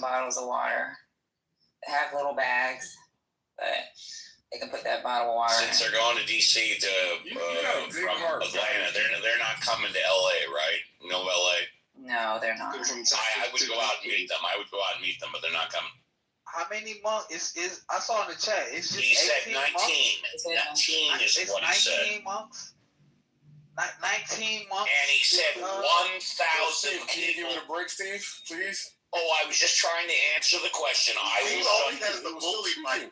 bottles of water. They have little bags, but they can put that bottle of water. Since they're going to DC from Atlanta, they're not coming to LA, right? No LA. No, they're not. I would go out and meet them. But they're not coming. How many months is I saw in the chat? It's just he said 19. Months? 19 is what he said. 19 months. 19 months. And he said 1,000 people. Can you give it a break, Steve, please? Oh, I was just trying to answer the question. All he has the bully mic.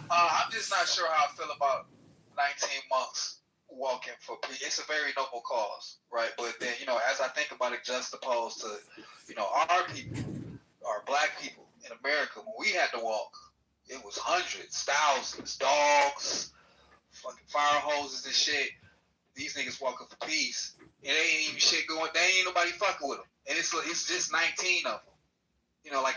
I'm just not sure how I feel about 19 months walking for peace. It's a very noble cause, right? But then, as I think about it, juxtaposed to, our people, our black people in America, when we had to walk, it was hundreds, thousands, dogs, fucking fire hoses and shit. These niggas walking for peace. It ain't even shit going. They ain't nobody fucking with them. And it's just 19 of them.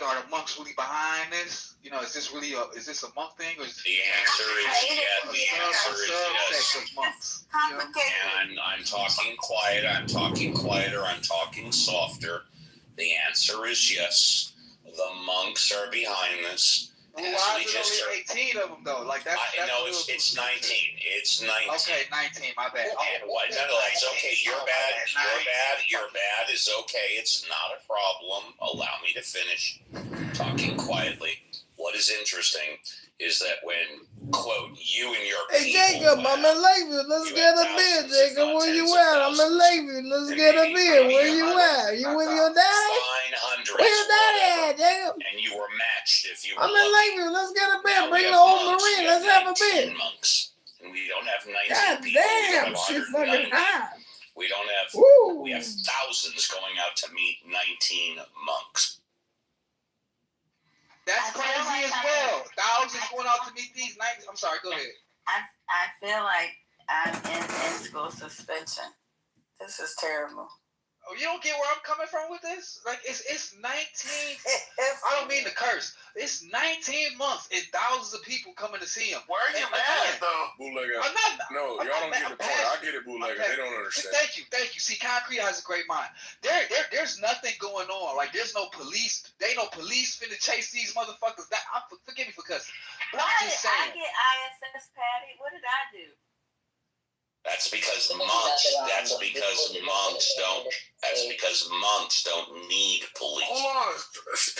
Are the monks really behind this? Is this really is this a monk thing? Or is the answer is yes. The answer is yes. Monks, And I'm talking quiet. I'm talking quieter. I'm talking softer. The answer is yes. The monks are behind this. Well, why is it only 18 of them though? It's 19. It's 19. Okay, 19. My bad. And what? No, it's okay. You're bad. You're bad is okay. It's not a problem. Allow me to finish talking quietly. What is interesting is that when, quote, you and your hey, Jacob, I'm in Lakeview. Let's get a beer, Jacob. Where you at? I'm in Lakeview. Let's get a beer. Where you at? You with your daddy? Where your daddy at, Jacob? And you were matched if you were I'm in Lakeview. Let's get a beer. Bring the old Marine. Let's have a beer. Monks. And we don't have 19 God people. damn, shit fucking hot. We don't have, we have thousands going out to meet 19 monks. That's crazy as well. Thousands going out to meet these 19. I'm sorry, go ahead. I feel like I'm in school suspension. This is terrible. Oh, you don't get where I'm coming from with this? Like, it's 19. I don't mean to curse. It's 19 months and thousands of people coming to see him. Why are you mad, though? Bootlegger. I'm not. No, y'all don't get the point. I get it, Bootlegger. They don't understand. Thank you. See, Concrete has a great mind. There's nothing going on. Like, there's no police. They no police finna chase these motherfuckers. Forgive me for cussing. Why did I get ISS, Patty? What did I do? That's because monks don't need police. Hold on.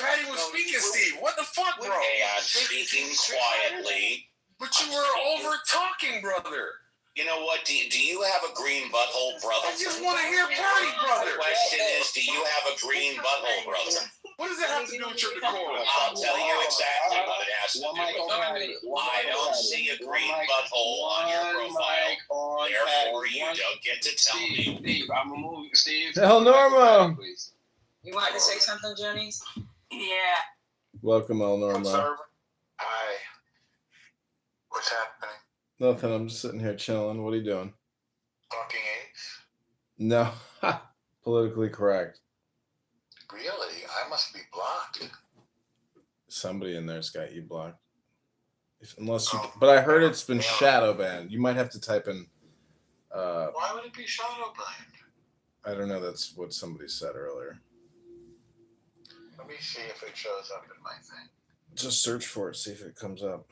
Patty was speaking, Steve. What the fuck, bro? Hey, I'm speaking quietly. But you were over talking, brother. You know what? Do you have a green butthole, brother? I just want to hear Patty, brother. The question is, do you have a green butthole, brother? What does that have to do with your decorum? I'll tell you exactly what it has to do with. I don't see a green butthole on your profile. Therefore, you don't get to tell me. Steve, I'm removing Steve. Tell Norma. You want to say something, Jonice? Yeah. Welcome, El Norma. Hi. What's happening? Nothing. I'm just sitting here chilling. What are you doing? Talking apes? No. Politically correct. Really? I must be blocked. Somebody in there's got you blocked. But I heard it's been shadow banned. You might have to type in. Why would it be shadow banned? I don't know. That's what somebody said earlier. Let me see if it shows up in my thing. Just search for it. See if it comes up.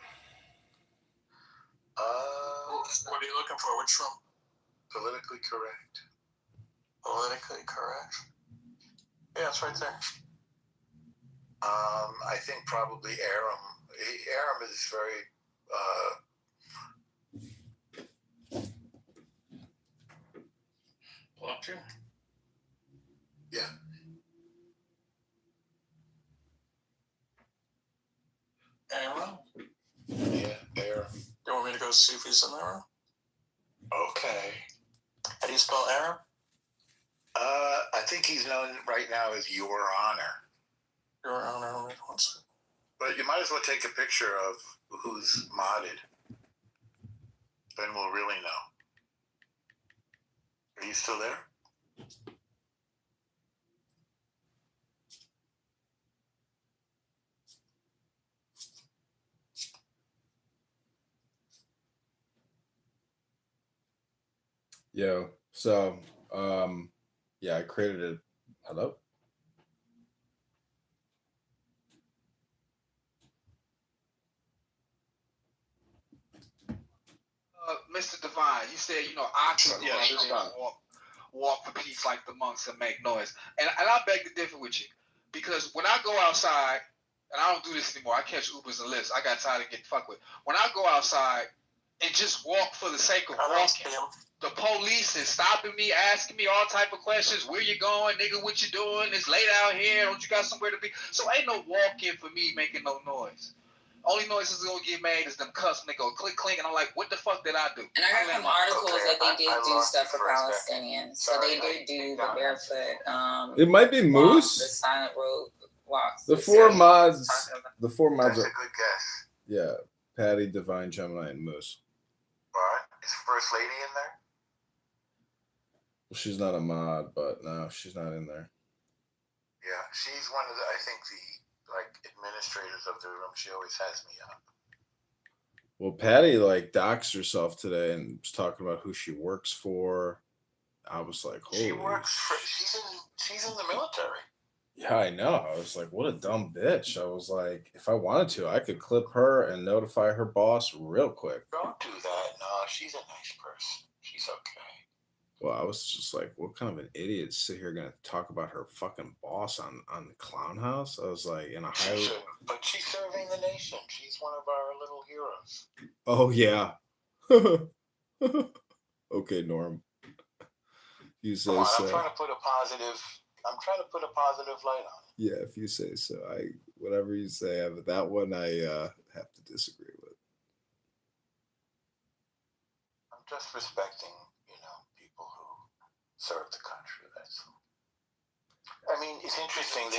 What are you looking for? Which one? Politically correct. Politically correct? Yeah, it's right there. I think probably Aram. Aram is very blocked you? Yeah. Aram? Yeah, Aram. You want me to go see if he's in there? Okay. How do you spell Aram? I think he's known right now as Your Honor. Your Honor, wait one second. But you might as well take a picture of who's modded. Then we'll really know. Are you still there? Yo, so Yeah, I created it. Hello? Mr. Divine, you said, I could go out there and walk for peace like the monks and make noise. And I beg to differ with you. Because when I go outside, and I don't do this anymore, I catch Ubers and Lyfts. I got tired of getting fucked with. When I go outside and just walk for the sake of walking, the police is stopping me, asking me all type of questions. Where you going, nigga? What you doing? It's late out here. Don't you got somewhere to be? So ain't no walking for me making no noise. Only noise that's gonna get made is them cuss when they go click clink, and I'm like, what the fuck did I do? And I got some articles that they did do stuff for Palestinians. So they did do the barefoot. It might be Moose. The silent road walks. The four mods. The four mods. That's a good guess. Yeah, Patty, Divine, Gemini, and Moose. All right. Is First Lady in there? Well, she's not a mod, but no, she's not in there. Yeah, she's one of the, I think, the administrators of the room. She always has me up. Well, Patty doxed herself today and was talking about who she works for. I was like, holy. She works for. She's in the military. Yeah, I know. I was like, what a dumb bitch. I was like, if I wanted to, I could clip her and notify her boss real quick. Don't do that. No, she's a nice person. She's okay. Well, I was just like, what kind of an idiot is sit here gonna talk about her fucking boss on the Clown House? I was like, in a high. But she's serving the nation. She's one of our little heroes. Oh yeah. Okay, Norm. You say so. I'm trying to put a positive light on it. Yeah, if you say so. Whatever you say, but that one I have to disagree with. I'm just respecting, people who serve the country. That's all. I mean, it's interesting.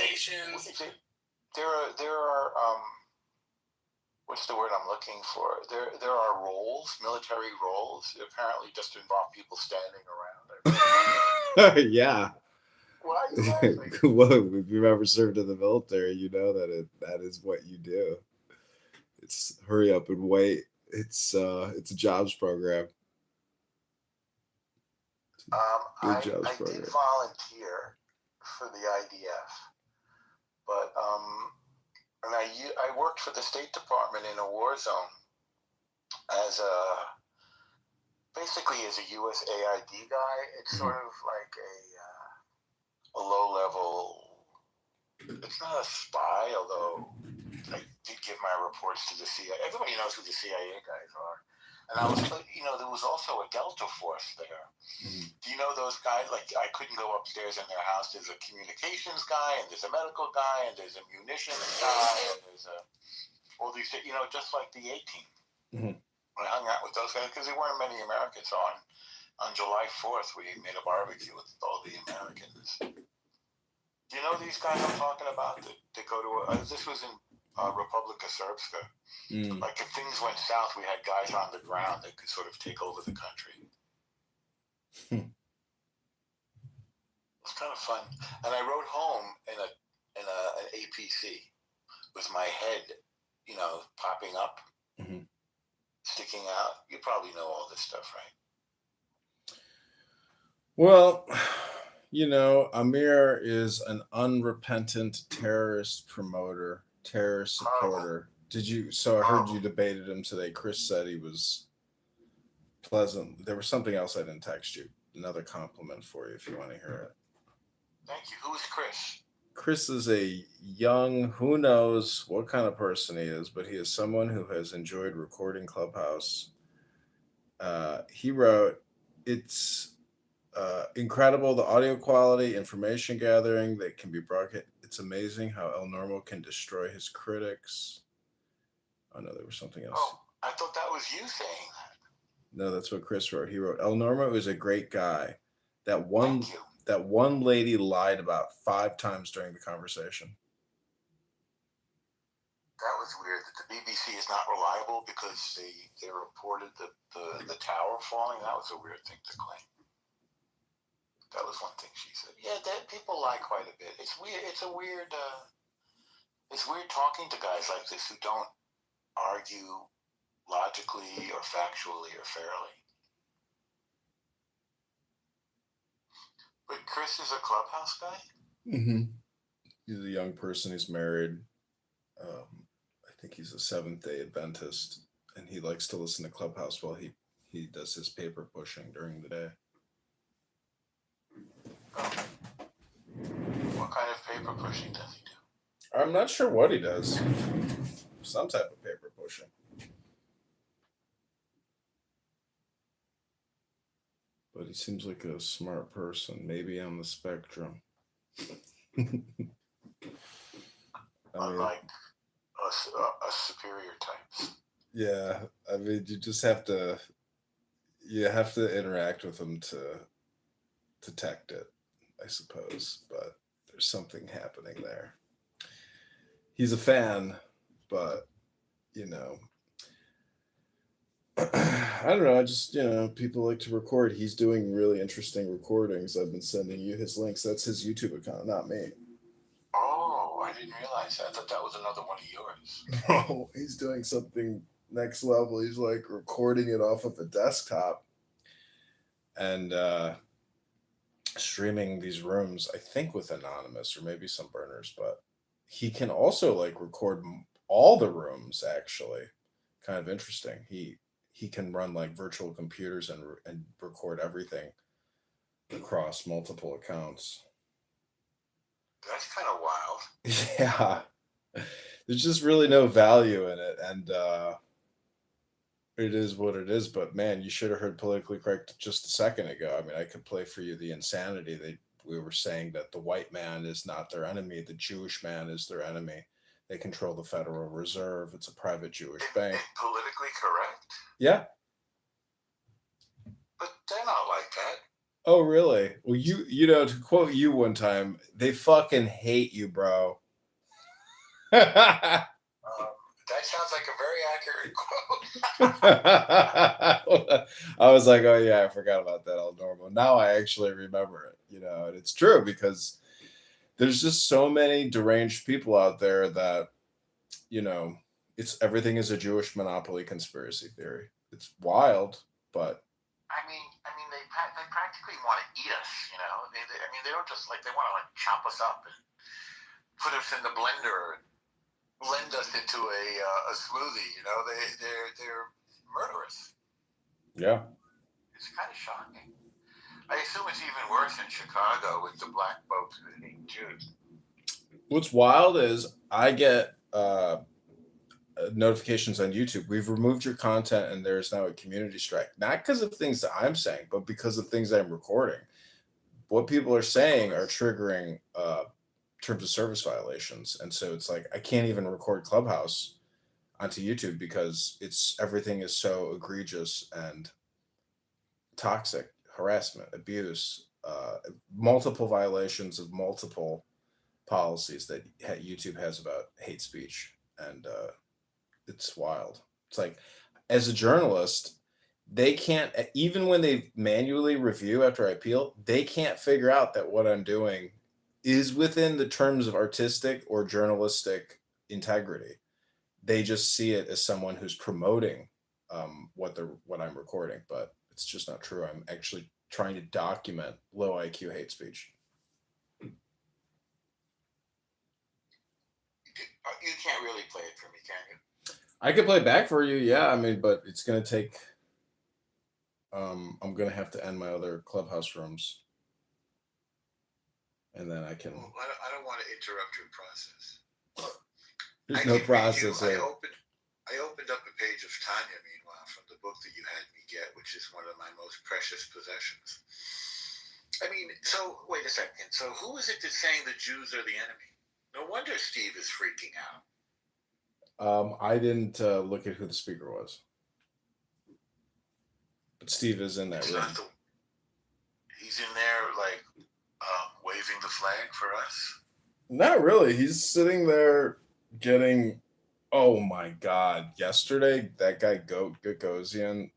There are what's the word I'm looking for? There are roles, military roles. Apparently, just involve people standing around. Yeah. Why are you laughing? Well, if you've ever served in the military, you know that is what you do. It's hurry up and wait. It's a jobs program. I did volunteer for the IDF, but and I worked for the State Department in a war zone basically as a USAID guy. It's sort of like a low level. It's not a spy, although I did give my reports to the CIA. Everybody knows who the CIA guys are. And I was, there was also a Delta Force there. Do you know those guys? I couldn't go upstairs in their house. There's a communications guy, and there's a medical guy, and there's a munitions guy, and there's all these, just like the A-Team. Mm-hmm. I hung out with those guys because there weren't many Americans. So on July 4th, we made a barbecue with all the Americans. Do you know these guys I'm talking about? That go to this was in Republika Srpska. Like if things went south, we had guys on the ground that could sort of take over the country. It's kind of fun. And I rode home in an APC with my head, popping up, sticking out. You probably know all this stuff, right? Well, Amir is an unrepentant terrorist promoter, terrorist supporter. I heard you debated him today. Chris said he was pleasant. There was something else I didn't text you. Another compliment for you if you want to hear it. Thank you. Who is Chris? Chris is a young, who knows what kind of person he is, but he is someone who has enjoyed recording Clubhouse. He wrote, it's incredible, the audio quality, information gathering that can be broadcast. It's amazing how El Normo can destroy his critics. Oh, no, there was something else. Oh, I thought that was you saying that. No, that's what Chris wrote. He wrote, El Normo is a great guy. That one lady lied about 5 times during the conversation. That was weird that the BBC is not reliable because they reported the tower falling. That was a weird thing to claim. That was one thing she said. Yeah, people lie quite a bit. It's weird. It's weird talking to guys like this who don't argue logically or factually or fairly. Chris is a Clubhouse guy? Mm-hmm. He's a young person. He's married. I think he's a Seventh-day Adventist, and he likes to listen to Clubhouse while he does his paper pushing during the day. Oh. What kind of paper pushing does he do? I'm not sure what he does. Some type of paper pushing. But he seems like a smart person. Maybe on the spectrum. Unlike a superior types. Yeah, I mean, you have to interact with him to detect it, I suppose. But there's something happening there. He's a fan, but you know, I don't know. I just, people like to record. He's doing really interesting recordings. I've been sending you his links. That's his YouTube account, not me. Oh, I didn't realize that. I thought that was another one of yours. No, he's doing something next level. He's like recording it off of a desktop and streaming these rooms, I think with Anonymous or maybe some burners, but he can also like record all the rooms actually. Kind of interesting. He can run like virtual computers and record everything across multiple accounts. That's kind of wild. Yeah. There's just really no value in it, and it is what it is. But man, you should have heard Politically Correct just a second ago. I mean, I could play for you the insanity. We were saying that the white man is not their enemy, the Jewish man is their enemy. They control the Federal Reserve. It's a private Jewish bank. Politically correct? Yeah. But they're not like that. Oh, really? Well, to quote you one time, they fucking hate you, bro. That sounds like a very accurate quote. I was like, oh yeah, I forgot about that all normal. Now I actually remember it, and it's true because there's just so many deranged people out there that, everything is a Jewish monopoly conspiracy theory. It's wild, but I mean, they practically want to eat us, they don't just they want to chop us up and put us in the blender and blend us into a smoothie, they're murderous. Yeah. It's kind of shocking. I assume it's even worse in Chicago with the black folks who hate Jews. What's wild is I get notifications on YouTube. We've removed your content and there's now a community strike. Not because of things that I'm saying, but because of things that I'm recording. What people are saying are triggering terms of service violations. And so it's like I can't even record Clubhouse onto YouTube because everything is so egregious and toxic, harassment, abuse, multiple violations of multiple policies that YouTube has about hate speech. And it's wild. It's like, as a journalist, they can't, even when they manually review after I appeal, they can't figure out that what I'm doing is within the terms of artistic or journalistic integrity. They just see it as someone who's promoting what I'm recording, but it's just not true. I'm actually trying to document low IQ hate speech. You can't really play it for me, can you? I could play it back for you, yeah. I mean, but it's gonna take. I'm gonna have to end my other Clubhouse rooms, and then I can. Well, I don't want to interrupt your process. There's no process. I opened up a page of Tanya, meanwhile, from the book that you had me get, which is one of my most precious possessions. I mean, so wait a second. So who is it that's saying the Jews are the enemy? No wonder Steve is freaking out. I didn't look at who the speaker was, but Steve is in that room. He's in there, waving the flag for us. Not really. He's sitting there getting. Oh my God! Yesterday, that guy Gagosian,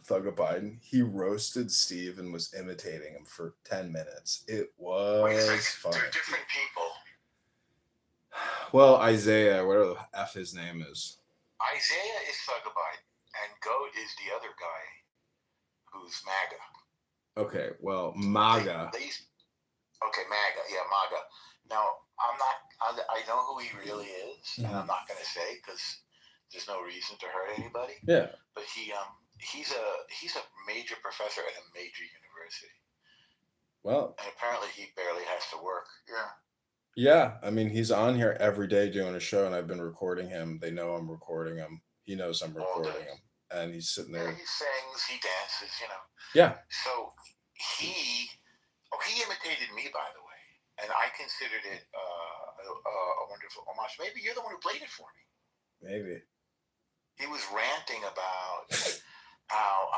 Thug of Biden, he roasted Steve and was imitating him for 10 minutes. It was fun. They're different people. Well, Isaiah, whatever the F his name is. Isaiah is Thug of Biden, and Goat is the other guy who's MAGA. Okay, well, MAGA. They used, okay, MAGA. Yeah, MAGA. Now, I know who he really is, and I'm not going to say because there's no reason to hurt anybody. Yeah. But he's a major professor at a major university. Well, and apparently he barely has to work. Yeah. yeah. I mean, he's on here every day doing a show, and I've been recording him. They know I'm recording him. He knows I'm recording him, and he's sitting there. Yeah, he sings, he dances, you know. Yeah. So he imitated me, by the way, and I considered it a wonderful homage. Maybe you're the one who played it for me. Maybe. He was ranting about how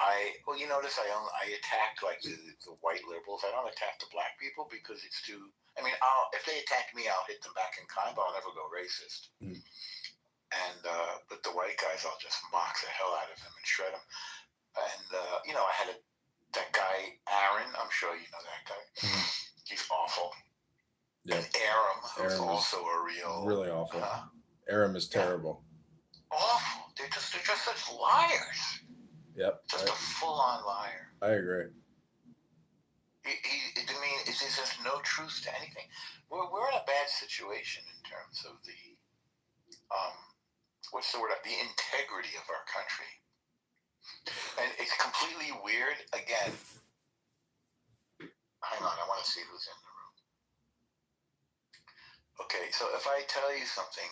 you notice I attacked like the white liberals. I don't attack the black people because it's too. I mean, if they attack me, I'll hit them back in kind, but I'll never go racist. Mm. And but the white guys, I'll just mock the hell out of them and shred them. And you know, I had that guy Aaron. I'm sure you know that guy. Mm-hmm. He's awful. Yeah. And Aram, who's also a really awful. Aram is terrible. Yeah. Awful. They're just such liars. Yep. Just a full-on liar. I agree. I mean, there's just no truth to anything. We're in a bad situation in terms of the what's the word? The integrity of our country. And it's completely weird. Again, hang on, I want to see who's in the room. Okay, so if I tell you something,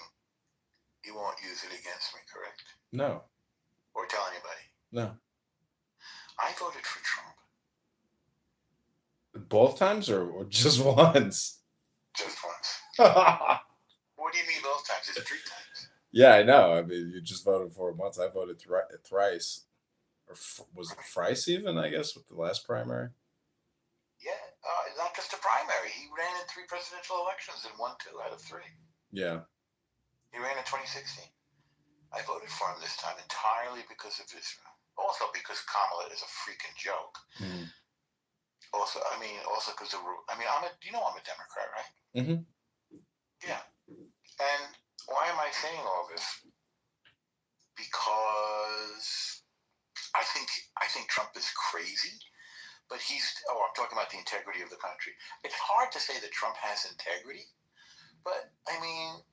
you won't use it against me, correct? No. Or tell anybody? No. I voted for Trump. Both times or just once? Just once. What do you mean both times? It's 3 times. Yeah, I know. I mean, you just voted for him once. I voted thrice. Or was it thrice even, I guess, with the last primary? Yeah, not just a primary. He ran in 3 presidential elections and won 2 out of 3. Yeah. He ran in 2016. I voted for him this time entirely because of Israel. Also because Kamala is a freaking joke. Mm. Also because I'm a Democrat, right? Mm-hmm. Yeah. And why am I saying all this? Because I think Trump is crazy, but I'm talking about the integrity of the country. It's hard to say that Trump has integrity, but I mean,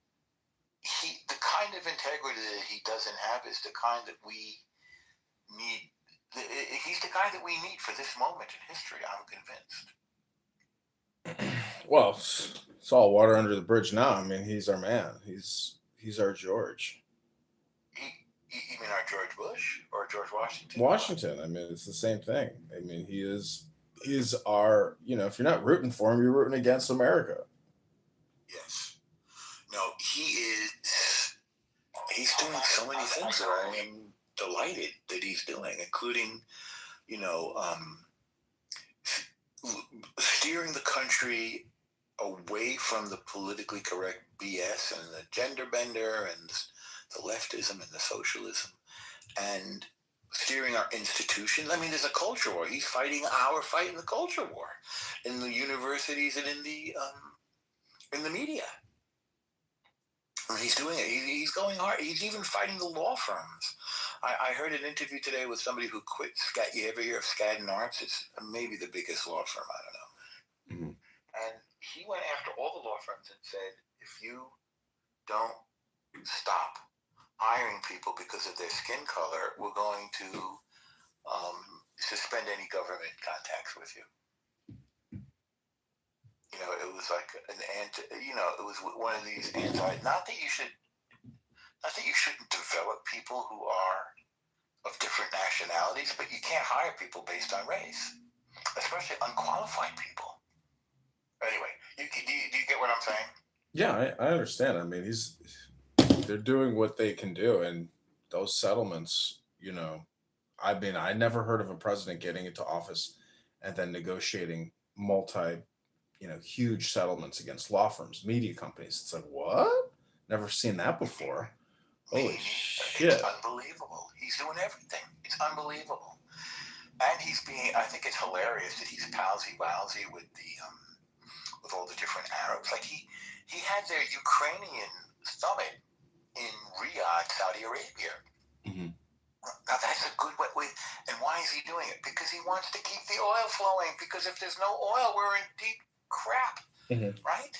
the kind of integrity that he doesn't have is the kind that we need. He's the guy that we need for this moment in history, I'm convinced. Well, it's all water under the bridge now. I mean, he's our man. He's our George. You mean our George Bush or George Washington? Washington. I mean, it's the same thing. I mean, he's our, if you're not rooting for him, you're rooting against America. Yes. No, he's doing so many things that I am delighted that he's doing, including, steering the country away from the politically correct BS and the gender bender and the leftism and the socialism, and steering our institutions. I mean, there's a culture war. He's fighting the culture war in the universities and in the media. And he's doing it. He's going hard. He's even fighting the law firms. I heard an interview today with somebody who quit SCAD. You ever hear of Skadden Arps? It's maybe the biggest law firm. I don't know. Mm-hmm. And he went after all the law firms and said, if you don't stop hiring people because of their skin color, we're going to suspend any government contacts with you. It was like it was one of these not that you shouldn't develop people who are of different nationalities, but you can't hire people based on race, especially unqualified people. Anyway, do you get what I'm saying? Yeah, I understand. I mean, they're doing what they can do, and those settlements, I mean, I never heard of a president getting into office and then negotiating huge settlements against law firms, media companies. It's like, what? Never seen that before. Holy shit. It's unbelievable. He's doing everything. It's unbelievable. And I think it's hilarious that he's palsy-walsy with with all the different Arabs. Like he had their Ukrainian summit in Riyadh, Saudi Arabia. Mm-hmm. Now that's a good way. And why is he doing it? Because he wants to keep the oil flowing. Because if there's no oil, we're in deep crap, right?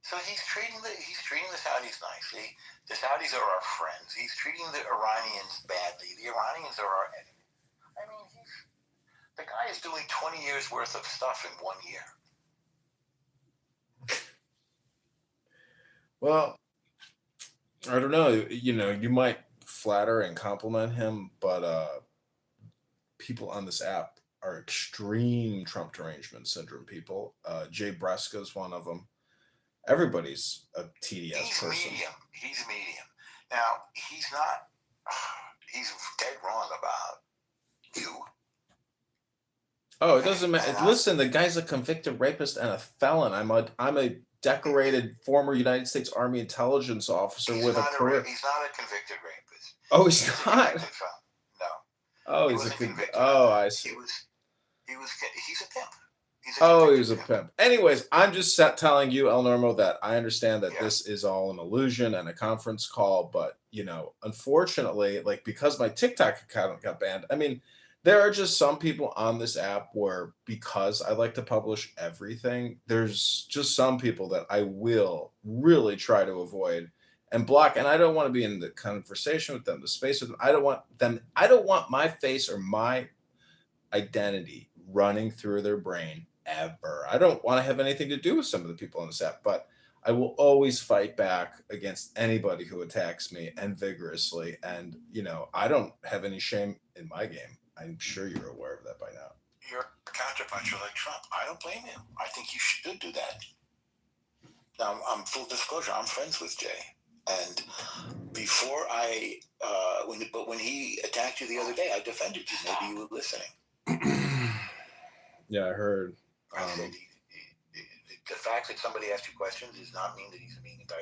So he's treating the Saudis nicely. The Saudis are our friends. He's treating the Iranians badly. The Iranians are our enemy. I mean, the guy is doing 20 years worth of stuff in 1 year. Well, I don't know. You know, you might flatter and compliment him, but people on this app are extreme Trump derangement syndrome people. Jay Breska's one of them. Everybody's a TDS He's person. He's medium. Now, he's not, he's dead wrong about you. Oh, it doesn't matter. Listen, the guy's a convicted rapist and a felon. I'm a decorated former United States Army intelligence officer with a career. He's not a convicted rapist. Oh, he's not. No. Oh, he's a convicted. Oh, I see. He's a pimp. He was a pimp. Anyways, I'm just telling you, El Normo, that I understand that this is all an illusion and a conference call, but you know, unfortunately, like because my TikTok account got banned, I mean, there are just some people on this app where because I like to publish everything, there's just some people that I will really try to avoid and block. And I don't want to be in the conversation with them, the space with them. I don't want my face or my identity running through their brain ever. I don't want to have anything to do with some of the people on this app, but I will always fight back against anybody who attacks me and vigorously. And, you know, I don't have any shame in my game. I'm sure you're aware of that by now. You're a counterpuncher like Trump. I don't blame him. I think you should do that. Now, I'm full disclosure. I'm friends with Jay. And before when he attacked you the other day, I defended you. Maybe you were listening. Yeah, I heard. I said, the fact that somebody asked you questions does not mean that he's a mean guy.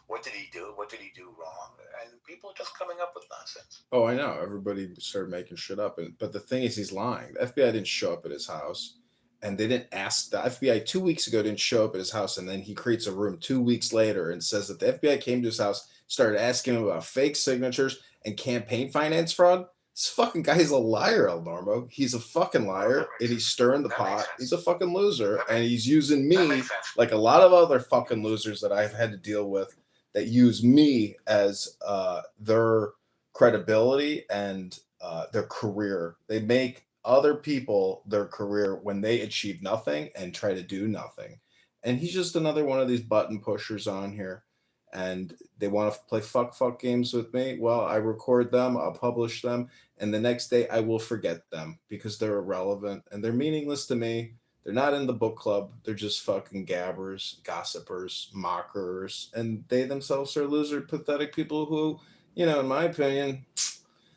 What did he do? What did he do wrong? And people are just coming up with nonsense. Oh, I know. Everybody started making shit up. But the thing is, he's lying. The FBI didn't show up at his house. And they didn't ask. The FBI 2 weeks ago didn't show up at his house. And then he creates a room 2 weeks later and says that the FBI came to his house, started asking him about fake signatures and campaign finance fraud. This fucking guy's a liar, El Normo. He's a fucking liar, and he's stirring the pot. He's a fucking loser, and he's using me like a lot of other fucking losers that I've had to deal with that use me as their credibility and their career. They make other people their career when they achieve nothing and try to do nothing. And he's just another one of these button pushers on here. And they want to play fuck games with me. Well, I record them, I'll publish them, and the next day I will forget them because they're irrelevant and they're meaningless to me. They're not in the book club. They're just fucking gabbers, gossipers, mockers, and they themselves are loser, pathetic people who, you know, in my opinion,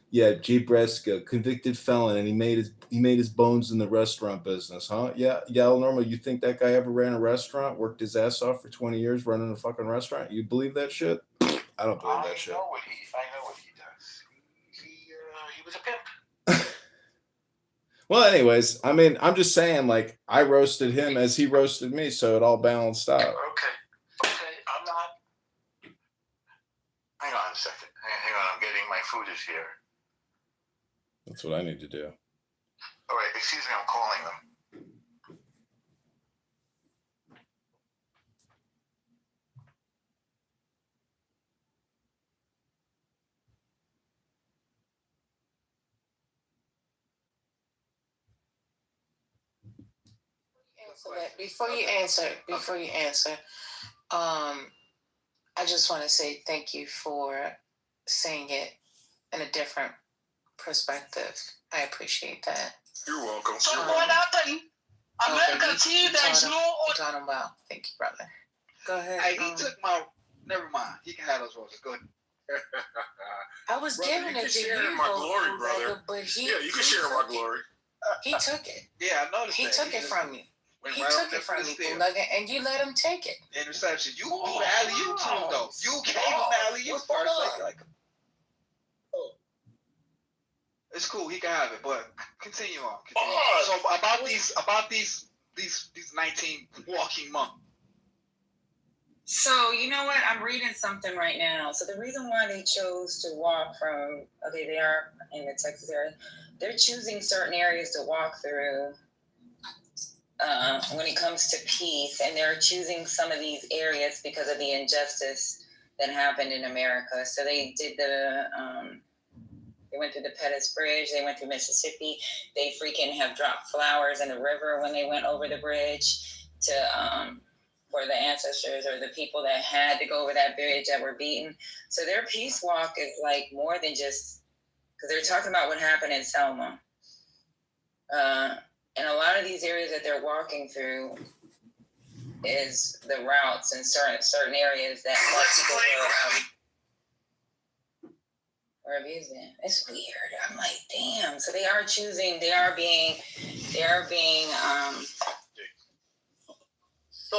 yeah, Jay Breska, convicted felon, and he made his bones in the restaurant business, huh? Yeah, Normal. You think that guy ever ran a restaurant, worked his ass off for 20 years running a fucking restaurant? You believe that shit? I don't believe that shit. I know what he does. He was a pimp. Well, anyways, I mean, I'm just saying, like, I roasted him as he roasted me, so it all balanced out. Okay, I'm not. Hang on a second. Hang on, I'm getting my food is here. That's what I need to do. All right, excuse me, I'm calling them. Before you answer, I just want to say thank you for saying it in a different perspective. I appreciate that. You're welcome. So what happened? America see there's no order. Well, thank you, brother. Go ahead. Hey, he took my. Never mind. He can have those roses. Go ahead. I was giving it to you, my glory, brother. But you can share my glory. He took it. Yeah, I noticed. He took it from you. He took it from you, and you let him take it. Interception. You threw the alley-oop to him, though. You gave him the alley-oop first. Like, it's cool. He can have it, but continue on. So about these 19 walking months. So you know what? I'm reading something right now. So the reason why they chose to walk from they are in the Texas area. They're choosing certain areas to walk through when it comes to peace, and they're choosing some of these areas because of the injustice that happened in America. So they did they went through the Pettus Bridge. They went through Mississippi. They freaking have dropped flowers in the river when they went over the bridge to for the ancestors or the people that had to go over that bridge that were beaten. So their peace walk is like more than just because they're talking about what happened in Selma. And a lot of these areas that they're walking through is the routes in certain areas that people were abusing. It's weird. I'm like, damn. So they are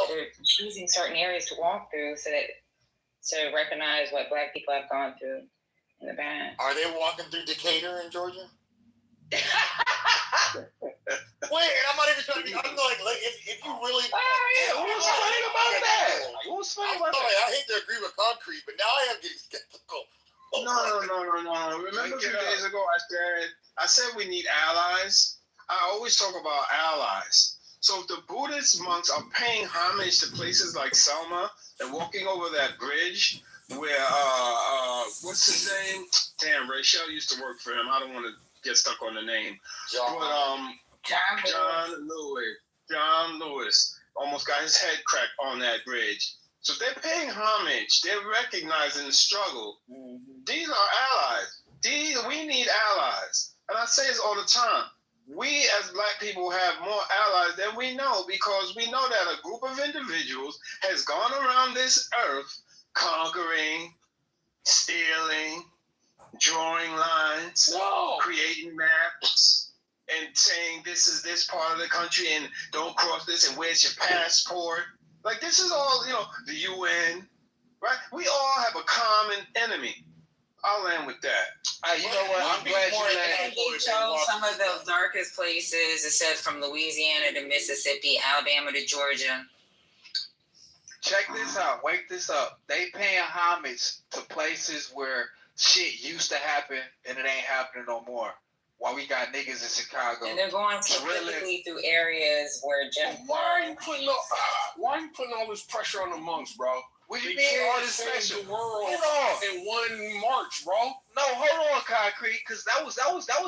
they're choosing certain areas to walk through to recognize what Black people have gone through in the past. Are they walking through Decatur in Georgia? Wait, I'm not even trying to be. I'm like if you really. Who's funny about that? Who's funny about that? I hate to agree with concrete, but now I am getting skeptical. No. Remember a few days ago I said we need allies. I always talk about allies. So if the Buddhist monks are paying homage to places like Selma and walking over that bridge where what's his name? Damn, Rachel used to work for him. I don't want to get stuck on the name. John Lewis almost got his head cracked on that bridge. So if they're paying homage, they're recognizing the struggle. Mm-hmm. These are allies. We need allies. And I say this all the time. We as Black people have more allies than we know because we know that a group of individuals has gone around this earth conquering, stealing, drawing lines, creating maps, and saying this is this part of the country and don't cross this and where's your passport? Like this is all, the UN, right? We all have a common enemy. I'll end with that. You know what? I'm glad you landed. He chose some of the darkest places. It says from Louisiana to Mississippi, Alabama to Georgia. Check this out. Wake this up. They paying homage to places where shit used to happen and it ain't happening no more. While we got niggas in Chicago. And they're going specifically through areas where Why are you putting all this pressure on the monks, bro? What do you mean all this pressure? The world in one march, bro. No, hold on, Concrete, because that was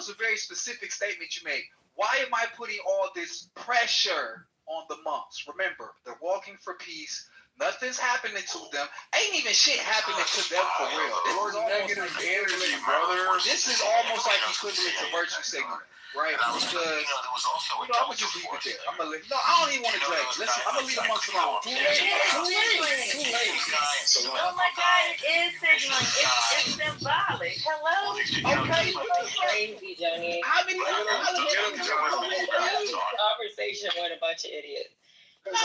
a very specific statement you made. Why am I putting all this pressure on the monks? Remember, they're walking for peace. Nothing's happening to them. Ain't even shit happening to them for real. This is negative energy, brother. This is almost like equivalent to virtue signaling, right? Because I'm gonna just leave it there. I don't even want to drag. Listen, I'm gonna leave the monks alone. Too late. Oh my God, it is signaling. It's symbolic. Hello. Okay. Crazy, Johnny. How many? Conversation with a bunch of idiots. Hold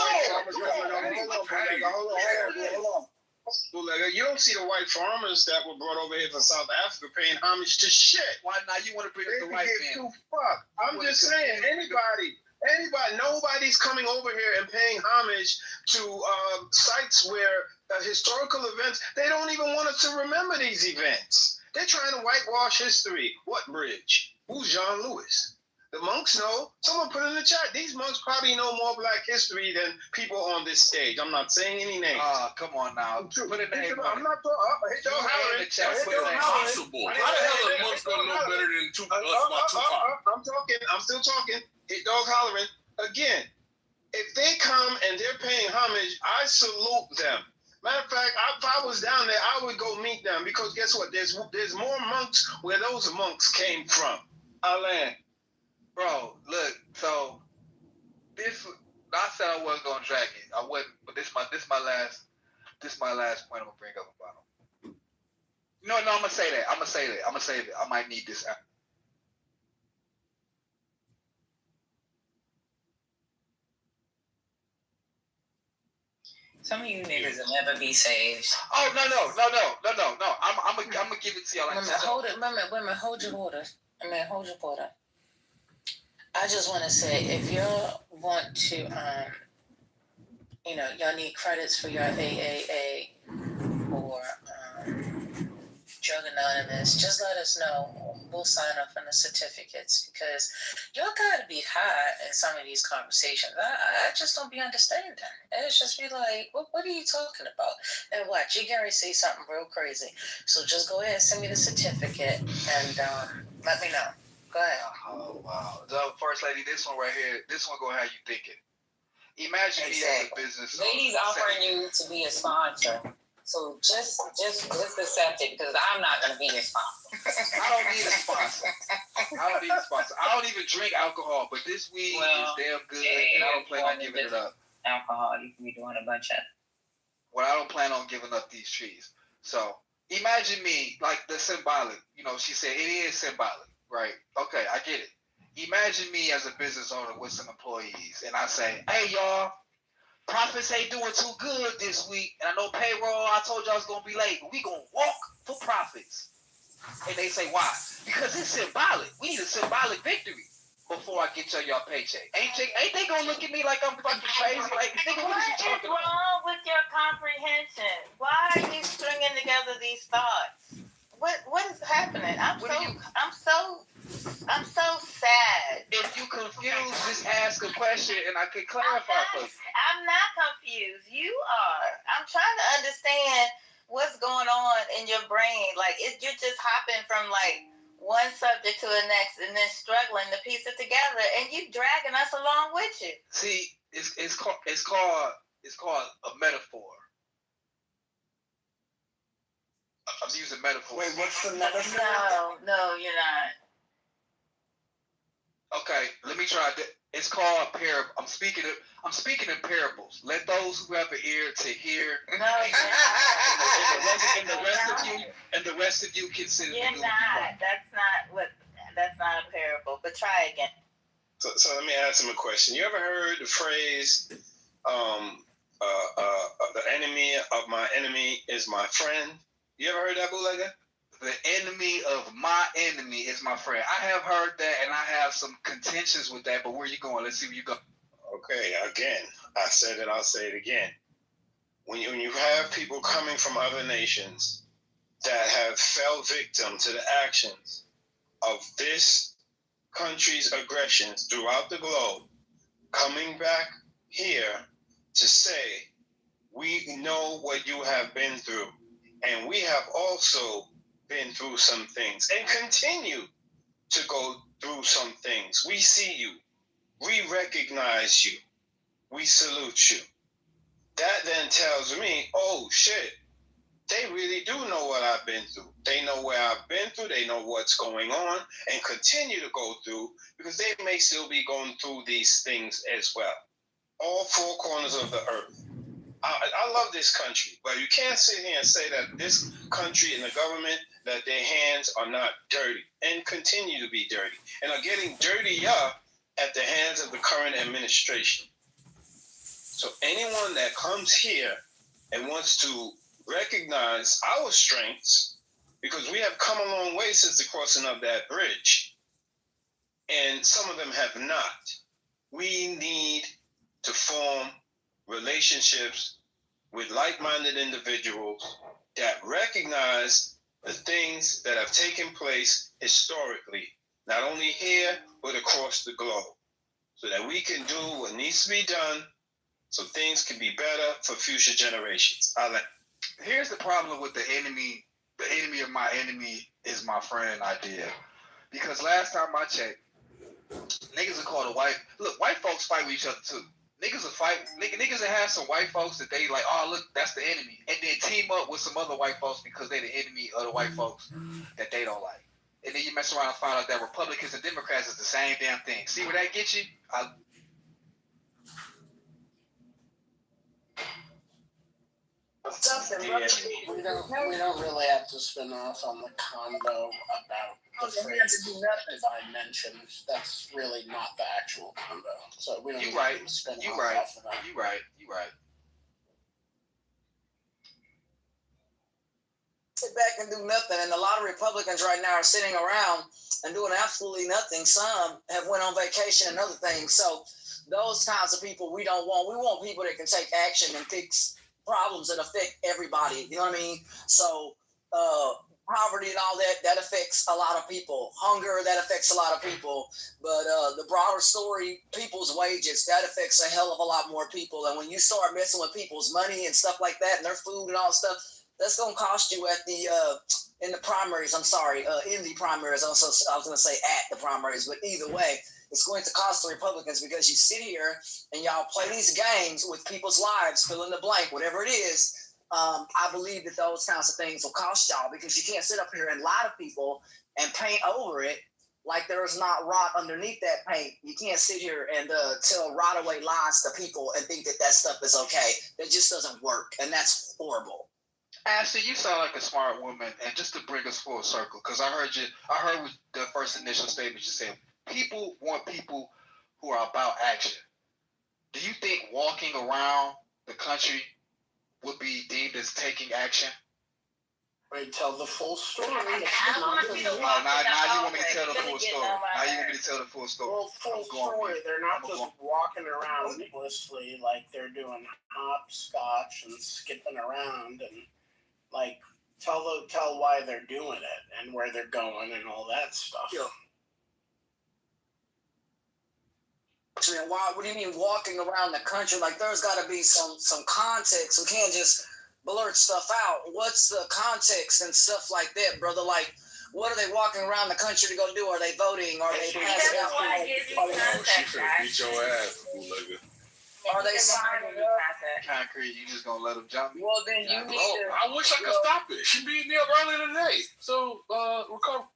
on. You don't see the white farmers that were brought over here from South Africa paying homage to shit. Why not? You want to bring up the white man? I'm just saying, nobody's coming over here and paying homage to sites where historical events, they don't even want us to remember these events. They're trying to whitewash history. What bridge? Who's John Lewis? The monks know. Someone put in the chat. These monks probably know more Black history than people on this stage. I'm not saying any names. Come on now. Put in the name. I'm not talking. Impossible. How the hell are monks gonna know better than Tupac? I'm still talking. Hit dog hollering. Again, if they come and they're paying homage, I salute them. Matter of fact, if I was down there, I would go meet them because guess what? There's more monks where those monks came from. Alain. Bro, look, so this I said I wasn't gonna drag it. I wasn't, but this my last point I'm gonna bring up about him. No, I'm gonna say that. I'm gonna save it. I might need this. Some of you niggas will never be saved. Oh no. I'm gonna give it to y'all like this. Hold your water. I just want to say, if you want to y'all need credits for your AAA or Drug Anonymous, just let us know. We'll sign up on the certificates because y'all gotta be high in some of these conversations. I just don't be understanding. It's just be like, what are you talking about? And watch, you can say something real crazy. So just go ahead and send me the certificate and let me know. Go ahead. Oh, wow. So, First Lady, this one right here, this one go how you thinking. Imagine me as a business owner. Ladies offering you to be a sponsor. So just accept it because I'm not going to be your sponsor. I don't need a sponsor. I don't even drink alcohol, but this weed is damn good, and I don't plan on giving it up. Alcohol, you can be doing a bunch of. Well, I don't plan on giving up these trees. So imagine me, like the symbolic. She said it is symbolic, right? Okay, I get it. Imagine me as a business owner with some employees, and I say, "Hey, y'all. Profits ain't doing too good this week, and I know payroll, I told y'all it's going to be late, but we going to walk for profits." And they say, why? Because it's symbolic. We need a symbolic victory before I get y'all paycheck. Ain't they going to look at me like I'm fucking crazy? Like, nigga, what is you talking about? What is wrong with your comprehension? Why are you stringing together these thoughts? What is happening? I'm so sad. If you confused, just ask a question and I can clarify for you. I'm not confused. You are. I'm trying to understand what's going on in your brain. Like you're just hopping from like one subject to the next and then struggling to piece it together, and you dragging us along with you. See, it's called a metaphor. I'm using metaphor. Wait, what's the metaphor? No, you're not. Okay, let me try. It's called parable. I'm speaking in parables. Let those who have an ear to hear. No, and the rest of you consider. You're not. That's not a parable. But try again. So let me ask him a question. You ever heard the phrase, the enemy of my enemy is my friend? You ever heard that, Bootlegger? The enemy of my enemy is my friend. I have heard that, and I have some contentions with that, but where you going? Let's see where you go. Okay, again, I said it, I'll say it again. When you have people coming from other nations that have fell victim to the actions of this country's aggressions throughout the globe, coming back here to say, we know what you have been through, and we have also been through some things and continue to go through some things. We see you. We recognize you. We salute you. That then tells me, oh shit, they really do know what I've been through. They know where I've been through. They know what's going on and continue to go through because they may still be going through these things as well. All four corners of the earth. I love this country, but you can't sit here and say that this country and the government, that their hands are not dirty and continue to be dirty and are getting dirtier at the hands of the current administration. So anyone that comes here and wants to recognize our strengths, because we have come a long way since the crossing of that bridge, and some of them have not. We need to form relationships with like-minded individuals that recognize the things that have taken place historically, not only here, but across the globe, so that we can do what needs to be done so things can be better for future generations. Here's the problem with the enemy of my enemy is my friend idea. Because last time I checked, niggas are called white folks fight with each other too. Niggas will fight. Niggas will have some white folks that they like, oh, look, that's the enemy. And then team up with some other white folks because they're the enemy of the white folks that they don't like. And then you mess around and find out that Republicans and Democrats is the same damn thing. See where that gets you? We don't really have to spin off on the convo about the phrase dimensions. That's really not the actual convo. So we don't need to spin off of that. You right. Sit back and do nothing, and a lot of Republicans right now are sitting around and doing absolutely nothing. Some have went on vacation and other things. So those kinds of people we don't want. We want people that can take action and fix problems that affect everybody. You know what I mean? So poverty and all that affects a lot of people. Hunger, that affects a lot of people. But the broader story, people's wages, that affects a hell of a lot more people. And when you start messing with people's money and stuff like that and their food and all that stuff, that's going to cost you at the in the primaries. I'm sorry, in the primaries. I was going to say at the primaries, but either way, it's going to cost the Republicans because you sit here and y'all play these games with people's lives, fill in the blank, whatever it is. I believe that those kinds of things will cost y'all because you can't sit up here and lie to people and paint over it like there's not rot underneath that paint. You can't sit here and tell rot away lies to people and think that stuff is okay. That just doesn't work, and that's horrible. Ashley, you sound like a smart woman, and just to bring us full circle, because I heard with the first initial statement you said, people want people who are about action. Do you think walking around the country would be deemed as taking action? Wait, tell the full story. I want you to walk now you want me to tell the full story. Now you want me to tell the full story. Well, full story. They're not just walking around aimlessly like they're doing hopscotch and skipping around and like tell why they're doing it and where they're going and all that stuff. Yeah. What do you mean walking around the country? Like there's got to be some context. We can't just blurt stuff out. What's the context and stuff like that, brother? Like, what are they walking around the country to go do? Are they voting? Are they passing out? She finna beat your ass, bootlegger. Are they signing up? Concrete, you just gonna let them jump me? Well, then you need to. I wish I could stop it. She beat me up earlier today. So, recover.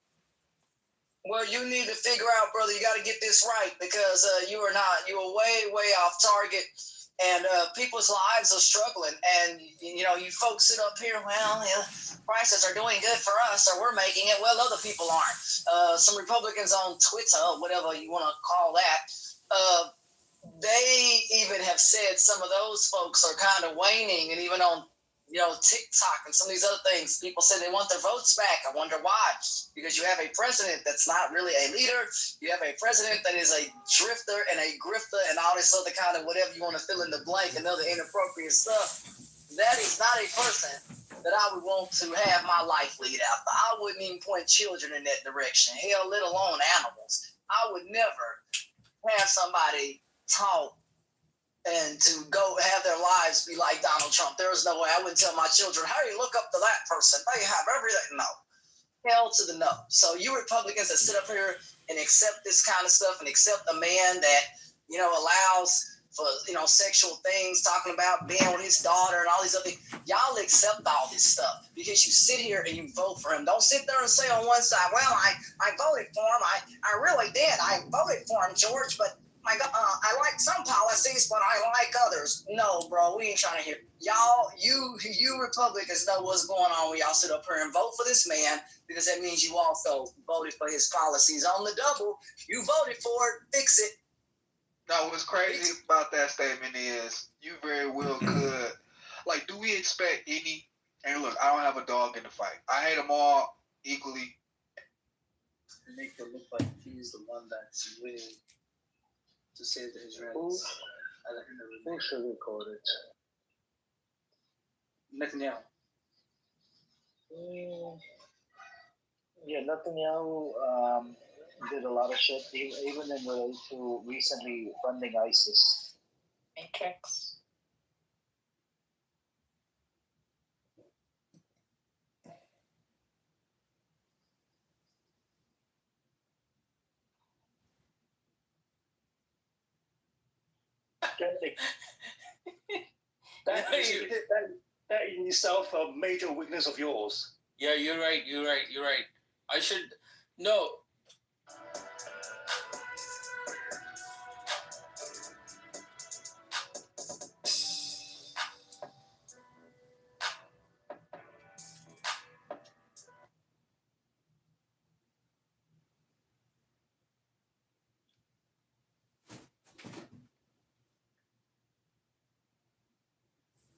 Well, you need to figure out, brother, you got to get this right because you are way off target and people's lives are struggling. And, you know, you folks sit up here, well, prices are doing good for us or we're making it. Well, other people aren't. Some Republicans on Twitter, whatever you want to call that, they even have said some of those folks are kind of waning, and even on TikTok and some of these other things, people say they want their votes back. I wonder why. Because you have a president that's not really a leader. You have a president that is a drifter and a grifter and all this other kind of whatever you want to fill in the blank and other inappropriate stuff. That is not a person that I would want to have my life lead after. I wouldn't even point children in that direction. Hell, let alone animals. I would never have somebody talk and to go have their lives be like Donald Trump. There is no way. I wouldn't tell my children, hey, look up to that person. They have everything. No. Hell to the no. So you Republicans that sit up here and accept this kind of stuff and accept a man that, allows for, sexual things, talking about being with his daughter and all these other things, y'all accept all this stuff because you sit here and you vote for him. Don't sit there and say on one side, well, I voted for him. I really did. I voted for him, George, but my God, I like some policies, but I like others. No, bro, we ain't trying to hear. Y'all, you Republicans know what's going on when y'all sit up here and vote for this man because that means you also voted for his policies on the double. You voted for it. Fix it. No, what's crazy about that statement is you very well could. Like, do we expect any? And look, I don't have a dog in the fight. I hate them all equally. Make it look like he's the one that's winning to save the Israelis. Who should record it? Netanyahu. Yeah, Netanyahu did a lot of shit, even in relation to recently funding ISIS. Matrix. That in itself a major weakness of yours. Yeah, you're right. I should no.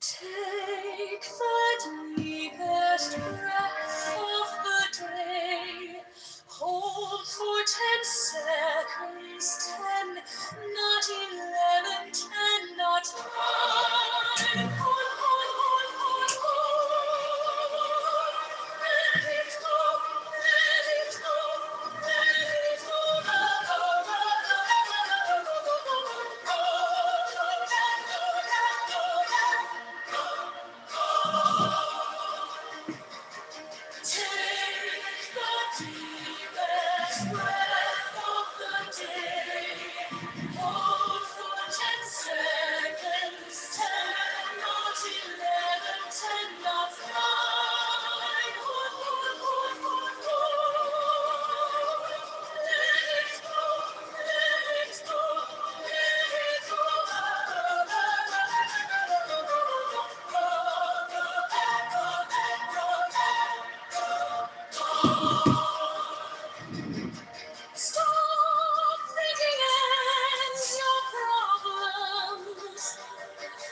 Take the deepest breath of the day. Hold Stop thinking and your problems.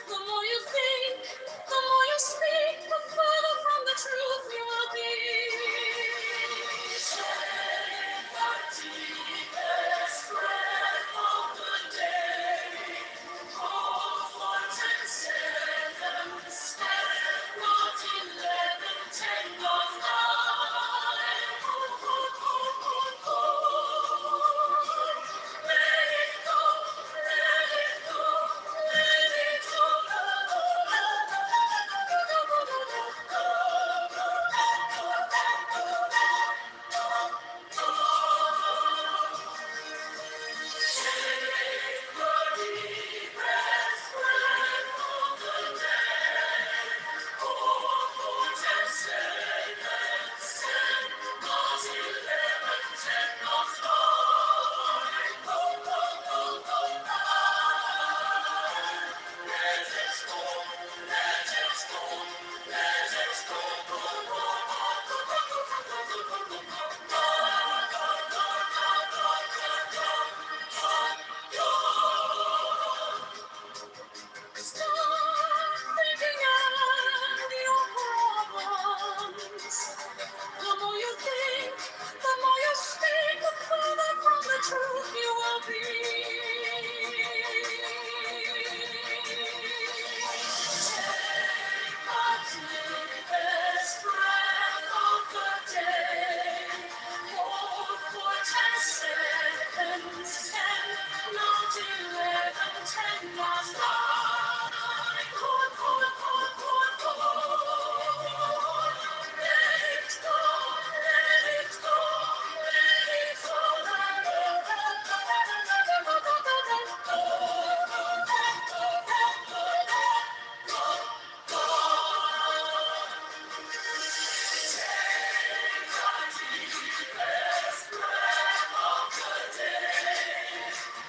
The more you think, the more you speak, the further from the truth you will be. Take the deepest breath of the day. Hold for 10 seconds. Not 11, 10, not 9. Hold, hold, hold, hold, hold. Let it go, let it go, let it go. Stop thinking of your problems. The more you think, the more you speak, the further from the truth you will be. Take the deepest breath of the day.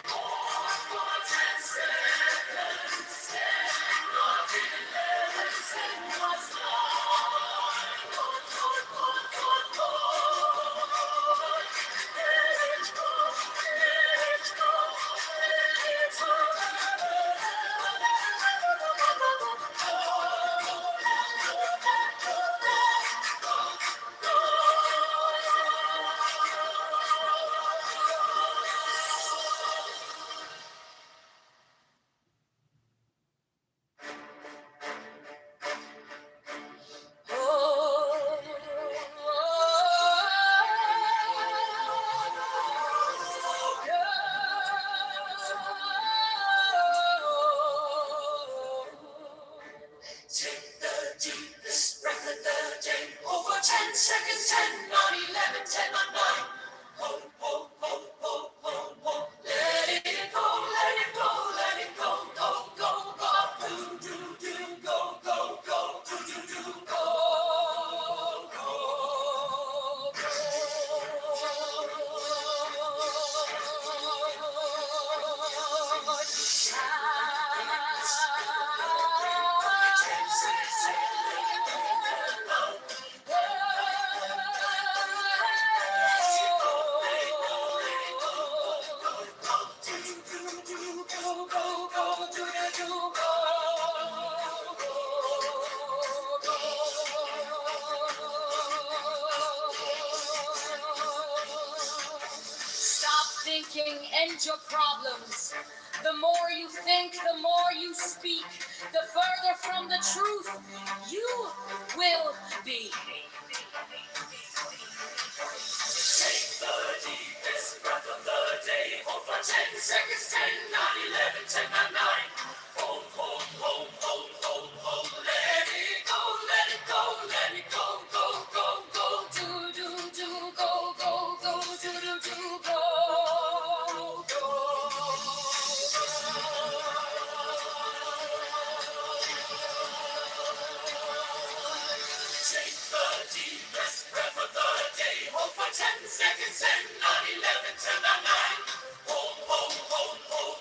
Hold for 10 seconds. 10, not 11, 10, not 9. Hold, hold, hold, hold, hold. Let it go, let it go, let it go. Take the deepest breath of the day. Over 10 seconds, 10, not 11, 10, not 9. Hold, hold, hold, hold, hold, hold. Let it go, let it go, let it go, go, go, go. Do, do, do, go, go, go, do, do, do, go, go, Stop thinking, end your problems. The more you think, the more you speak, the further from the truth you will be. Take the deepest breath of the day. Hold for 10 seconds, 10, not 11, 10, not 9. Hold, hold, hold, hold, hold, hold. Let it go, let it go, let it go, go, go, go. Do, do, do, go, go, go, do, do, do, go, go. Take the deepest breath of the day. Hold for 10 seconds, 10, not 11, 10, not 9. Hold, hold, hold, hold,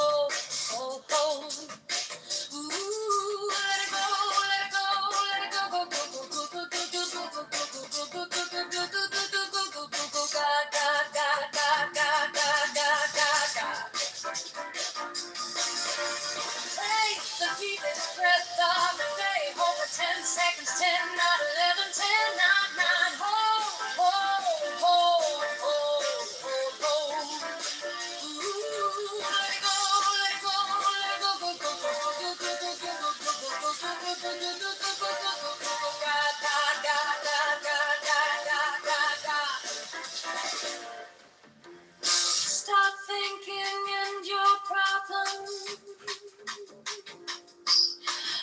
thinking and your problems.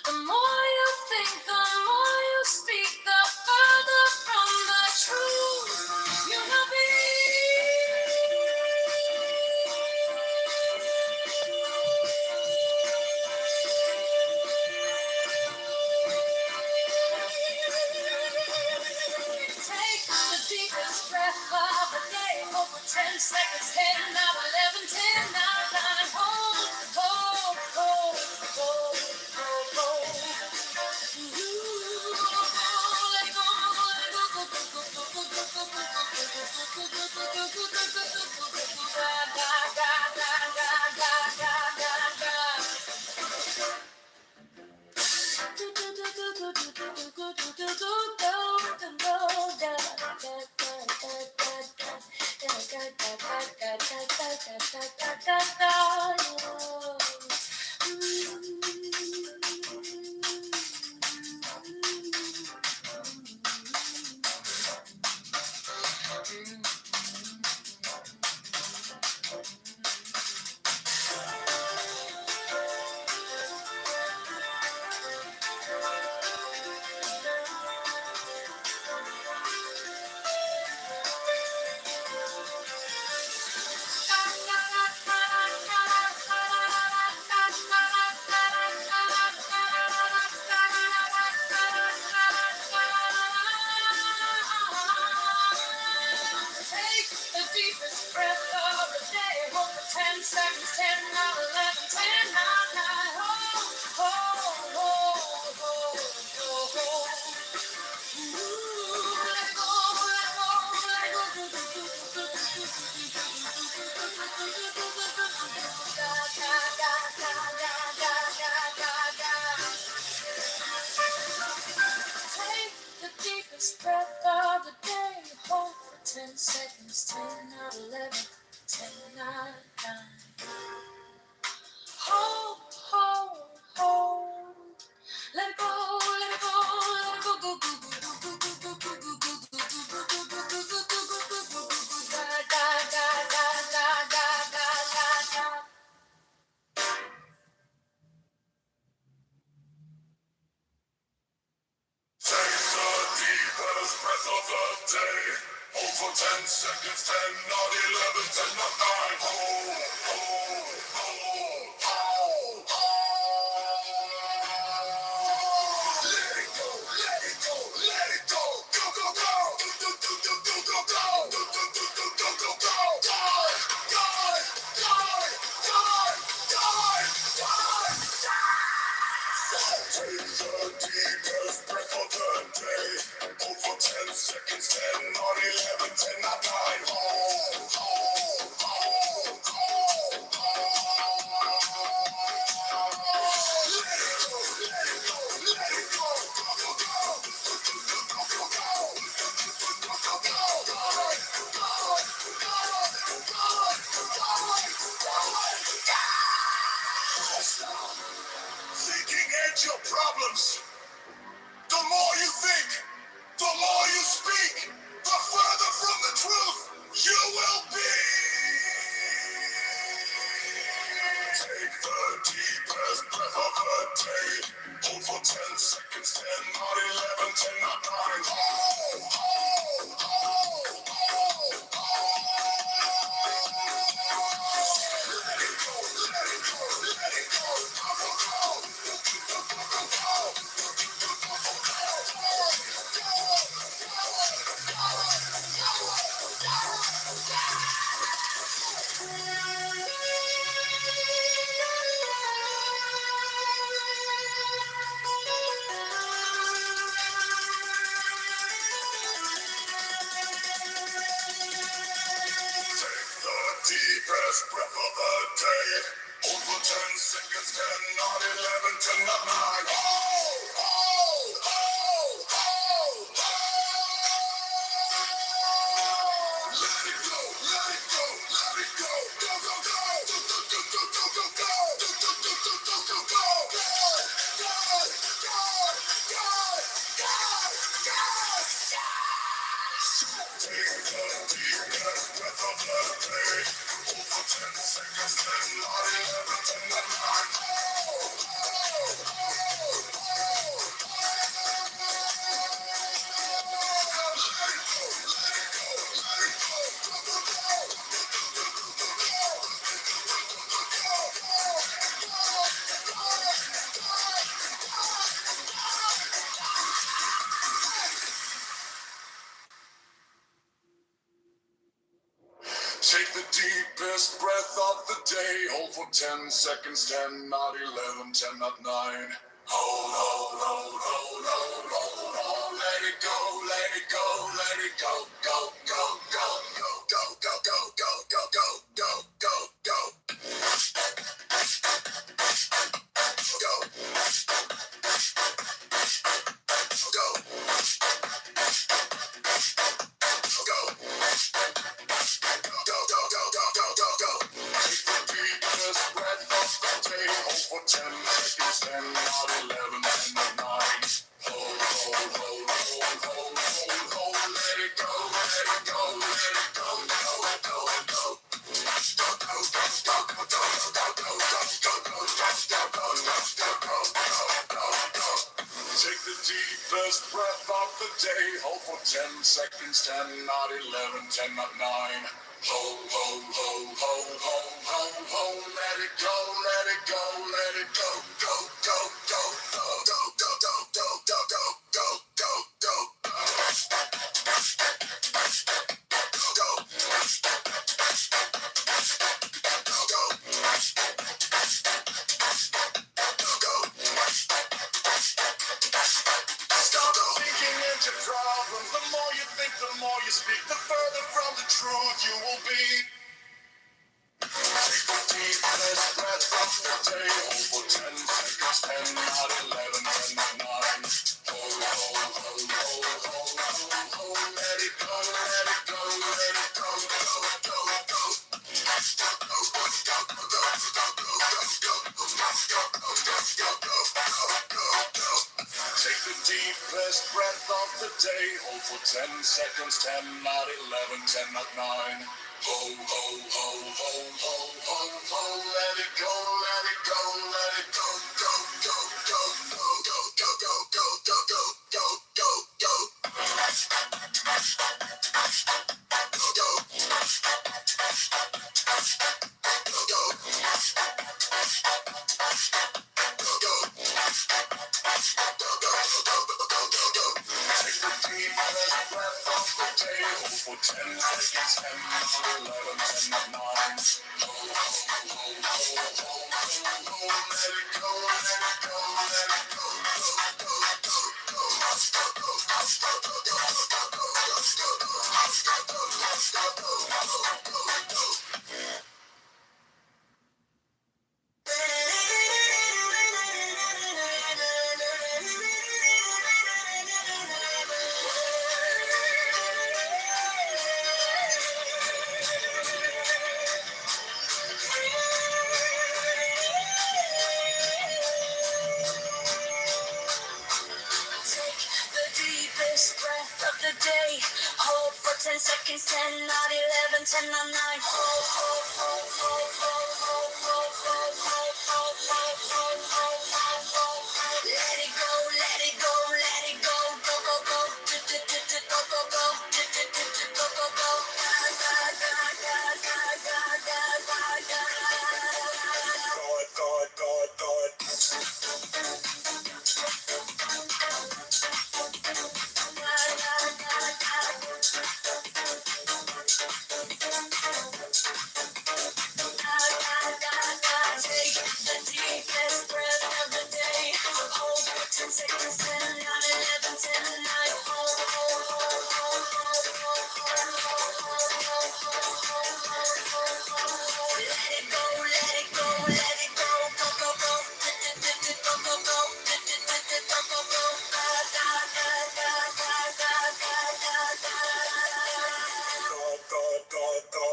The more you think, the more you speak, the further from the truth you will be. Take the deepest breath of the day. Hold for 10 seconds. 10, 9, 11, 10, 9, 9. Hold, hold, hold, hold, hold, hold. Let go, let go, go, go, go, go, go, go, go, go, Take the deepest breath of the day. Hold for 10 seconds. 10, 9, 11, 10, 9, 9. Hold, hold, hold, hold, hold, hold. Let go, let go, let go. Da, da, da, da, da, da, da, da, da. Take the deepest breath of the day. Hold for 10 seconds. 10, 9, 11, 10, 9, 9. Hold, hold, hold. Let it go, let it go, let it go, go, go, go, go, go, go, go, go, go, go, da, da, da, da, da, da, da, da, da. Take the deepest breath of the day. Hold for 10 seconds, 10, not 11, 10, not 9. Hold, hold, hold, hold, hold. Let it go, let it go, let it go. Go, go, go. Do, do, do, do, do, do, go. Do, do, do, do, do, do, go. Die, die, die, die, die, die, die. Take the deepest breath of the day. Hold for 10 seconds, 10, not 11, 10, not 9. Hold, hold, hold, hold, hold. Let it go, let it go, let it go. Go, go, go. Go, go, go, go, go, go. Go, go, go, go. Stop thinking ain't your problems. The more you think, the more you speak, the further from the truth you will be. Take the deepest breath of the day. Hold for 10 seconds, 10, not 11, 10, not 9. Hold, hold, hold, hold, hold. Let it go, let it go, let it go. Go, go, go. Go, go, go, go. Take the deepest breath of the day. Hold for 10 seconds, 10, not 11, 10, not 9. Hold, hold, hold, hold, hold. Let it go, let it go, let it go. Go, go, go. Do, do, do, do, do, do, go. Do, do, do, do, do, do, go. God, God, God, God, God, God, God. Take the deepest breath of the day. for 10 seconds, 10, 9, 11, 10, 9. Take the deepest breath of the day. Hold for 10 seconds. 10, not 11, 10, not 9. Hold, hold, hold, hold, hold, hold, hold. Let it go, let it go, let it go, go, go, go, go, go, go, go, go, go, go, go, go, go. Take the deepest breath of the day. Hold for 10 seconds. 10, not 11, 10, not 9. Hold, hold, hold, hold, hold, hold, hold. Let it go, let it go, let it go, go, go, go, go, go, go, go, go, go, go, go, go, Stop thinking into problems. The more you think, the more you speak. The further from the truth you will be. Take the deepest breath of the day. Hold for 10 seconds. 10, not 11, 10, not 9. Hold, hold, hold, hold, hold, hold, hold. Let it go, let it go, let it go, go, go, go. Take the deepest breath of the day. Hold for 10 seconds. 10, not 11, 10, not 9. Hold, hold, hold, hold, hold, hold, hold. Let it go, let it go, let it go, go, go, go, go, go, go, go, go, go, go, go, go, Take the deepest breath of the day. Hold for 10 seconds. 10, not 11, 10, not 9. Hold, hold, hold, hold, hold, hold, hold. Let it go, let it go, let it go, go, go, Take the deepest breath of the day. Hold for 10 seconds. 10, not 11, 10, not 9. Hold, hold, hold, hold, hold, hold, hold, hold, hold, hold, hold, hold, hold, hold, hold. Let it go, let it go, let it go, go, go, go, go, go, go, go, go, go, go, go. Take the deepest breath of the day. Hold for 10 seconds. 10, 9, 11, 10, 9. Hold, hold, hold, hold, hold, hold, hold, hold, hold, hold, hold, hold, hold. Let it go, let it go, let it go, go, go, go, go, go, go, go, go, go, go.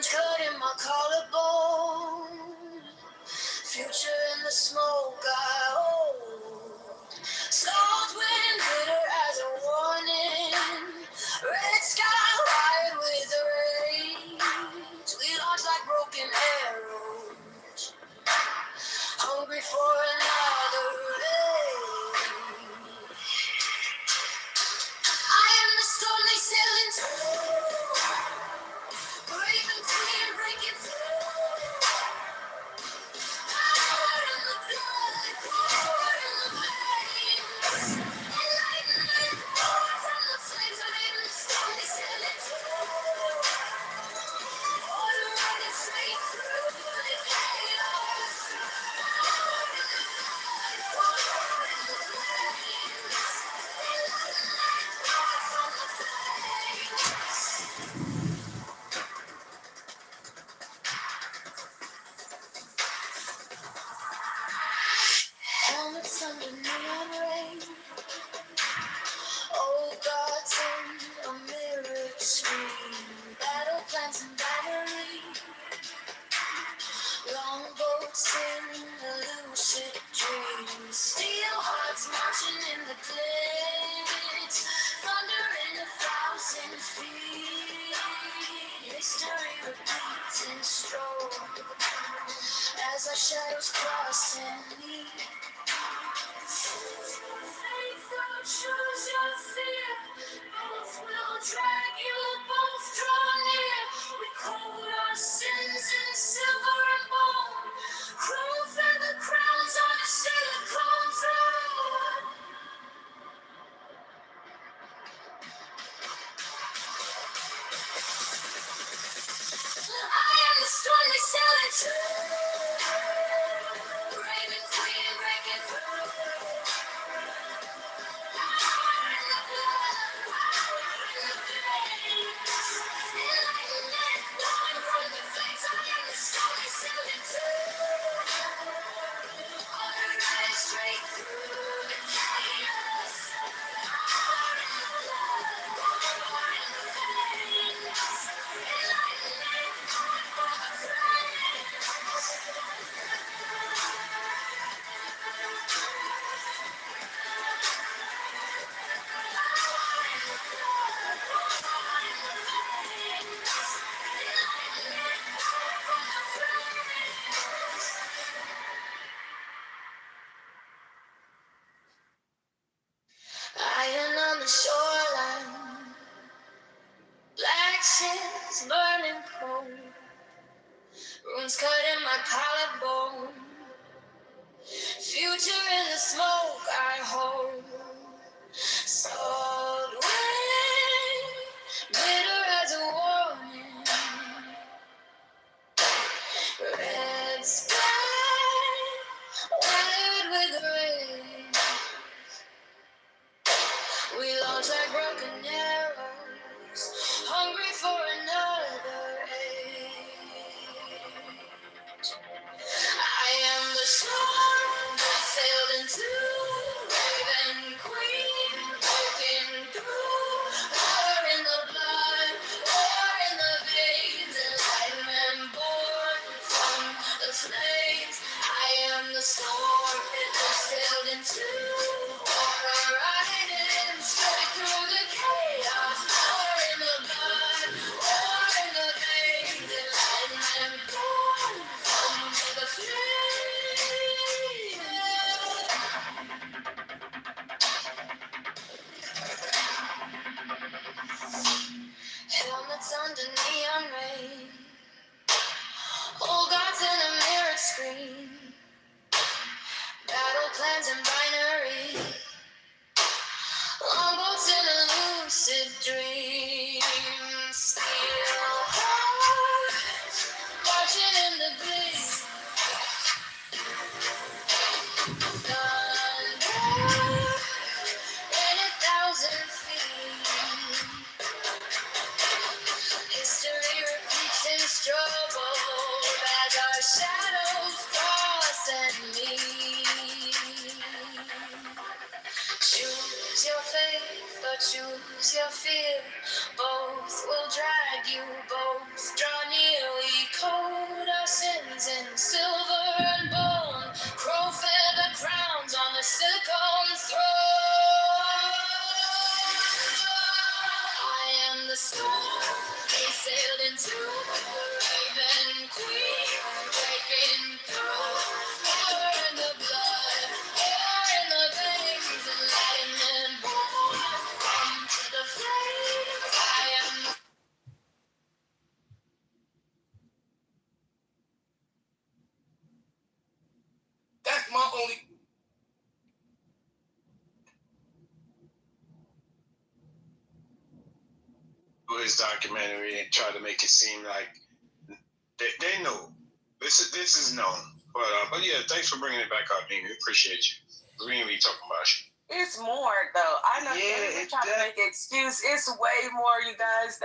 Wounds cut in my collarbone. Future in the smoke I hold. Salt wind bitter as a warning. Red sky wide with rage. We launch like broken arrows. Hungry for another raid. I am the storm they sail into. Breaking free and breaking through. Power in the blood, power in the veins. Enlightenment, power from the flames. I am the storm they sail into. Order running straight through the chaos. Power in the blood, power in the veins. Enlightenment, power from the flames. Helmets under neon rain. Old gods in a mirrored screen. Battle plans and battery. Longboats in a lucid dream. Steel hearts marching in the glitch. Thunder in 1,000 feet. History repeats in stroke as our shadows cross and meet. Choose your faith or choose your fear. Both will drag you, both draw near. We coat our sins in silver and bone. Cruel feather crowns on a silicone throne. I am the storm they sail into. Braving free and breaking through. Straight through the chaos. Power in the blood, power in the veins. Enlightenment, power from the flames. Iron on the shoreline, black ships burning cold, runes cut in my collarbone, future in the smoke I hold, salt wind, bitter as a warning, red sky, wired with rain. We launch like broken arrows, hungry for another age. I am the storm that sailed into Raven Queen, broken through. Power in the blood, war in the veins, enlightenment born from the flames. I am the storm that sailed into water riding straight through the chaos. Power in the blood, war in the veins, enlightenment born from the flames. Helmets under neon rain. Old gods in a mirrored screen. Battle plans and binary. Longboats in a lucid dream. Steel hearts marching in the bleed. Thunder in 1,000 feet. History repeats in struggle as our shadows cross and meet. Choose your faith or choose your fear. Both will drag you, both draw near. to the raven queen, breaking through. Power in the blood, air in the veins, lightning born from the flames. I am the That's my only. His documentary and try to make it seem like they know this is known. But yeah, thanks for bringing it back up, Nina. Appreciate you. We ain't really talking about you. It's more though. I know Yeah, they're trying to make an excuse. It's way more, you guys.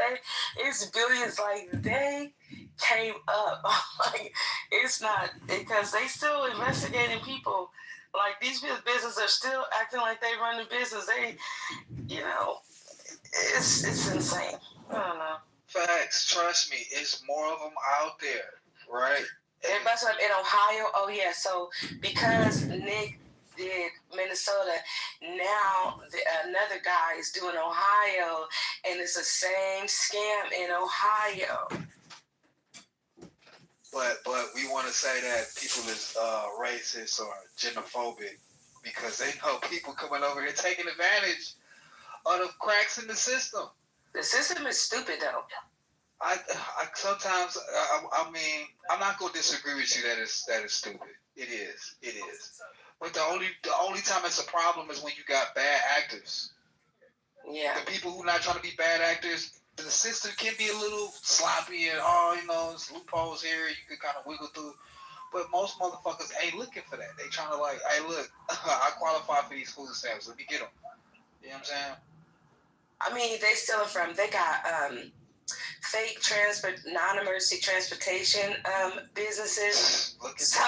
It's billions. Like they came up. Like it's not because they still investigating people. Like these businesses are still acting like they run the business. They, it's insane. I don't know. Facts. Trust me, it's more of them out there, right? And that's what in Ohio. Oh yeah. So because Nick did Minnesota, now another guy is doing Ohio, and it's the same scam in Ohio. But we want to say that people is racist or xenophobic because they know people coming over here taking advantage of the cracks in the system. The system is stupid though. I sometimes I mean I'm not gonna disagree with you that is stupid. It is. But the only time it's a problem is when you got bad actors. Yeah. The people who not trying to be bad actors, the system can be a little sloppy and there's loopholes here you can kind of wiggle through. But most motherfuckers ain't looking for that. They trying to like, hey look, I qualify for these food stamps. Let me get them. You know what I'm saying? I mean, they got fake non-emergency transportation businesses. So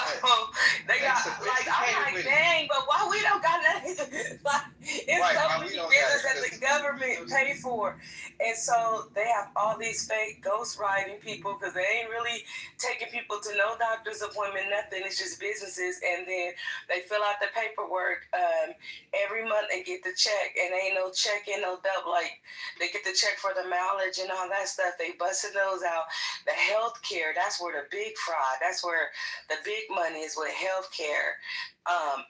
they got I'm like, dang, but why we don't got nothing? Like, it's so many businesses that the government pay for, and so they have all these fake ghost riding people because they ain't really taking people to no doctor's appointment, nothing. It's just businesses, and then they fill out the paperwork every month and get the check, and ain't no check in, no double. Like they get the check for the mileage and all that stuff. They busted those out. The healthcare, that's where the big fraud. That's where the big money is with healthcare.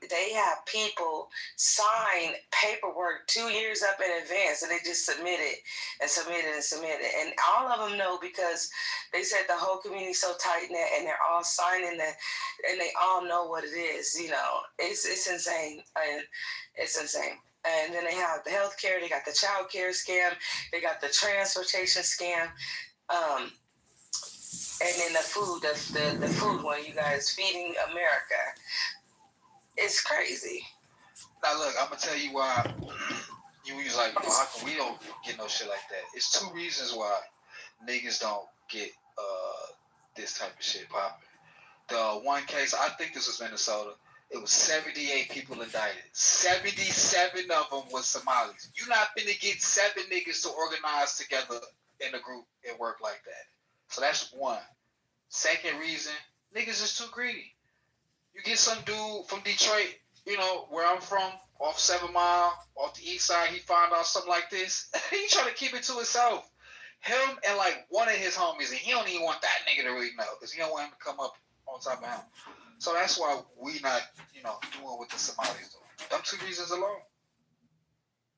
They have people sign paperwork 2 years up in advance, and they just submit it. And all of them know because they said the whole community's so tight knit, and they're all signing that, and they all know what it is. It's insane, and it's insane. And then they have the healthcare. They got the child care scam. They got the transportation scam. And then the food, the food one, you guys, Feeding America. It's crazy. Now look, I'm gonna tell you why you was like, how come we don't get no shit like that? It's two reasons why niggas don't get this type of shit popping. The one case, I think this was Minnesota. It was 78 people indicted. 77 of them was Somalis. You not finna get 7 niggas to organize together in a group and work like that. So that's one. Second reason, niggas is too greedy. You get some dude from Detroit, where I'm from, off 7 Mile, off the east side, he found out something like this. He trying to keep it to himself. Him and like one of his homies, and he don't even want that nigga to really know, because he don't want him to come up on top of him. So that's why we not, doing what the Somalis do. Them 2 reasons alone.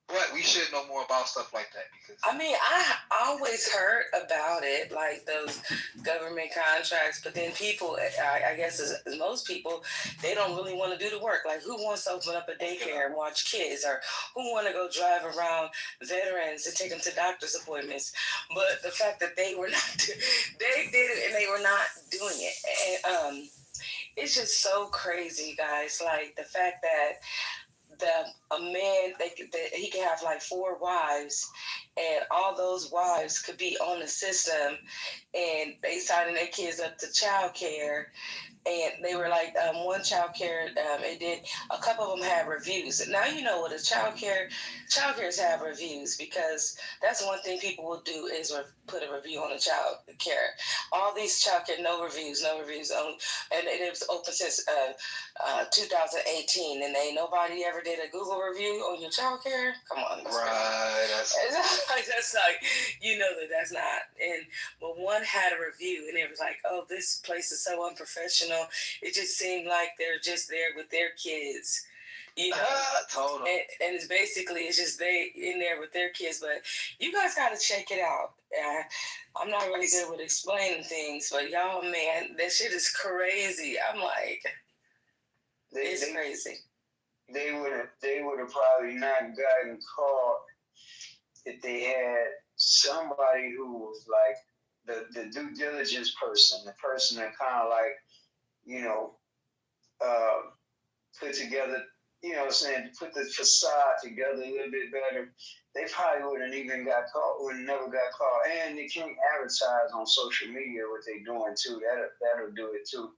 But we should know more about stuff like that because I mean, I always heard about it, like those government contracts, but then people, I guess as most people, they don't really want to do the work. Like, who wants to open up a daycare and watch kids, or who want to go drive around veterans and take them to doctor's appointments? But the fact that they were not, they did it and they were not doing it, and it's just so crazy, guys. Like the fact that a man, he can have like 4 wives, and all those wives could be on the system, and they signing their kids up to child care. And they were like, one child care, it did, a couple of them had reviews. Now, what a child cares have reviews, because that's one thing people will do is put a review on a child care. All these child care, no reviews. And it was open since 2018, and ain't nobody ever did did a Google review on your child care. Come on, Right. That's like, you know that's not. And but one had a review, and it was like, oh, this place is so unprofessional. It just seemed like they're just there with their kids. You know, totally. And it's basically it's just they in there with their kids. But you guys got to check it out. I'm not really good with explaining things, but y'all, man, that shit is crazy. I'm like, it's crazy. They would have probably not gotten caught if they had somebody who was like the due diligence person, the person that kind of like, you know, put together, you know what I'm saying, put the facade together a little bit better. They probably wouldn't even got caught, would never got caught. And they can't advertise on social media what they're doing too. That'll do it too.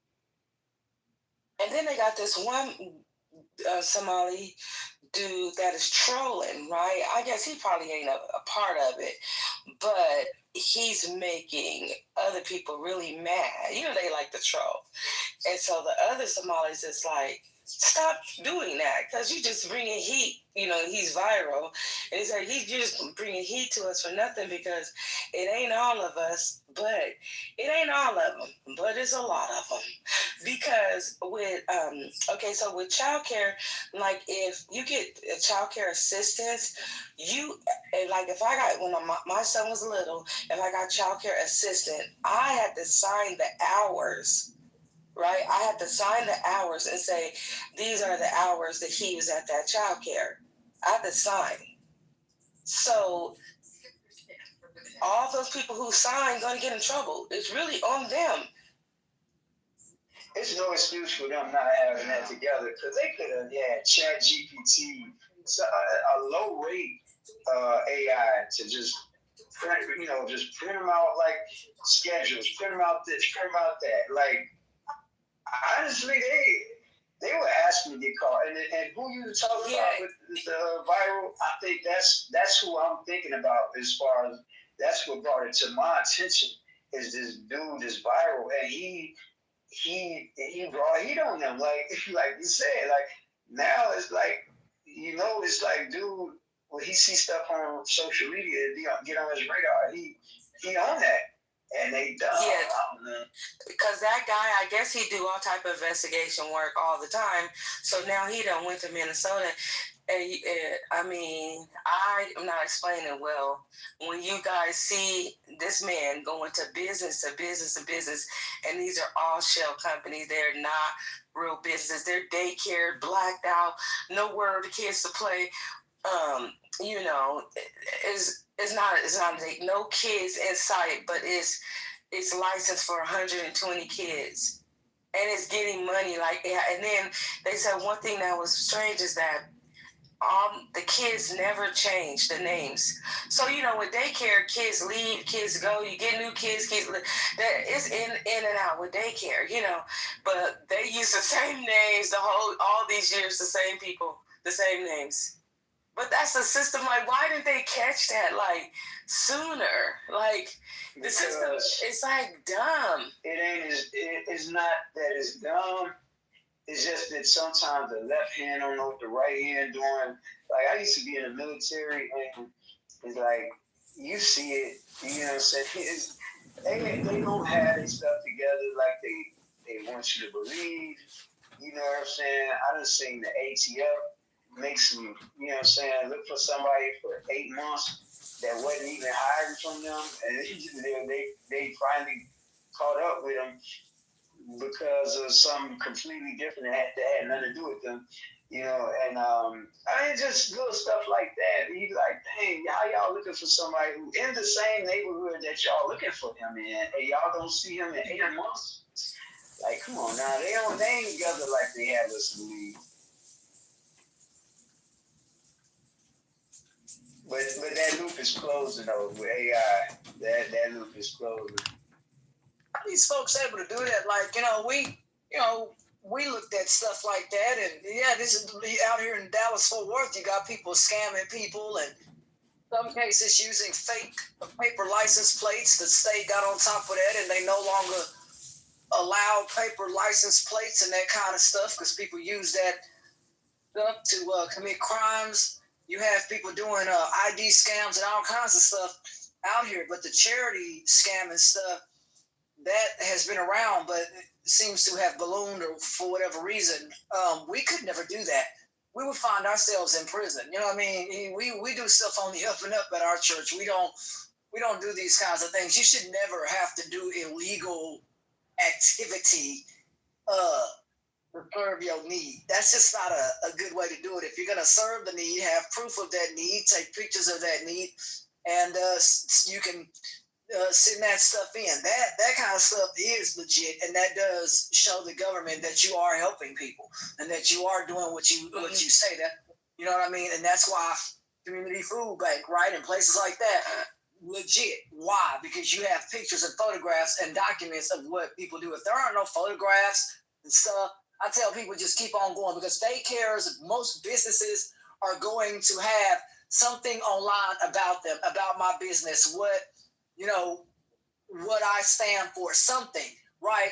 And then they got this one Somali dude that is trolling, right? I guess he probably ain't a part of it, but he's making other people really mad. You know, they like to troll. And so the other Somalis is like, stop doing that because you just bringing heat. You know, he's viral. And he's like, you're just bringing heat to us for nothing because it ain't all of us, but it ain't all of them, but it's a lot of them. Because with, so with childcare, like if you get a childcare assistance, like if I got, when my son was little, if I got childcare assistant, I had to sign the hours. Right, I had to sign the hours and say these are the hours that he was at that childcare. I had to sign. So all those people who sign gonna get in trouble. It's really on them. It's no excuse for them not having that together because they could have had Chat GPT, a low rate AI to just print, just print them out like schedules, print them out this, print them out that, like. Honestly, they were asking to get caught, and who you talking about with the viral? I think that's who I'm thinking about as far as that's what brought it to my attention is this dude, this viral, and he brought heat on them, like you said, like now it's like it's like dude when he sees stuff on social media, get on his radar, he on that. And they done. Yeah, because that guy, I guess he do all type of investigation work all the time. So now he done went to Minnesota. And I mean, I'm not explaining well. When you guys see this man going to business, and these are all shell companies. They're not real business. They're daycare, blacked out, nowhere for the kids to play. It's not no kids in sight, but it's licensed for 120 kids, and it's getting money and then they said one thing that was strange is that the kids never change the names. So with daycare, kids leave, kids go, you get new kids that is in and out with daycare, but they use the same names all these years, the same people, the same names. But that's the system. Like, why didn't they catch that sooner? Like, the system is dumb. It's not that it's dumb. It's just that sometimes the left hand don't know what the right hand doing. Like I used to be in the military, and it's like you see it. You know what I'm saying? They don't have their stuff together like they want you to believe. You know what I'm saying? I done seen the ATF make some, look for somebody for 8 months that wasn't even hiring from them, and they finally caught up with them because of something completely different that had nothing to do with them, and just little stuff like that. You like, dang, how y'all looking for somebody who in the same neighborhood that y'all looking for him in, and y'all don't see him in 8 months? Like, come on now, they ain't together like they have us believe. But that loop is closing though with AI. That loop is closing. How are these folks able to do that? Like, we looked at stuff like that, and this is out here in Dallas Fort Worth. You got people scamming people, and some cases using fake paper license plates. The state got on top of that, and they no longer allow paper license plates and that kind of stuff because people use that stuff to commit crimes. You have people doing ID scams and all kinds of stuff out here. But the charity scam and stuff, that has been around, but it seems to have ballooned or for whatever reason. We could never do that. We would find ourselves in prison. You know what I mean? We do stuff on the up and up at our church. We don't do these kinds of things. You should never have to do illegal activity to serve your need. That's just not a good way to do it. If you're going to serve the need, have proof of that need, take pictures of that need, and you can send that stuff in. That kind of stuff is legit, and that does show the government that you are helping people and that you are doing what you say. That, you know what I mean? And that's why community food bank, right, and places like that, legit. Why? Because you have pictures and photographs and documents of what people do. If there aren't no photographs and stuff, I tell people just keep on going, because daycares, most businesses are going to have something online about them, about my business, what I stand for, something, right?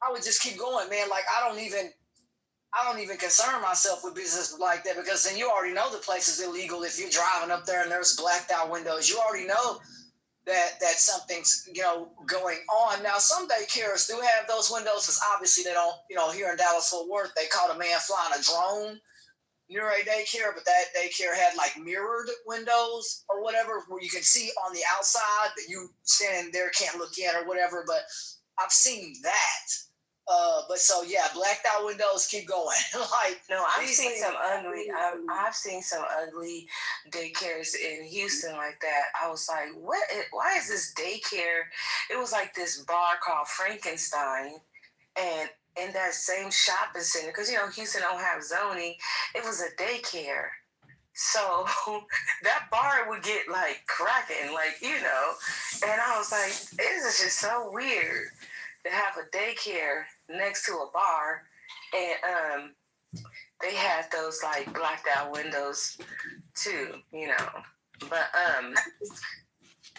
I would just keep going, man. Like I don't even concern myself with business like that, because then you already know the place is illegal. If you're driving up there and there's blacked out windows, you already know that something's going on. Now some daycares do have those windows, because obviously they don't. Here in Dallas Fort Worth, they caught a man flying a drone near a daycare, but that daycare had like mirrored windows or whatever, where you can see on the outside, but you standing there can't look in or whatever. But I've seen that. But so yeah, blacked out windows, keep going. Like no, I've seen some ugly. I've seen some ugly daycares in Houston like that. I was like, what? Why is this daycare? It was like this bar called Frankenstein, and in that same shopping center, because Houston don't have zoning, it was a daycare. So that bar would get like cracking, and I was like, this is just so weird to have a daycare next to a bar, and they had those like blacked out windows too, but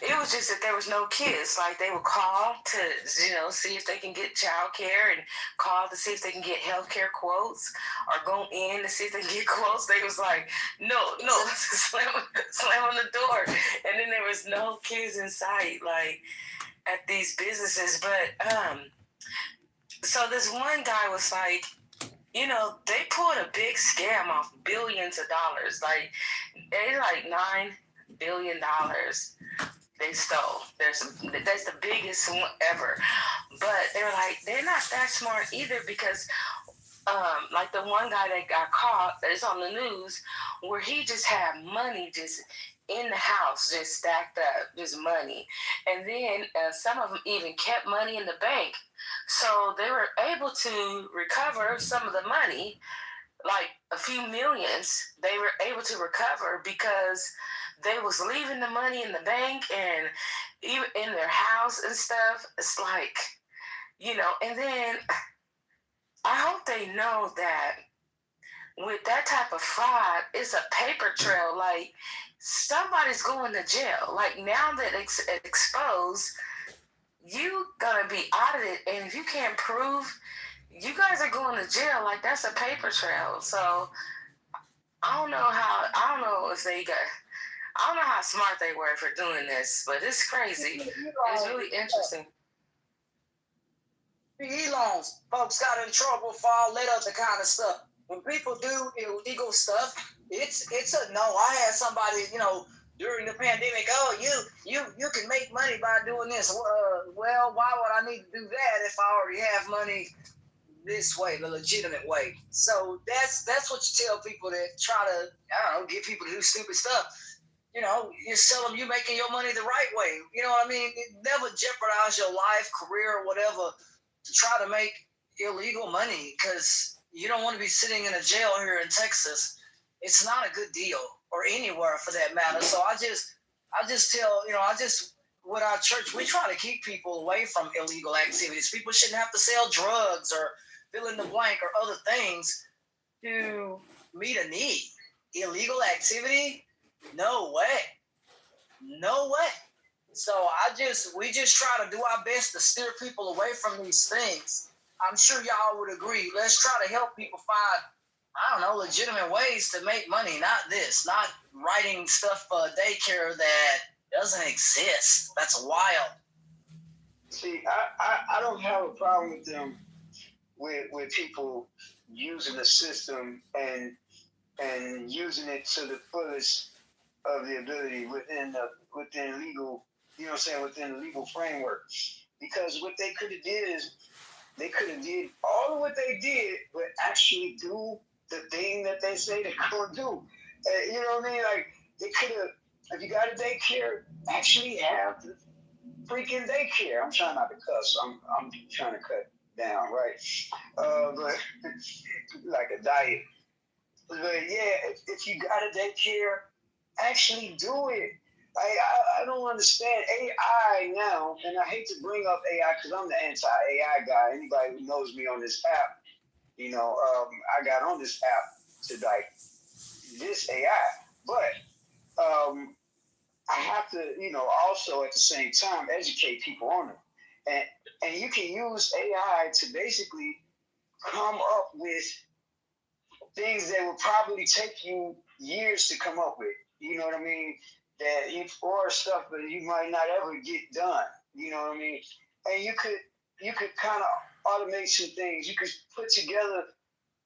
it was just that there was no kids. Like they would call to, see if they can get childcare, and call to see if they can get healthcare quotes, or go in to see if they can get quotes. They was like, no, slam on the door, and then there was no kids in sight, like at these businesses. But so this one guy was like, they pulled a big scam off billions of dollars. Like they like $9 billion. They stole. That's the biggest one ever. But they're not that smart either, because like the one guy that got caught is on the news, where he just had money just in the house, just stacked up, just money. And then some of them even kept money in the bank. So they were able to recover some of the money, like a few millions. They were able to recover because they was leaving the money in the bank and even in their house and stuff. It's like, and then I hope they know that with that type of fraud, it's a paper trail. Like somebody's going to jail. Like now that it's exposed, you gonna be audited, and if you can't prove, you guys are going to jail. Like that's a paper trail. So I don't know how smart they were for doing this, but it's crazy. It's really interesting. PE loans, folks got in trouble for all that other kind of stuff. When people do illegal stuff, it's a no. I had somebody, during the pandemic, you can make money by doing this. Well, why would I need to do that if I already have money this way, the legitimate way? So that's what you tell people that try to, get people to do stupid stuff. You tell them you're making your money the right way. You know what I mean? Never jeopardize your life, career, or whatever to try to make illegal money, because you don't want to be sitting in a jail here in Texas. It's not a good deal, or anywhere for that matter. So I just tell, with our church, we try to keep people away from illegal activities. People shouldn't have to sell drugs or fill in the blank or other things to meet a need. Illegal activity? No way. So we just try to do our best to steer people away from these things. I'm sure y'all would agree. Let's try to help people find I don't know, legitimate ways to make money. Not writing stuff for daycare that doesn't exist. That's wild. See, I don't have a problem with them with people using the system and using it to the fullest of the ability within legal, you know what I'm saying, within the legal framework. Because what they could have did is they could have did all of what they did, but actually do the thing that they say they're gonna do. You know what I mean? Like they could have, if you got a daycare, actually have the freaking daycare. I'm trying not to cuss. I'm trying to cut down, right? But like a diet. But yeah, if you got a daycare, actually do it. I don't understand AI now, and I hate to bring up AI because I'm the anti-AI guy. Anybody who knows me on this app, you know, I got on this app to like this AI, but I have to, you know, also at the same time educate people on it, and you can use AI to basically come up with things that would probably take you years to come up with. You know what I mean? That or stuff that you might not ever get done. You know what I mean? And you could kind of automate some things. You could put together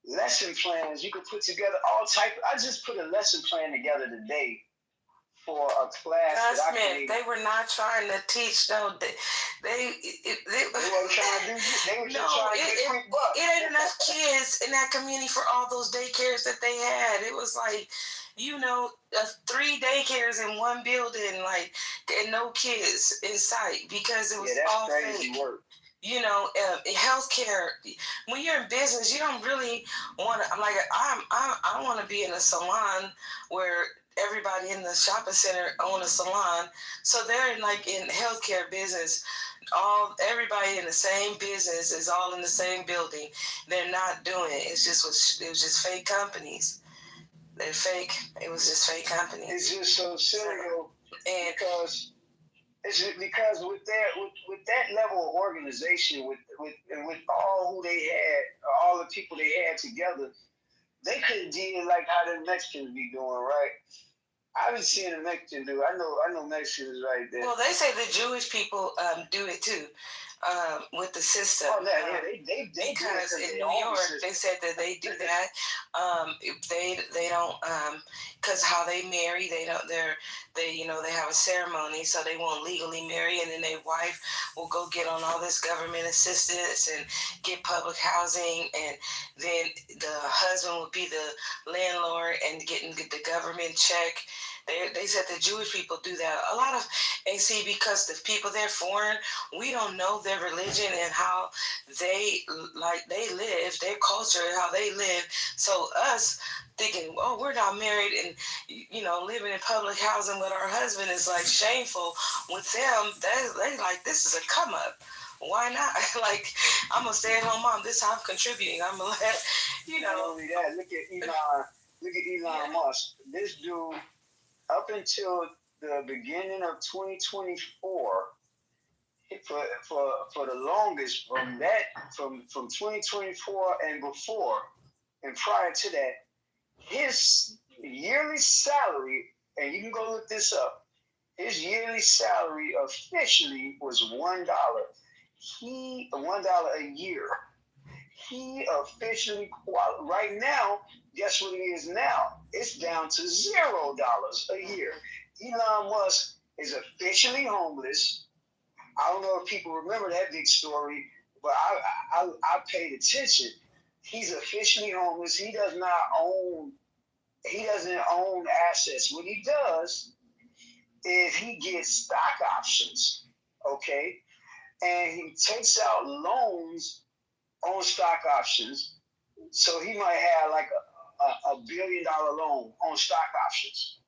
lesson plans. You could put together all type. I just put a lesson plan together today for a class that I created. They were not trying to teach. No, they weren't trying to do. They were just trying to get quick bucks. It ain't enough kids in that community for all those daycares that they had. It was like, you know, 3 daycares in one building, like, and no kids in sight because it was all fake. Work. You know, healthcare. When you're in business, you don't really want to. Like, I want to be in a salon where everybody in the shopping center own a salon, so they're like in healthcare business. Everybody in the same business is all in the same building. They're not doing it. It was just fake companies. They're fake. It was just fake companies. It's just so silly, and because with that level of organization, with all who they had, all the people they had together, they could have did like how the Mexicans be doing, right? I've been seeing the Mexican do. I know Mexicans right there. Well, they say the Jewish people do it too, with the system. Oh, yeah, they because in New York they said that they do that. They don't because how they marry, they have a ceremony, so they won't legally marry, and then their wife will go get on all this government assistance and get public housing, and then the husband will be the landlord and getting the government check. They said the Jewish people do that a lot of, and see, because the people they're foreign, we don't know their religion and how they live, their culture, how they live. So us thinking, oh, we're not married and living in public housing with our husband is like shameful. With them, they like, this is a come up. Why not? Like, I'm a stay-at-home mom. This is how I'm contributing. I'm gonna let Not only that, look at Elon Musk. This dude, up until the beginning of 2024, for the longest, from 2024 and before and prior to that, his yearly salary, and you can go look this up, his yearly salary officially was $1. $1 a year. He officially right now, guess what it is now? It's down to $0 a year. Elon Musk is officially homeless. I don't know if people remember that big story, but I paid attention. He's officially homeless. He doesn't own assets. What he does is he gets stock options, okay? And he takes out loans on stock options. So he might have like a $1 billion loan on stock options.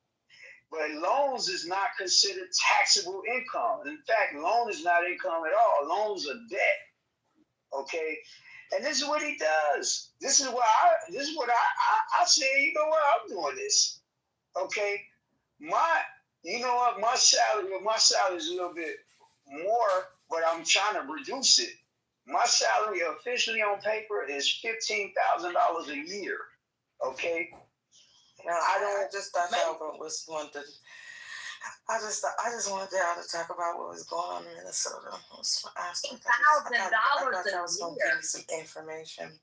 But loans is not considered taxable income. In fact, loan is not income at all. Loans are debt. Okay? And this is what he does. This is what I say, you know what, I'm doing this. Okay? My salary is a little bit more, but I'm trying to reduce it. My salary officially on paper is $15,000 a year. Okay. No, I just thought y'all was wanted. I just wanted y'all to talk about what was going on in Minnesota. I was asking. $1,000 I was going to give you some information.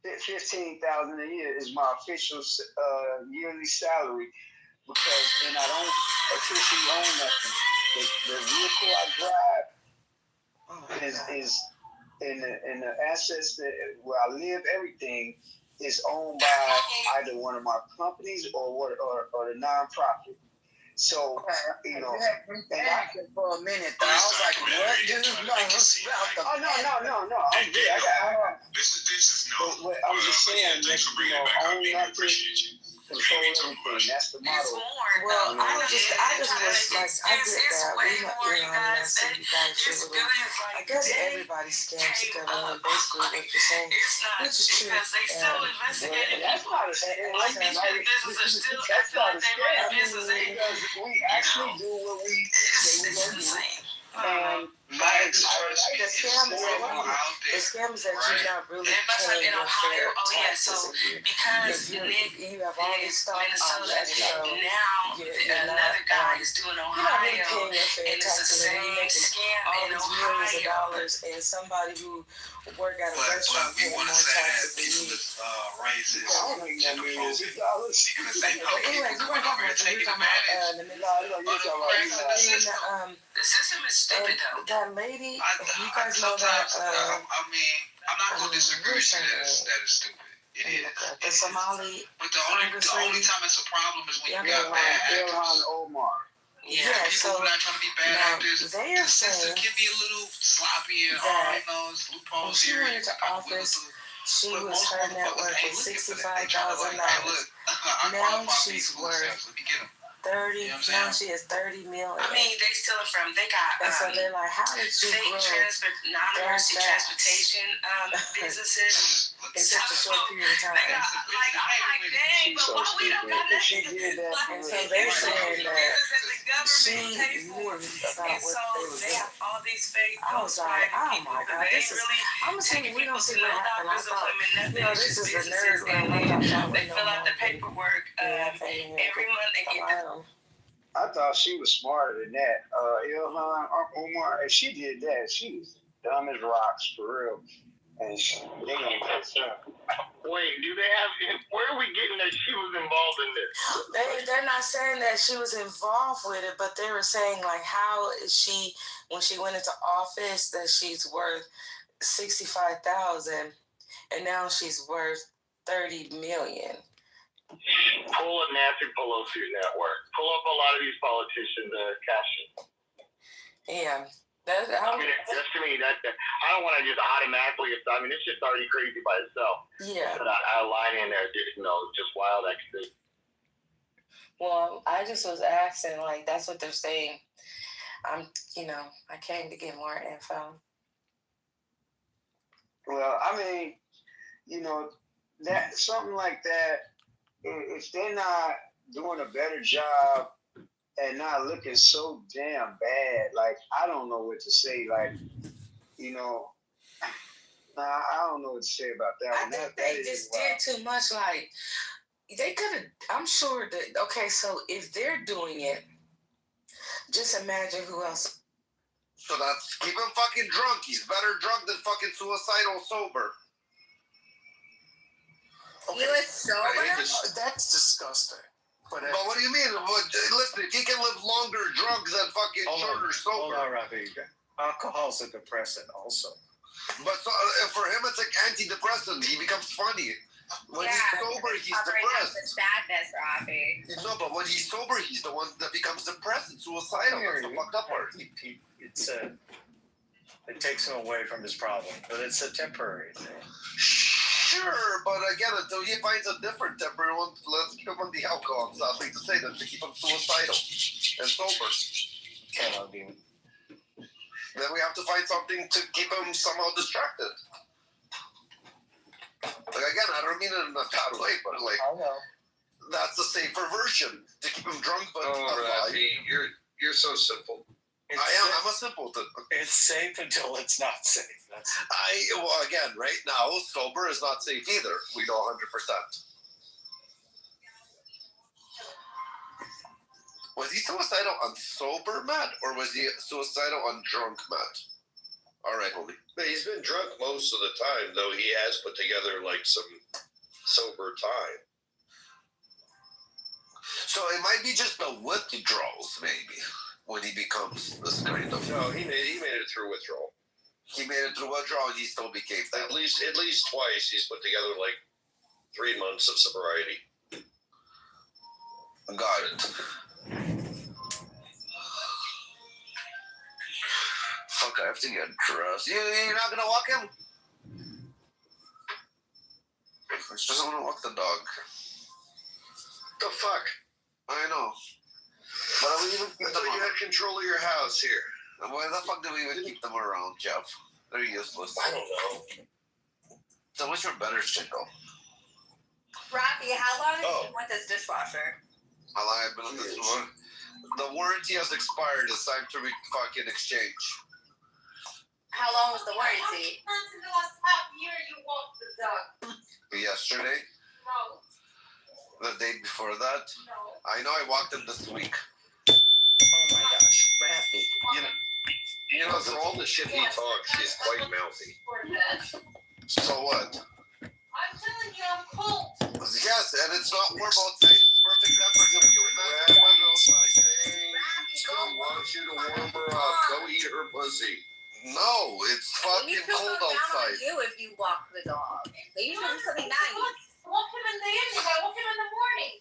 $15,000 a year is my official yearly salary because then I don't officially own nothing. The vehicle I drive is in the assets that where I live. Everything is owned by either one of my companies or the nonprofit. So you know, for a minute, though. I was like, "What, dude? No, no. I'm good. I got. This is no. But I'm just saying, Thanks for bringing it back up, baby. Appreciate you. Control everything. That's the motto. Well, I just was like, I get that. We not, you guys should I guess everybody scams the government. Basically, what you're saying, which is true. They still investigating. That's not a scam. That's not a scam. Because we actually do what we say we're going to do. And the scam is that you're not really paying your fair taxes. Because you have all this stuff on that show. Now another guy is doing Ohio, you're not really paying your fair taxes, and you're making all these millions of dollars, and somebody who work at a restaurant paying more taxes than you. Raises. I don't think that millions of dollars. Anyway, you weren't talking about the system is stupid though. That lady, you guys know that. I mean, I'm not gonna disagree with you that is stupid. It is. The Somali. But the only time it's a problem is when you got bad actors. Omar. Yeah, people who are not trying to be bad actors. They are The system saying can be a little sloppy and when she went into office, she was her net worth was $65,000. Now she's worth 30. Now she has 30 million. I mean, they stealing from. They got. And so they're like, how did you fake grow non-emergency transportation businesses in such a short period of time? They got, like, I'm like, dang, but why we don't got that? And so they're saying that she knew about And so what they have all these fake. I was like, oh my God, this is. I'm assuming we don't see what happened. I thought, this is the nerd room. They fill out the paperwork every month and get the. I thought she was smarter than that. Ilhan Omar, if she did that, she was dumb as rocks for real. And they gonna catch up. Wait, do they have? Where are we getting that she was involved in this? They're not saying that she was involved with it, but they were saying like, how is she when she went into office that she's worth $65,000, and now she's worth $30 million. Pull up Nancy Pelosi's network. Pull up a lot of these politicians' cash. Yeah. That's to me, I don't want to just automatically, this shit's already crazy by itself. Yeah. But I line in there, just wild extra. Well, I just was asking, like, that's what they're saying. I came to get more info. Well, that something like that, if they're not doing a better job and not looking so damn bad, like, I don't know what to say. Like, I don't know what to say about that one. I think they just did too much. Like, they could have, I'm sure that, okay, so if they're doing it, just imagine who else. So that's, keep him fucking drunk. He's better drunk than fucking suicidal sober. Okay. You was sober? That's disgusting. But what do you mean? Listen, if he can live longer drunk than fucking shorter sober. Hold on, Rafi. Alcohol's a depressant also. But for him, it's like antidepressant. He becomes funny. When he's sober, he's depressed. The sadness, Rafi. No, but when he's sober, he's the one that becomes depressed and suicidal. That's the fucked up part. It takes him away from his problem, but it's a temporary thing. Sure, but again, until he finds a different temporary one, let's keep him on the alcohol. It's nothing to say that to keep him suicidal and sober. Cannot be. Then we have to find something to keep him somehow distracted. Like, again, I don't mean it in a bad way, but like, I know. That's the safer version to keep him drunk, but Rafi, you're so simple. I'm a simpleton. It's safe until it's not safe. Well, again, right now, sober is not safe either. We know 100%. Was he suicidal on sober, Matt, or was he suicidal on drunk, Matt? All right, homie. But he's been drunk most of the time, though he has put together like some sober time. So it might be just the withdrawals, maybe, when he becomes this kind of. No, he made it through withdrawal. He made it through withdrawal, and he still became that. At least twice he's put together like 3 months of sobriety. Got it. Fuck, I have to get dressed. You're not gonna walk him? I just want to walk the dog. The fuck? I know. But I would even keep I thought you had control of your house here. Why the fuck do we even keep them around, Jeff? They're useless. I don't know. So what's your better shit, though? Rocky, how long have you been with this dishwasher? How long I've been with this one? The warranty has expired. It's time to fucking exchange. How long was the warranty? Months in the last half year you walked the dog. Yesterday? No. The day before that? No. I know I walked him this week. Oh my gosh, Rafi. You know, for all the shit he talks, he's quite mouthy. So what? I'm telling you, I'm cold. Yes, and it's not warm outside. It's perfect temperature. You want you to warm her up. Go eat her pussy. No, it's fucking cold outside. You if you walk the dog. They usually do something nice. Walk him in the evening. I walk him in the morning.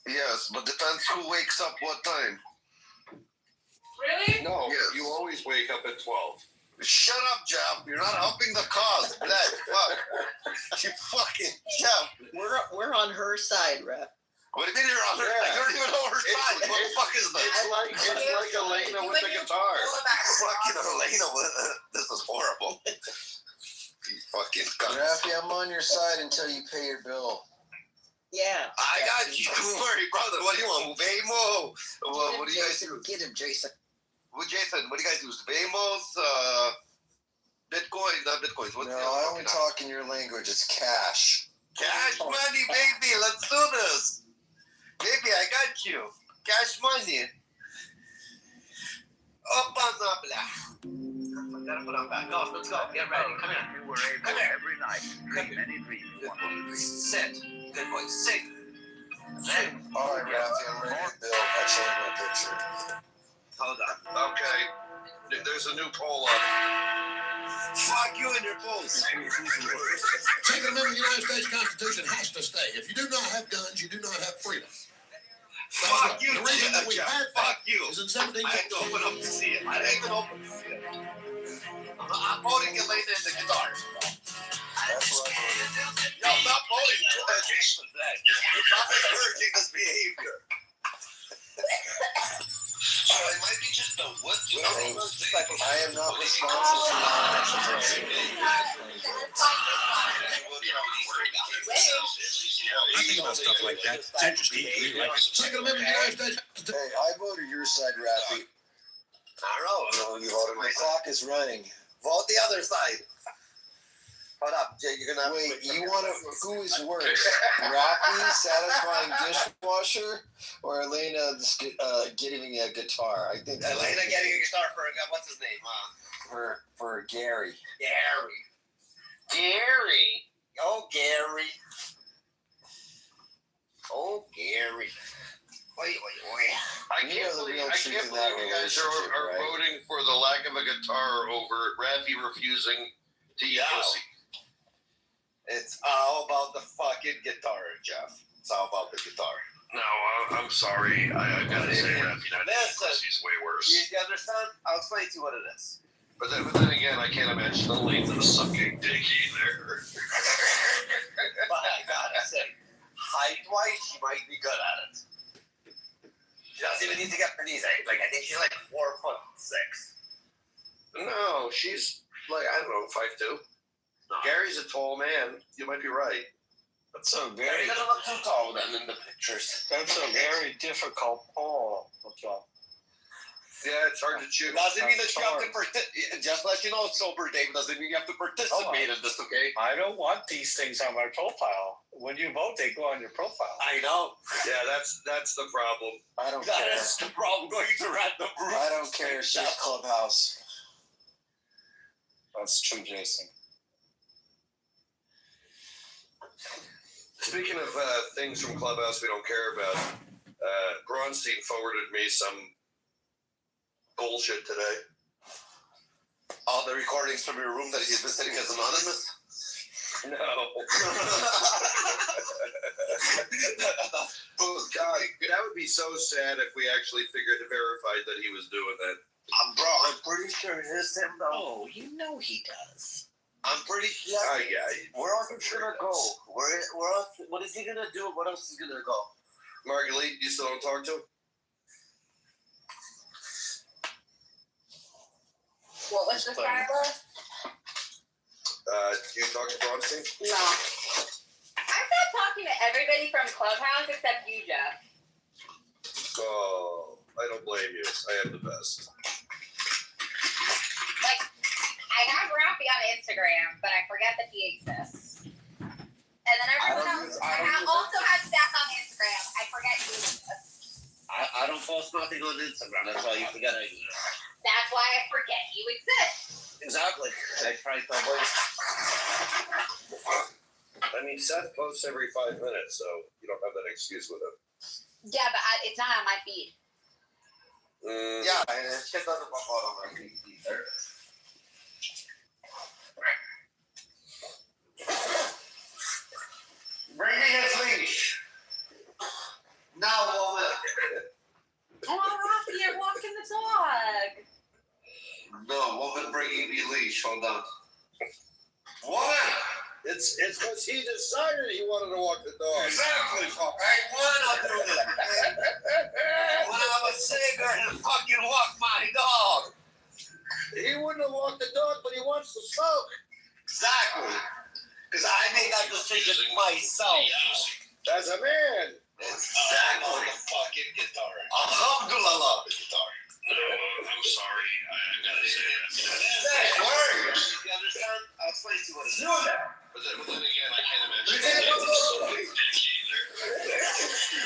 Yes, but depends who wakes up what time. Really? No, Yes. you always wake up at 12. Shut up, Jeff. You're not helping the cause. Black, fuck. You fucking Jeff. We're on her side, Ref. What do you mean you're on her? I don't even know her side. What the fuck is this? It's like Elena with the guitar. Fucking Elena this is horrible. You fucking cunt. Rafi, I'm on your side until you pay your bill. Yeah. I got you. Don't worry, brother. What do you want? Vemo? What do you guys do? Get him, Jason. Well, Jason, what do you guys do? Vemos? Bitcoin? Not Bitcoins. What's No, I only talk in your language. It's cash. Cash money, baby. Let's do this. Baby, I got you. Cash money. Gotta put on back off. Let's go. Get ready. Come here. You were able every night to dream any dream you wanted. Sit. Good boy. Sit. All right, Rafi, I'm ready to build. I changed my picture. Hold on. Okay. There's a new poll up. Fuck you and your polls. Second Amendment of the United States Constitution has to stay. If you do not have guns, you do not have freedom. Fuck you, The reason that we Jeff. had Fuck you. is in I have to open up to see it. I didn't even open to see it. I'm voting Elena in the guitar. That's what I voted. Yo, stop voting. Jason, stop encouraging this behavior. So it might be just the wood. I am not responsible for my actions. I think about stuff like that. It's interesting. Second Amendment of the United States. Hey, I voted your side, Rafi. I don't know. You voted My clock is running. Vote the other side. Hold up, Jay. You're gonna have Wait, to you want to? Who is worse, Rafi satisfying dishwasher, or Elena getting a guitar? I think Elena getting a guitar for what's his name? for Gary. Gary. Oh, Gary. Oh, Gary. Oi. I can't believe you guys are voting for the lack of a guitar over Rafi refusing to eat pussy. It's all about the fucking guitar, Jeff. It's all about the guitar. No, I'm sorry. I gotta say, Rafi, not eating pussy's way worse. You understand? I'll explain to you what it is. But then again, I can't imagine the length of the sucking dick either. But I gotta say, height-wise, she might be good at it. She doesn't even need to get her knees. I think she's like 4'6". No, she's like, I don't know, 5'2". No. Gary's a tall man. You might be right. That's so He very. doesn't look too tall then in the pictures. That's a very difficult poll. Yeah, it's hard to choose. Doesn't mean that you have to just let you know, sober Dave, doesn't mean you have to participate in this, okay? I don't want these things on my profile. When you vote, they go on your profile. I know. Yeah, that's the problem. I don't care. That's the problem going to random groups. I don't care. It's just Clubhouse. That's true, Jason. Speaking of things from Clubhouse we don't care about, Bronstein forwarded me some bullshit today. All the recordings from your room that he's been sitting as anonymous? No. God, that would be so sad if we actually verified that he was doing that. Bro, I'm pretty sure it is him, though. Oh, you know he does. I'm pretty sure. Yeah. Where else is he gonna go? Where else? What is he gonna do? What else is he gonna go? Marguerite, you still don't talk to him? What was the Starbucks? You talk to Bronstein? No. I stopped talking to everybody from Clubhouse except you, Jeff. Oh, I don't blame you. I am the best. Like, I have Rafi on Instagram, but I forget that he exists. And then everyone else, I also have Steph on Instagram. I forget he exists. I don't post nothing on Instagram. That's why you forget I exist. That's why I forget you exist. Exactly. I try to avoid. I mean, Seth posts every 5 minutes, so you don't have that excuse with him. Yeah, but it's not on my feed. Yeah, and shit doesn't pop out on my feed either. Bring me his leash. Now, woman. Oh, Rafi, you're walking the dog. No, woman bringing me leash. Hold on. Woman! It's because he decided he wanted to walk the dog. Exactly, fuck. I wanna do this. I wanna have a cigarette and fucking walk my dog. He wouldn't have walked the dog, but he wants to smoke. Exactly. Because I made that decision myself. As a man. Exactly. Fucking guitar. Alhamdulillah. Guitar. No, I'm sorry. I gotta say that. Hey, word. You understand? I'll explain to you what it is. Do that. But then again, I can't imagine. You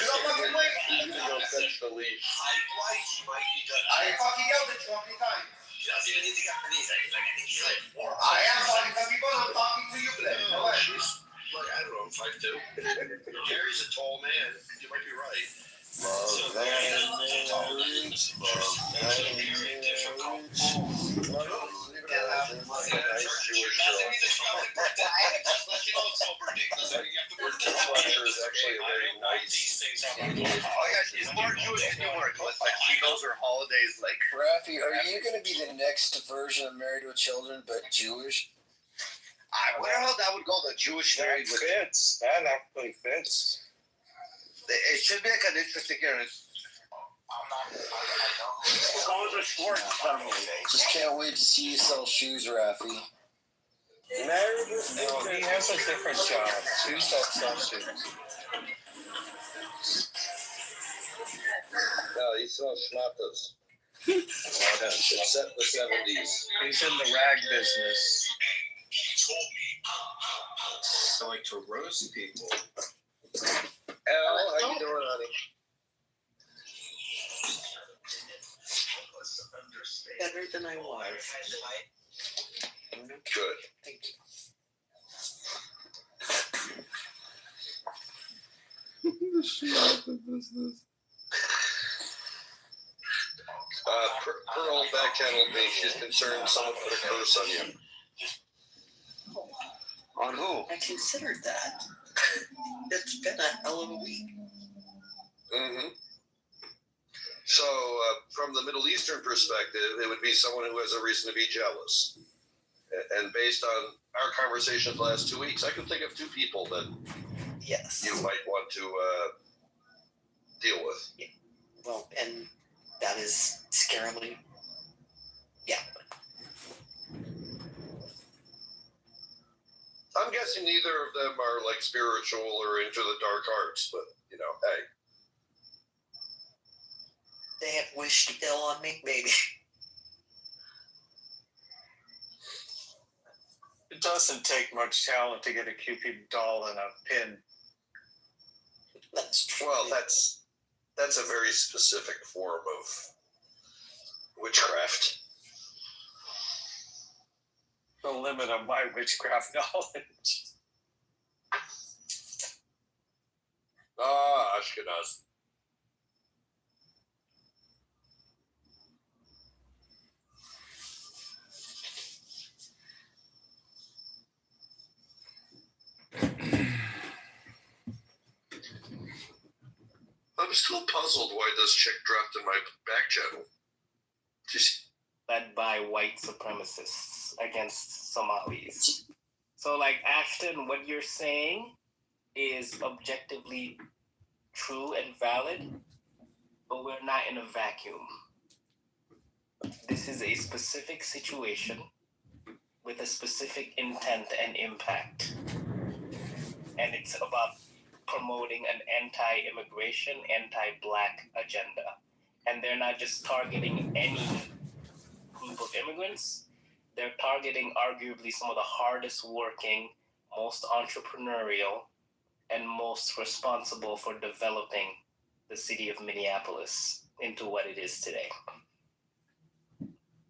don't fucking wait. Go fetch the leash. She might be good. I fucking yelled at you how many times? She doesn't even need to get police. I am talking to people. I'm talking to you today. Go ahead. Look, I don't know, 5'2". Gary's a tall man. You might be right. She's more Jewish than you were. Like she knows her holidays. Like Rafi, are you going to be the next version of Married with Children, but Jewish? where the hell that would go? The Jewish married with fits. That actually fits. It should be like an interesting character. Just can't wait to see you sell shoes, Rafi. Married with no, he has a different job. Shoes that sell shoes. No, he sells schmatters. It's set in the 70s. He's in the rag business. I like to roast people. Al, how you doing, honey? Better than I was. Good. Thank you. Pearl backchanneled me. She's concerned someone put a curse on you. On who? I considered that. It's been a hell of a week. Mm-hmm. So, from the Middle Eastern perspective, it would be someone who has a reason to be jealous. And based on our conversations the last 2 weeks, I can think of two people that Yes. you might want to deal with. Yeah. Well, and that is scarily. Yeah. I'm guessing neither of them are like spiritual or into the dark arts, but you know, hey. They have wished ill on me, maybe. It doesn't take much talent to get a Cupid doll and a pin. That's true. Well, that's a very specific form of witchcraft. The limit of my witchcraft knowledge. Ashkenaz. I'm still puzzled why this chick dropped in my back channel. Led by white supremacists against Somalis. So, like, Ashton, what you're saying is objectively true and valid, but we're not in a vacuum. This is a specific situation with a specific intent and impact. And it's about promoting an anti-immigration, anti-black agenda. And they're not just targeting any group of immigrants, they're targeting arguably some of the hardest working, most entrepreneurial, and most responsible for developing the city of Minneapolis into what it is today.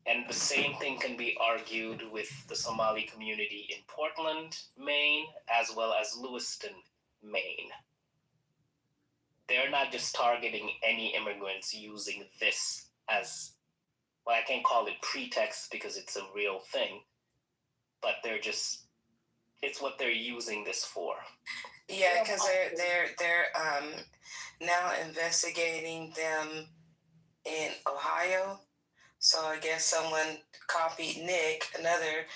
And the same thing can be argued with the Somali community in Portland, Maine, as well as Lewiston, Maine. They're not just targeting any immigrants using this as, well, I can't call it pretext because it's a real thing, but it's what they're using this for. Yeah, because they're now investigating them in Ohio. So I guess someone copied Nick, another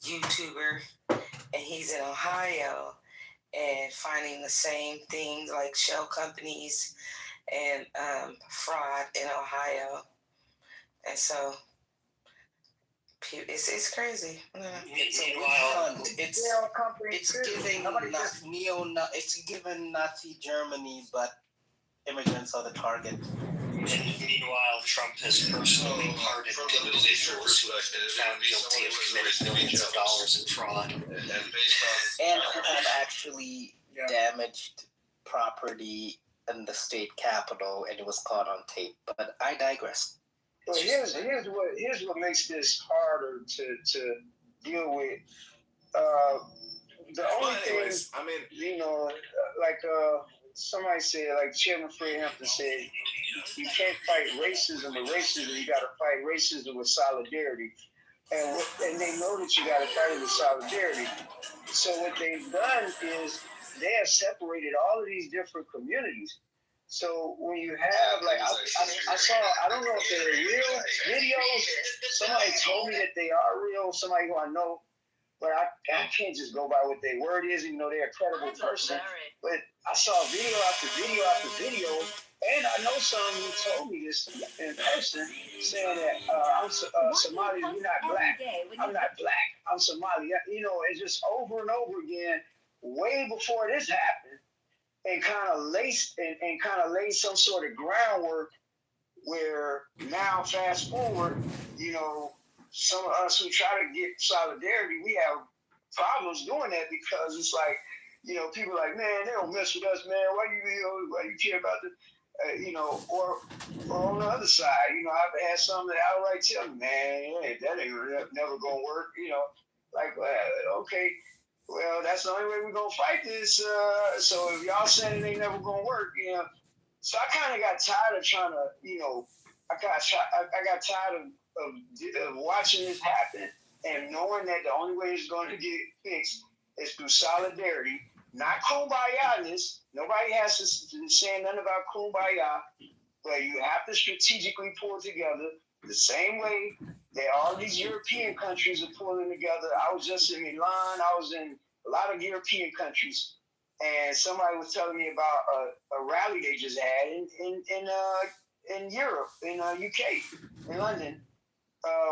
YouTuber, and he's in Ohio and finding the same things like shell companies and fraud in Ohio. And so it's crazy. It's a wild. It's given Nazi Germany, but immigrants are the target. And meanwhile, Trump has personally pardoned individuals who have been found guilty of committing millions of dollars in fraud. And who have actually damaged property in the state capitol, and it was caught on tape. But I digress. Well, here's what makes this harder to deal with. The only thing, I mean, you know, like somebody said, like Chairman Fred Hampton said, you can't fight racism with racism. You got to fight racism with solidarity, and they know that you got to fight it with solidarity. So what they've done is they have separated all of these different communities. So when you have, like, I saw, I don't know if they're real videos. Somebody told me that they are real. Somebody who I know. But I can't just go by what their word is, even though they're a credible person. But I saw video after video after video, and I know someone who told me this in person, saying that I'm Somali, you're not black. I'm not black. I'm Somali. You know, it's just over and over again, way before this happened, and kind of laid some sort of groundwork where now, fast forward, you know, some of us who try to get solidarity, we have problems doing that because it's like, you know, people are like, man, they don't mess with us, man. Why you care about the, you know, or on the other side, you know, I've had some that outright tell me, man, that ain't never gonna work, you know, like, well, okay, well, that's the only way we're gonna fight this. So if y'all saying it ain't never gonna work, you know, so I kind of got tired of trying to, you know, I got tired of watching this happen and knowing that the only way it's going to get fixed is through solidarity, not kumbaya-ness. Nobody has to say nothing about kumbaya, but you have to strategically pull together the same way that all these European countries are pulling together. I was just in Milan. I was in a lot of European countries, and somebody was telling me about a rally they just had in Europe, in UK, in London,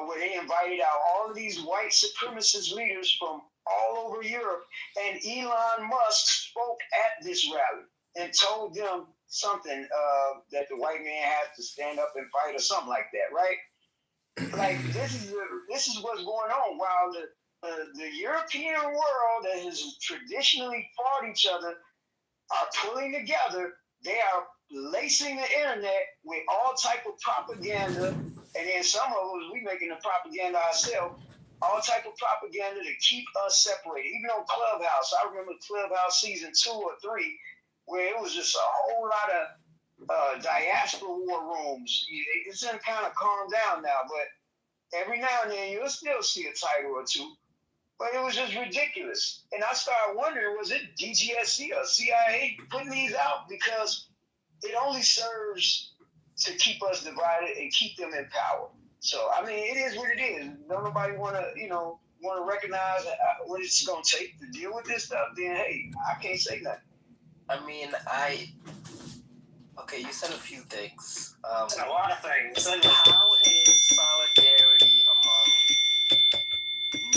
where they invited out all of these white supremacist leaders from all over Europe. And Elon Musk spoke at this rally and told them something that the white man has to stand up and fight or something like that, right? Like this is what's going on. While the European world that has traditionally fought each other are pulling together, they are lacing the internet with all type of propaganda, and then some of us we making the propaganda ourselves. All type of propaganda to keep us separated. Even on Clubhouse, I remember Clubhouse season 2 or 3, where it was just a whole lot of diaspora war rooms. It's kind of calmed down now, but every now and then you'll still see a title or two. But it was just ridiculous. And I started wondering, was it DGSC or CIA putting these out? Because it only serves to keep us divided and keep them in power. So, I mean, it is what it is. Don't nobody want to recognize what it's going to take to deal with this stuff, then, hey, I can't say nothing. I mean, okay, you said a few things. A lot of things. How is solidarity among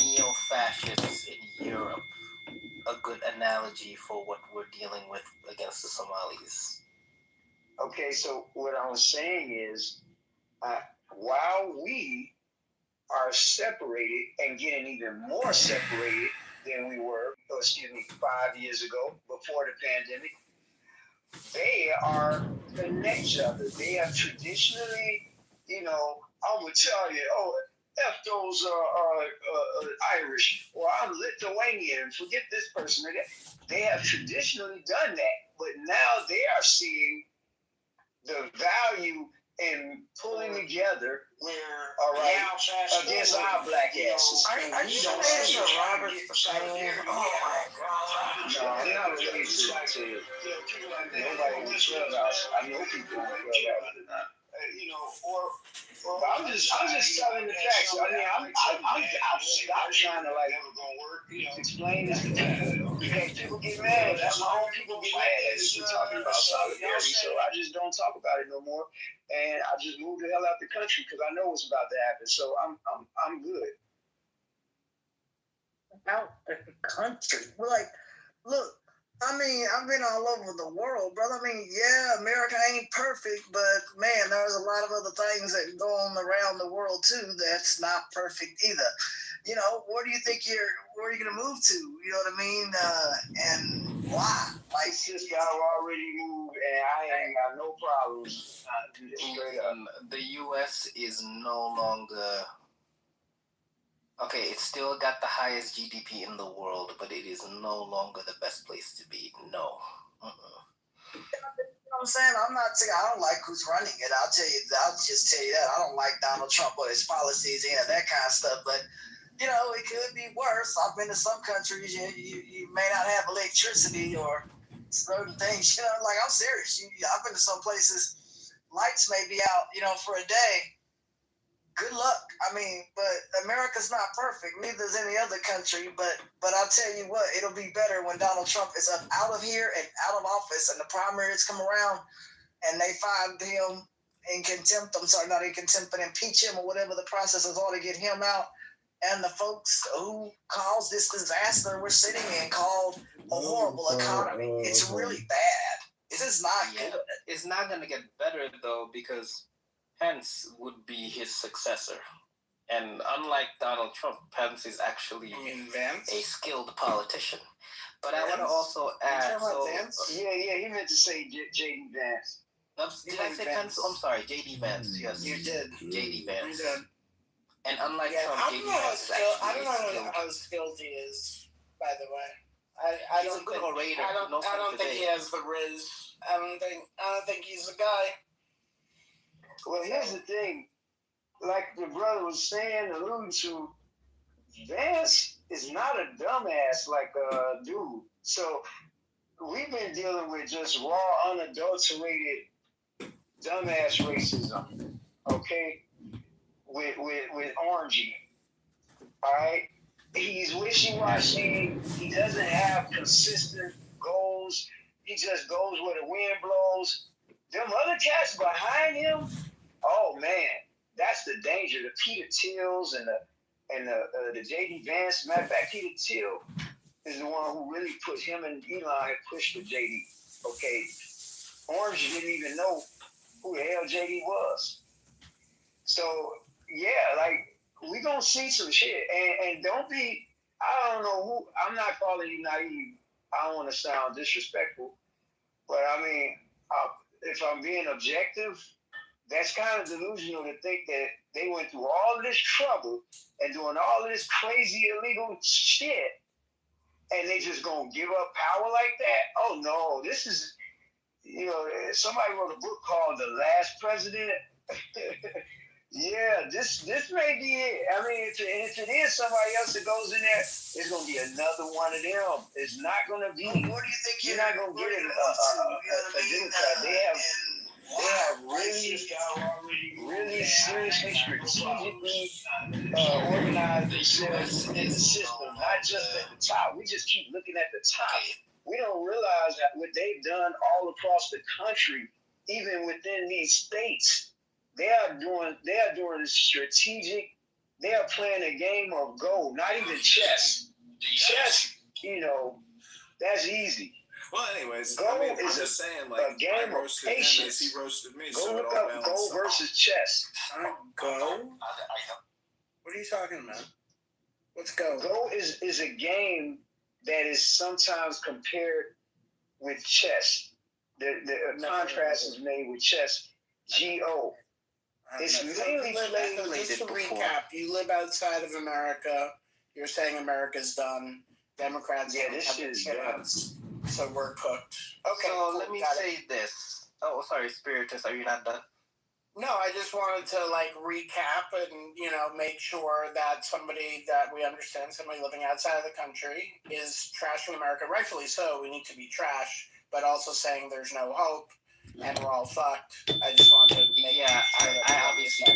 neo-fascists in Europe a good analogy for what we're dealing with against the Somalis? Okay, so what I was saying is, while we are separated and getting even more separated than we were, 5 years ago, before the pandemic, they are connect each other. They have traditionally, I'm going to tell you, F those Irish, or I'm Lithuanian, forget this person. They have traditionally done that, but now they are seeing the value in pulling together, all right, against our black asses. Are you related to Robert? Oh my God. No, I'm not related to nobody on the Clubhouse. I know people on the Clubhouse. I'm just telling the facts. I mean, I'm trying to explain this to people because people get mad. That's my own people get mad at us for talking about solidarity. So I just don't talk about it no more, and I just moved the hell out the country because I know what's about to happen. So I'm good. Out the country, look. I mean, I've been all over the world, brother. I mean, yeah, America ain't perfect, but man, there's a lot of other things that go on around the world too that's not perfect either. Where do you think where are you gonna move to? You know what I mean? And why? Like, Sis got already moved, and I ain't got no problems. Straight up. The U.S. is no longer. Okay, it's still got the highest GDP in the world, but it is no longer the best place to be. No. You know what I'm saying? I'm not saying I don't like who's running it. I'll just tell you that. I don't like Donald Trump or his policies and that kind of stuff, but it could be worse. I've been to some countries, you may not have electricity or certain things, like I'm serious. I've been to some places, lights may be out, for a day. Good luck. I mean, but America's not perfect. Neither is any other country. But I'll tell you what, it'll be better when Donald Trump is out of here and out of office, and the primaries come around, and they find him in contempt. I'm sorry, not in contempt, but impeach him or whatever the process is all to get him out. And the folks who caused this disaster we're sitting in called a horrible economy. It's really bad. This is not good. It's not going to get better though because Pence would be his successor. And unlike Donald Trump, Pence is actually a skilled politician. But I want to also add... Yeah, he meant to say J.D. Vance. Did I say Pence? I'm sorry, J.D. Vance. Yes, you did. J.D. Vance. You did. And unlike Trump, I J.D. don't know Vance is actually I don't know skilled. how skilled he is, by the way. He's a good orator. I don't think he has the riz. I don't think he's the guy. Well, here's the thing. Like the brother was saying, alluding to, Vance is not a dumbass like a dude. So we've been dealing with just raw, unadulterated dumbass racism, okay? With Orangey, all right? He's wishy-washy. He doesn't have consistent goals. He just goes where the wind blows. Them other cats behind him, oh man, that's the danger. The Peter Tills and the J.D. Vance. Matter of fact, Peter Thiel is the one who really put him and Elon had pushed for J.D. Okay, Orange didn't even know who the hell JD was. So yeah, like we gonna see some shit, and don't be. I don't know who. I'm not calling you naive. I don't want to sound disrespectful, but I mean, if I'm being objective, that's kind of delusional to think that they went through all this trouble and doing all this crazy illegal shit, and they just gonna give up power like that. Oh no, this is, somebody wrote a book called The Last President. Yeah, this may be it. I mean, if it is somebody else that goes in there, it's gonna be another one of them. It's not gonna be. What do you think you're not gonna get a Democrat? They have really seriously, strategically organized themselves in the system, not just at the top. We just keep looking at the top. We don't realize that what they've done all across the country, even within these states. They are doing strategic. They are playing a game of Go, not even chess. Chess, that's easy. Well, anyways, Go I'm is just saying, a game of patience. He roasted me. Go so look it all up Go balances out. versus chess. Go? What are you talking about? Let's go. Go is a game that is sometimes compared with chess. The contrast is made with chess. Go. It's mainly played. Just to recap, you live outside of America. You're saying America's done. Democrats. Yeah, this shit is done. So we're cooked. Okay. So cool, let me got say it. this. Oh, sorry, Spiritus. Are you not done? No, I just wanted to recap and make sure that somebody that we understand, somebody living outside of the country, is trashing America. Rightfully so. We need to be trash, but also saying there's no hope and we're all fucked. I just want to make sure that I obviously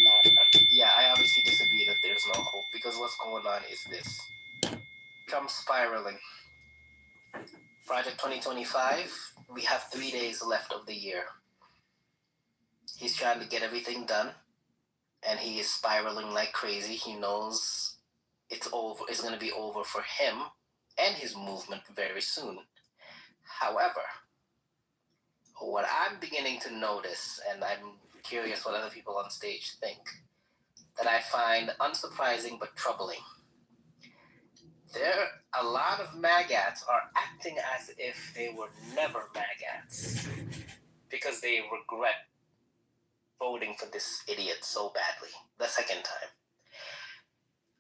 disagree that there's no hope, because what's going on is this. Come spiraling. Project 2025, we have 3 days left of the year. He's trying to get everything done, and he is spiraling like crazy. He knows it's over. It's going to be over for him and his movement very soon. However, what I'm beginning to notice, and I'm curious what other people on stage think, that I find unsurprising but troubling. A lot of MAGATs are acting as if they were never MAGATs because they regret voting for this idiot so badly the second time.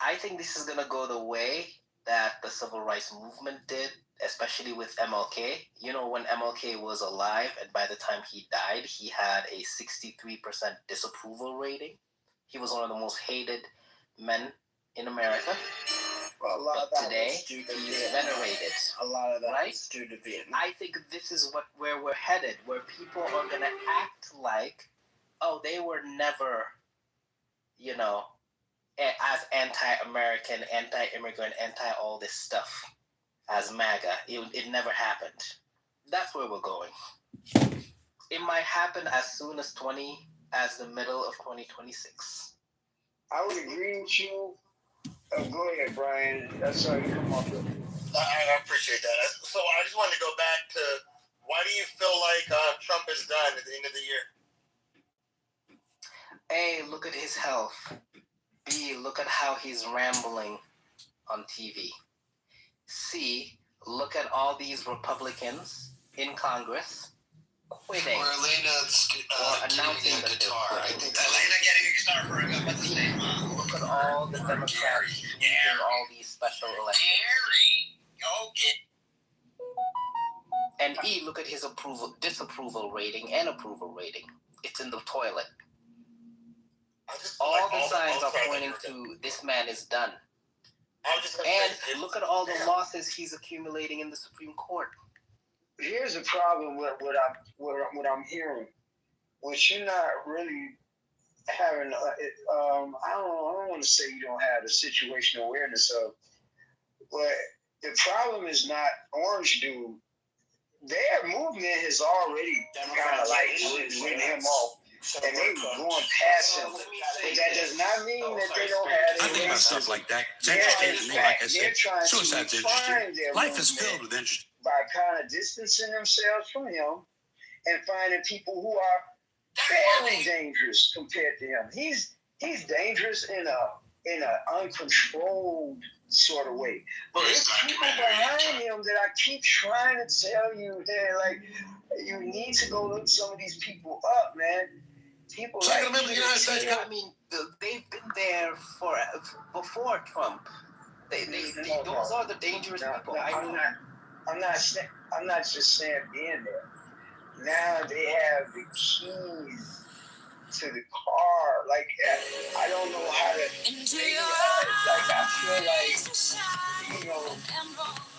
I think this is going to go the way that the civil rights movement did, especially with MLK. When MLK was alive and by the time he died, he had a 63% disapproval rating. He was one of the most hated men in America. Well, a lot of that today, was due to he's Vietnam. venerated. A lot of that right? was due to Vietnam. I think this is where we're headed, where people are going to act like, oh, they were never, as anti-American, anti-immigrant, anti-all this stuff as MAGA. It never happened. That's where we're going. It might happen as soon as the middle of 2026. I would agree with you. Go ahead, Brian. That's how you come off with. I appreciate that. So I just wanted to go back to, why do you feel like Trump is done at the end of the year? A, look at his health. B, look at how he's rambling on TV. C, look at all these Republicans in Congress quitting or Elena's announcing a that guitar. they're I quitting. think Elena getting a guitar for him. What's his name? Look at all the Democrats losing all these special elections. And E, look at his disapproval rating and approval rating. It's in the toilet. All the signs are pointing to this man is done. And look at all the losses he's accumulating in the Supreme Court. Here's the problem with what I'm hearing, which you're not really having. I don't want to say you don't have the situational awareness of, but the problem is not Orange Dude. Their movement has already kind of written him off. And they going past him. But that does not mean that they don't have I think about stuff like that. It's interesting to me. Like I said, suicide's interesting. Life is filled with interest. By kind of distancing themselves from him and finding people who are fairly dangerous compared to him. He's dangerous in an uncontrolled sort of way. But there's people behind him that I keep trying to tell you that, like, you need to go look some of these people up, man. People So like remember the United States. I mean, they've been there for before Trump. Those are the dangerous people. I'm not just saying being there. Now they have the keys to the car. Like, I don't know how to. Like, I feel like, you know.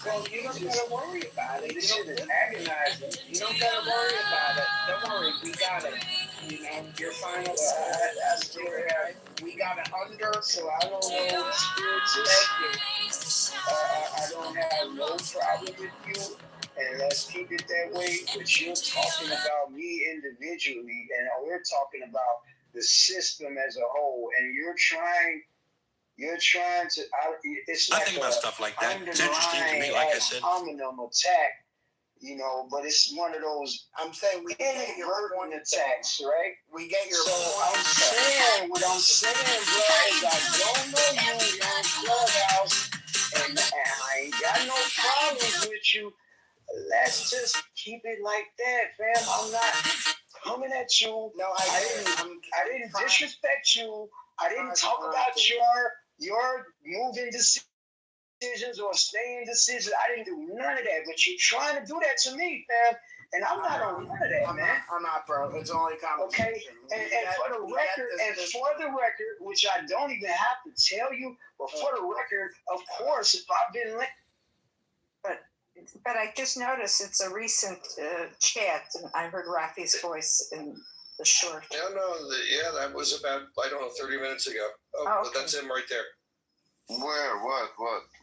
Well, you don't gotta worry about it. This shit is agonizing. You don't gotta worry about it. Don't worry, we got it. You know, you're fine. I still have. We got it under. So I don't know the spirits. I don't have no problem with you, and let's keep it that way. But you're talking about me individually, and we're talking about the system as a whole, and you're trying to. It's like I think about stuff like that. It's interesting to me, like I said. Attack, you know, but it's one of those. I'm saying we get your point attacks, right? We get your so point. What I'm saying, bro, is I don't know you. You're on Clubhouse, and I ain't got no problems with you. Let's just keep it like that, fam. I'm not coming at you. No, I didn't disrespect you. I didn't talk about your moving decisions or staying decisions. I didn't do none of that. But you're trying to do that to me, fam. And I'm not on none of that, man. I'm not, bro. It's only conversation. Okay. And for the record, which I don't even have to tell you, but for the record, of course, if I've been But I just noticed it's a recent chat, and I heard Rafi's voice in the short. That was about, 30 minutes ago. Okay. That's him right there. Where? What?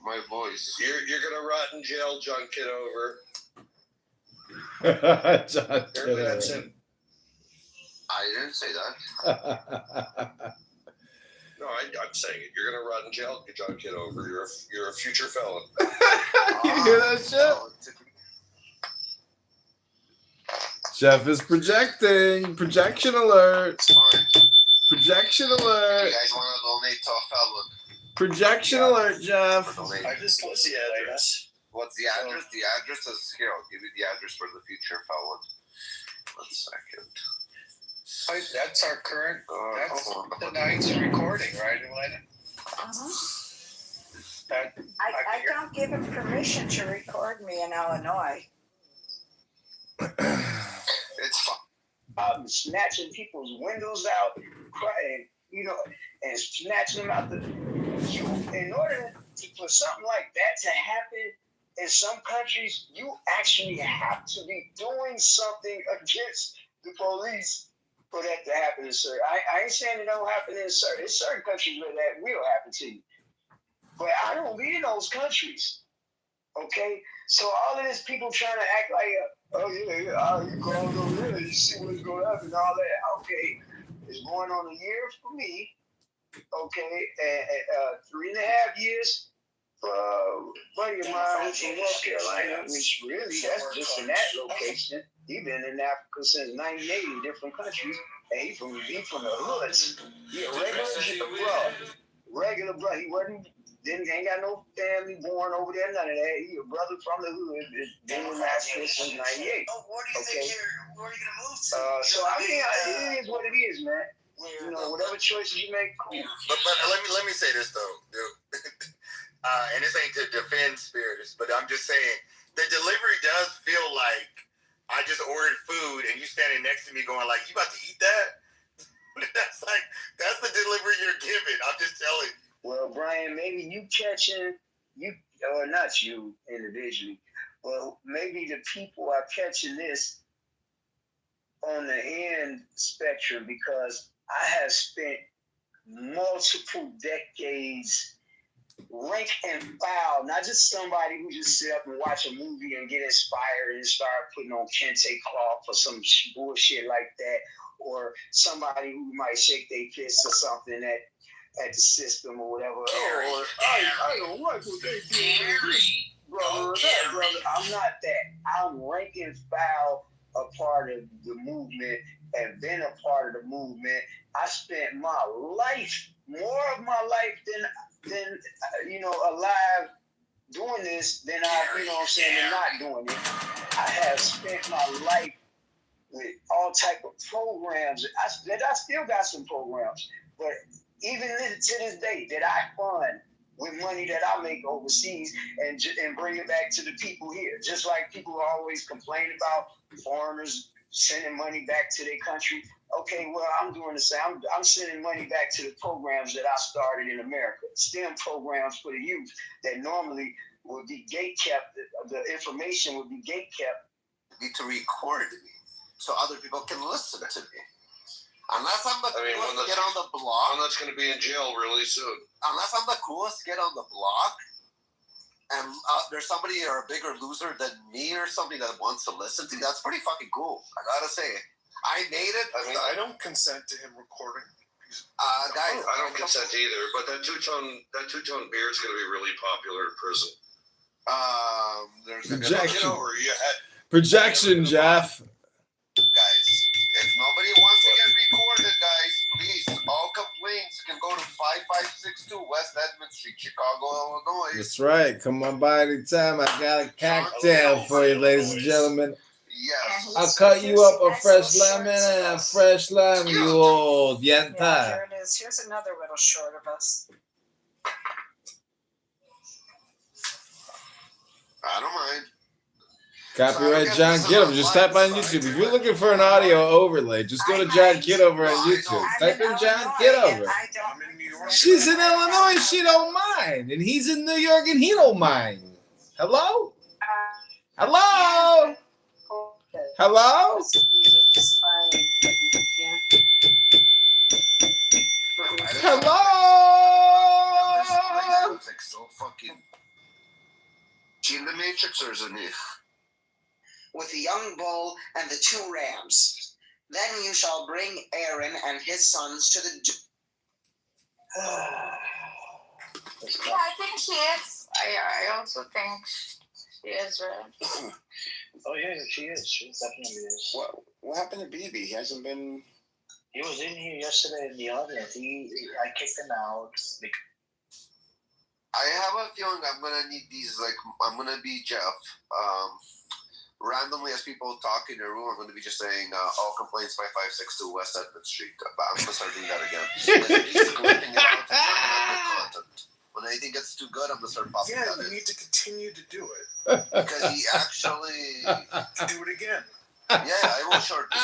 My voice. You're gonna rot in jail, John Kitover. John Apparently that's him. I didn't say that. No, I'm saying it. You're gonna rot in jail, John Kitover. You're a future felon. You hear that shit? Jeff is projecting. Projection alert. Projection alert. You guys want to donate to a felon? Projection alert, Jeff. What's the address? What's the address? The address is here. I'll give you the address for the future felon. 1 second. That's our current. That's tonight's recording, right, Elena? I don't give him permission to record me in Illinois. It's fine. Snatching people's windows out, crying, you know, and snatching them out in order for something like that to happen in some countries, you actually have to be doing something against the police for that to happen in certain. I ain't saying it don't happen in certain countries where that will happen to you. But I don't be in those countries. Okay? So all of this people trying to act like, you go over there, you see what's going to happen, all that. Okay. It's going on a year for me. Okay. And 3.5 years for a buddy of mine who's from North Carolina, which really, that's just in that location. He been in Africa since '98 in different countries, and he from the hoods. He a regular bro. He ain't got no family born over there, none of that. He a brother from the hood. Been in Africa since '98. Okay. Where are you gonna move to? So I mean, it is what it is, man. You know, whatever choices you make, cool. But let me say this though, dude. And this ain't to defend spirits, but I'm just saying the delivery does feel like I just ordered food and you standing next to me going like, you about to eat that? That's the delivery you're giving. I'm just telling you. Well, Brian, maybe you catching, or not you individually, but maybe the people are catching this on the end spectrum because I have spent multiple decades rank and file, not just somebody who just sit up and watch a movie and get inspired and start putting on kente cloth or some bullshit like that, or somebody who might shake their fist or something at the system or whatever. I don't like what they do, brother. I'm not that. I'm rank and file a part of the movement and been a part of the movement. I spent my life, more of my life than alive doing this than than not doing it. I have spent my life with all type of programs. I still got some programs, but even to this day, that I fund with money that I make overseas and bring it back to the people here. Just like people always complain about foreigners sending money back to their country. Okay, well, I'm doing the same. I'm sending money back to the programs that I started in America, STEM programs for the youth that normally would be gate-kept. The information would be gate-kept. Need to record me so other people can listen to me. Unless I'm the coolest kid on the block. One that's going to be in jail really soon. Unless I'm the coolest kid on the block, and there's somebody or a bigger loser than me or somebody that wants to listen to, that's pretty fucking cool. I gotta say, I made it. I mean, I don't consent to him recording. Guys, I don't consent either. But that two-tone beard is going to be really popular in prison. There's Projection. your head. Projection, Jeff. Guys, if nobody wants to get recorded, guys, please, all complaints can go to 5562 West Edmond Street, Chicago, Illinois. That's right. Come on by anytime. I got a cocktail for you, ladies and gentlemen. Yes. I'll cut you up a fresh lemon and a fresh lime, you old yenta. Yeah, here it is. Here's another little short of us. I don't mind. Copyright John Kitover. Just type on YouTube. If you're looking for an audio overlay, just go to John Kitover on YouTube. Type in John Kitover. She's in Illinois. She don't mind. And he's in New York and he don't mind. Hello? Hello? Hello? Hello? It's like so fucking. She in the Matrix or is it me? With the young bull and the 2 rams. Then you shall bring Aaron and his sons to the. Yeah, I think she is. I also think she is, right? Oh yeah, she is. She definitely is. What happened to BB? He hasn't been. He was in here yesterday in the audience. I kicked him out. I have a feeling I'm gonna need these. Like I'm gonna be Jeff. Randomly, as people talk in the room, I'm going to be just saying all complaints by 562 West Edmond Street. But I'm going to start doing that again. Clipping it out and content. When anything gets too good, I'm going to start popping that in. You need to continue to do it. Because he actually... do it again. Yeah, I will short this.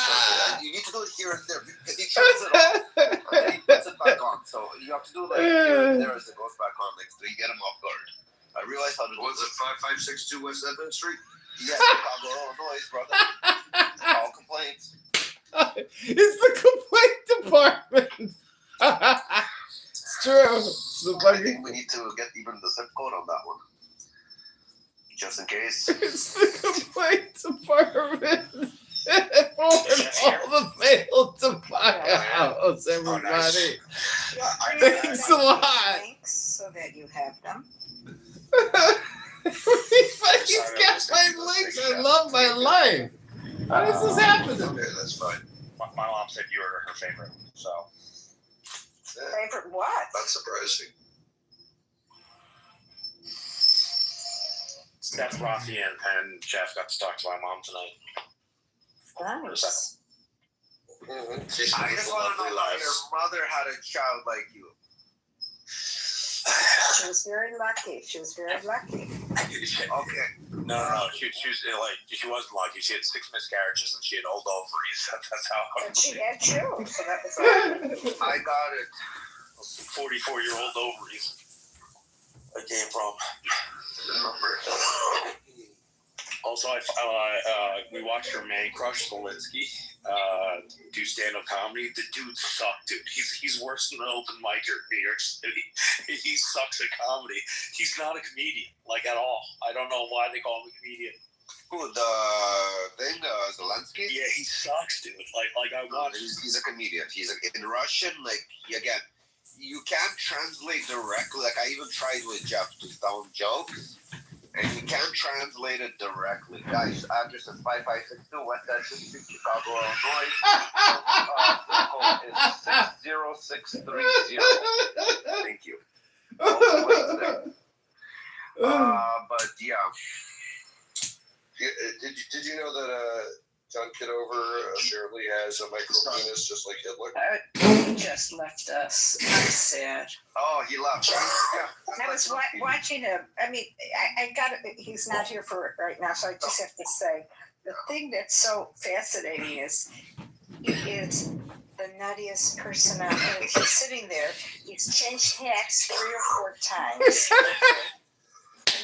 You need to do it here and there. Because he turns it off, and then he puts it back on. So you have to do it like here and there as it goes back on. Like, so you get him off guard. I realize how to do it. Was it 5562 West Edmond Streght? Yes, Chicago, Illinois, brother. All complaints. It's the complaint department. It's true. I think we need to get even the zip code on that one. Just in case. It's the complaint department. Forward all the mail to my house, everybody. Oh, nice. Thanks a lot. Links so that you have them. He's got my links. I love my life. How does this happen to me? Okay, that's fine. My mom said you were her favorite, so. Favorite what? That's surprising. That's Rafi and Jeff got to talk to my mom tonight. Nice. I just want to know how your mother had a child like you. She was very lucky. Okay. No. She was like, she wasn't lucky. She had 6 miscarriages and she had old ovaries. That's how. And she had you, so that was I got it. 44-year-old ovaries. I came from. Also, we watched her man crush Zelensky do stand-up comedy. The dude sucked, dude. He's worse than an open micer in New York City. He sucks at comedy. He's not a comedian, like at all. I don't know why they call him a comedian. Who, the thing, Zelensky? Yeah, he sucks, dude. Like I watched. He's a comedian. In Russian, like, again, you can't translate directly. Like, I even tried with Jeff to sound jokes. And you can't translate it directly. Guys, address is 5562 West Edmond Street, Chicago, Illinois. Zip code is 60630. Thank you. But yeah. Did you know that John Kitover apparently has a micro penis just like Hitler? He just left us. I'm sad. Oh, he left. I was watching him. I mean, I got it. He's not here for it right now, so I just have to say the thing that's so fascinating is he is the nuttiest person out there. He's sitting there. He's changed hats 3 or 4 times.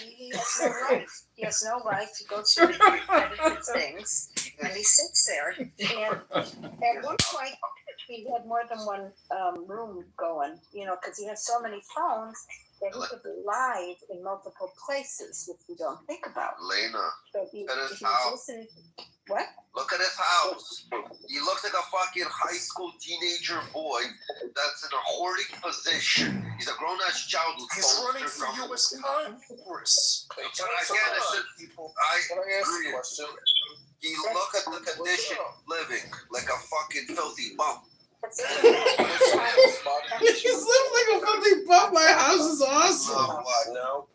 He has no life. He has no life. He goes through repetitive things, and he sits there. And at one point, he had more than one room going, because he has so many phones that he could be live in multiple places, which you don't think about. Lena, So he look at his was house. listening. What? Look at his house. He looks like a fucking high school teenager boy that's in a hoarding position. He's a grown-ass child. He's running for U.S. Congress. But again, I agree. Question. You look at the condition living like a fucking filthy bum. He's living like a filthy bum. My house is awesome. No.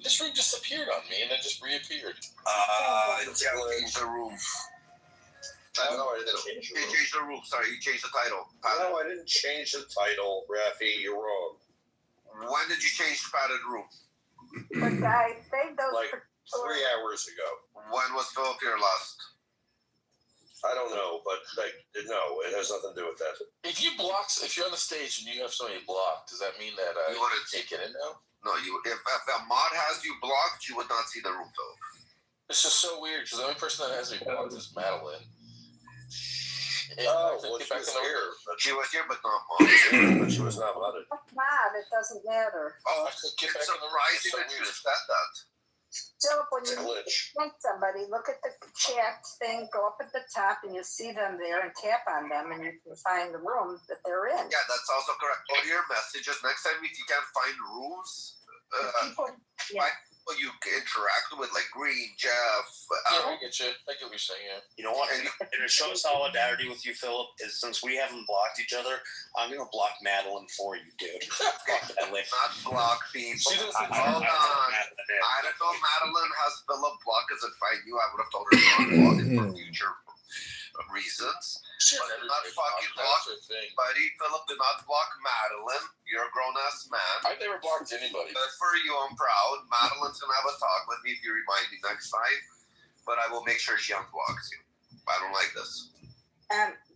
This room disappeared on me and then just reappeared. Change the room. No, I didn't change You changed the room. Sorry, you changed the title. No, I didn't change the title, Rafi. You're wrong. When did you change the padded room? But I think those Like 3 hours ago. When was Philip here last? I don't know, but no, it has nothing to do with that. If you're on the stage and you have somebody blocked, does that mean that you can't get in now? No, if a mod has you blocked, you would not see the room, Philip. It's just so weird because the only person that has me blocked is Madeline. Well, she was here. She was here, but not mod. But she was not modded. Mom, it doesn't matter. Oh, it's surprising that you said that. Still, when you meet somebody, look at the chat thing, go up at the top, and you see them there, and tap on them, and you can find the room that they're in. Yeah, that's also correct. Go to your messages. Next time, if you can't find rooms, people you interact with, like Green, Jeff. I get you. I get what you're saying, yeah. You know what? And to show solidarity with you, Philip, is since we haven't blocked each other, I'm going to block Madeline for you, dude. Fuck that lady. Not block people. Hold on. I don't know Madeline has Philip blocked because if I knew, I would have told her to unblock it for future reasons. But do not fucking block buddy. Philip, do not block Madeline. You're a grown-ass man. I've never blocked anybody. Good for you. I'm proud. Madeline's going to have a talk with me if you remind me next time. But I will make sure she unblocks you. I don't like this.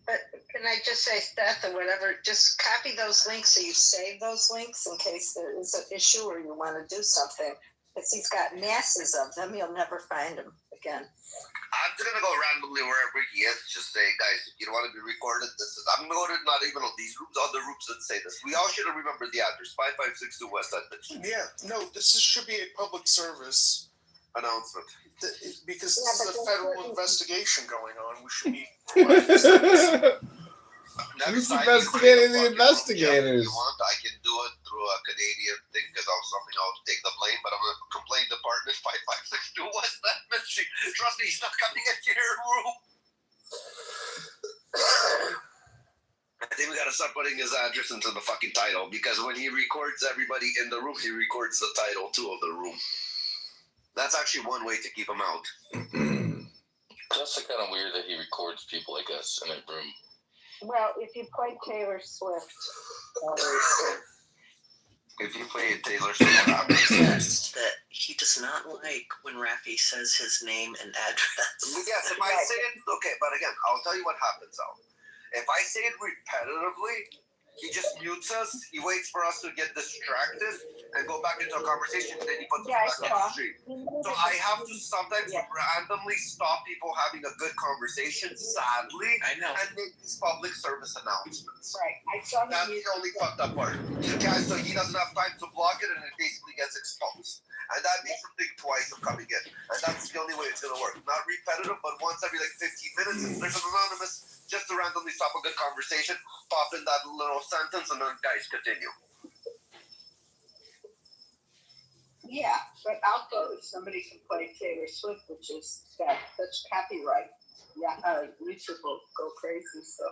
But can I just say, Steph, or whatever, just copy those links so you save those links in case there is an issue or you want to do something. Because he's got masses of them. You'll never find them again. I'm just going to go randomly wherever he is. Just say, guys, if you don't want to be recorded, I'm going to go to not even on these rooms, other rooms that say this. We all should have remembered the address, 5562 West Edmond. Yeah, no, should be a public service announcement. Because this is a federal investigation going on. We should be. Who's investigating the investigators? If you want, I can do it through a Canadian thing because I'll take the blame, but I'm going to complain department 5562 West Edmond Street. Trust me, he's not coming into your room. I think we got to start putting his address into the fucking title because when he records everybody in the room, he records the title too of the room. That's actually one way to keep him out. It's also kind of weird that he records people like us in a room. Well, if you play Taylor Swift. If you play Taylor Swift, that he does not like when Rafi says his name and address. Yes, if I say it, okay, but again, I'll tell you what happens, Al. If I say it repetitively, he just mutes us, he waits for us to get distracted and go back into a conversation, and then he puts us back on the street. So I have to sometimes randomly stop people having a good conversation, sadly, and make these public service announcements. Right. I saw That's the only fucked up part. So he doesn't have time to block it, and it basically gets exposed. And that makes him think twice of coming in. And that's the only way it's going to work. Not repetitive, but once every 15 minutes, if there's an anonymous, just to randomly stop a good conversation, pop in that little sentence, and then guys continue. Yeah, But also, if somebody can play Taylor Swift, which is got such copyright, yeah, YouTube will go crazy. So.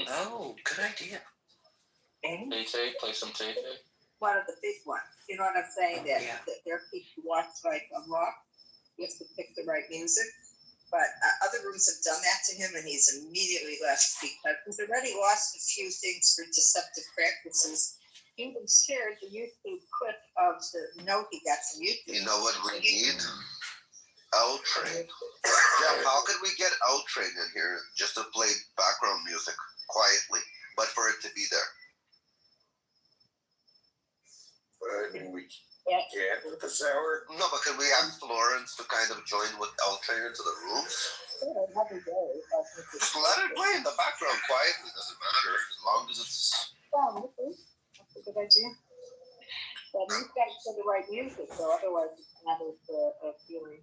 Oh, good idea. Tay-Tay, play some Tay-Tay. One of the big ones. You know what I'm saying? That there are people who watch like a rock. You have to pick the right music. But other rooms have done that to him, and he's immediately left because he's already lost a few things for deceptive practices. He even shared the YouTube clip of the note he got from YouTube. You know what we need? L-Train. Jeff, how could we get L-Train in here just to play background music quietly, but for it to be there? I mean, we can't with this hour. No, but can we ask Florence to kind of join with L-Train into the rooms? Just let it play in the background quietly. Doesn't matter as long as it's. Oh, okay. That's a good idea. But you've got to play the right music, though. Otherwise, it's not as feeling.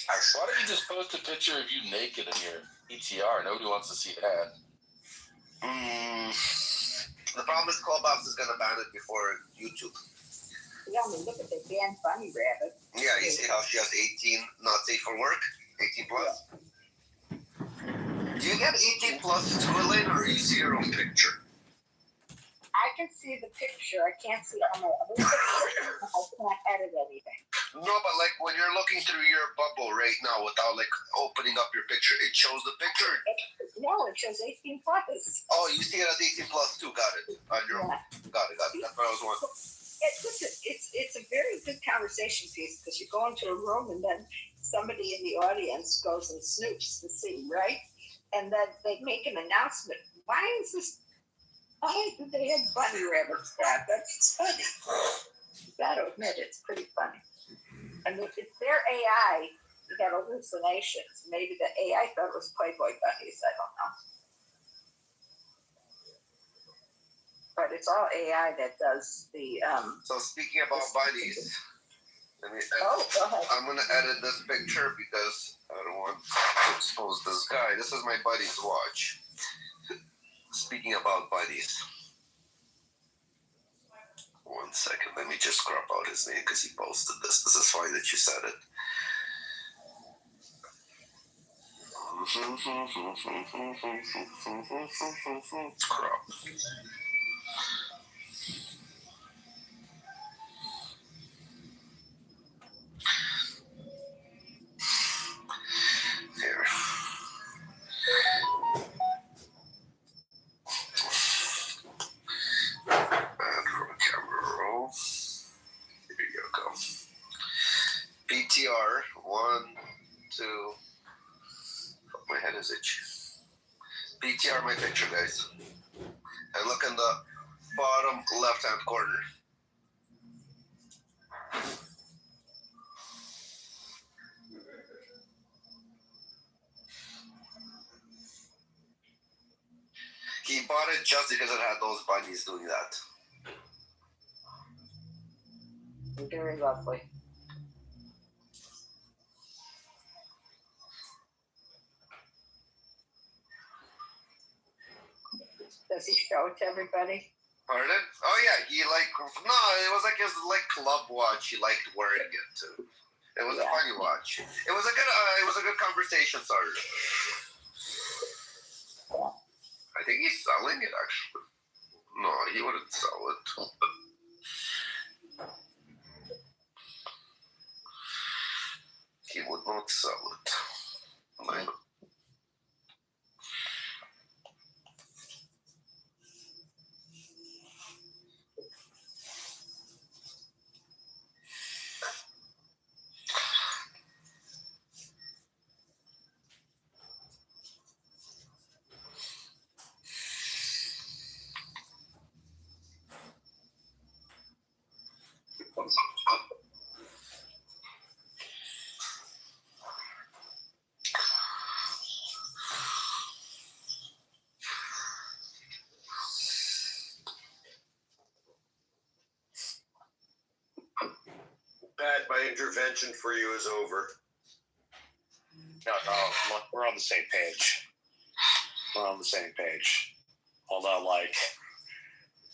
Why don't you just post a picture of you naked in your ETR? Nobody wants to see that. The problem is Clubhouse is going to ban it before YouTube. Yeah, I mean, look at the damn Bunny Rabbit. Yeah, you see how she has 18 not safe for work? 18 plus? Do you get 18 plus too, Elaine, or you see your own picture? I can see the picture. I can't see it on my other picture. I can't edit anything. No, but like when you're looking through your bubble right now without like opening up your picture, it shows the picture? No, it shows 18 plus. Oh, you see it as 18 plus too. Got it. On your own. Got it. That's what I was wondering. It's a very good conversation piece because you go into a room and then somebody in the audience goes and snoops to see, right? And then they make an announcement. Why do they have bunny rabbits? That's funny. You gotta admit, it's pretty funny. And if it's their AI, you got hallucinations. Maybe the AI thought it was Playboy bunnies. I don't know. But it's all AI that does the. So speaking about bunnies, go ahead. I'm gonna edit this picture because I don't want to expose this guy. This is my buddy's watch. Speaking about buddies. 1 second, let me just crop out his name because he posted this. This is fine that you said it. Crop. Here. And from camera roll. Here you go. PTR 1, 2. My head is itchy. PTR my picture, guys. And look in the bottom left-hand corner. He bought it just because it had those bunnies doing that. Very lovely. Does he show it to everybody? Pardon? Oh yeah, he it was like his club watch. He liked wearing it too. It was a funny watch. It was a good conversation starter. I think he's selling it actually. No, he wouldn't sell it. He would not sell it. I know. Pat, my intervention for you is over. No, we're on the same page. We're on the same page. Hold on,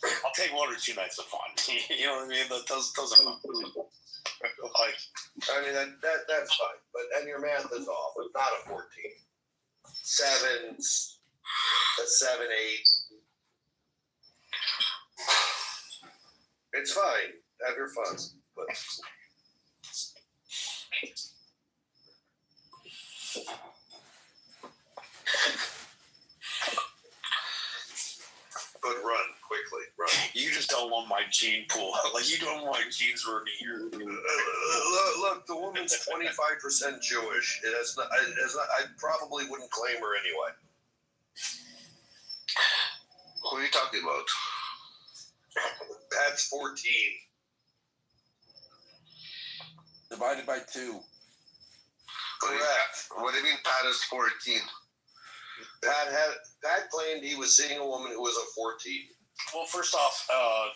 I'll take 1 or 2 nights of fun. You know what I mean? Those are fun. I mean, that's fine. And your math is off. It's not a 14. 7, a 7, 8. It's fine. Have your fun. But run quickly. Run. You just don't want my gene pool. Like, you don't want my genes ruining your. Look, the woman's 25% Jewish. I probably wouldn't claim her anyway. Who are you talking about? Pat's 14. Divided by 2. Correct. What do you mean Pat is 14? Pat claimed he was seeing a woman who was a 14. Well, first off, I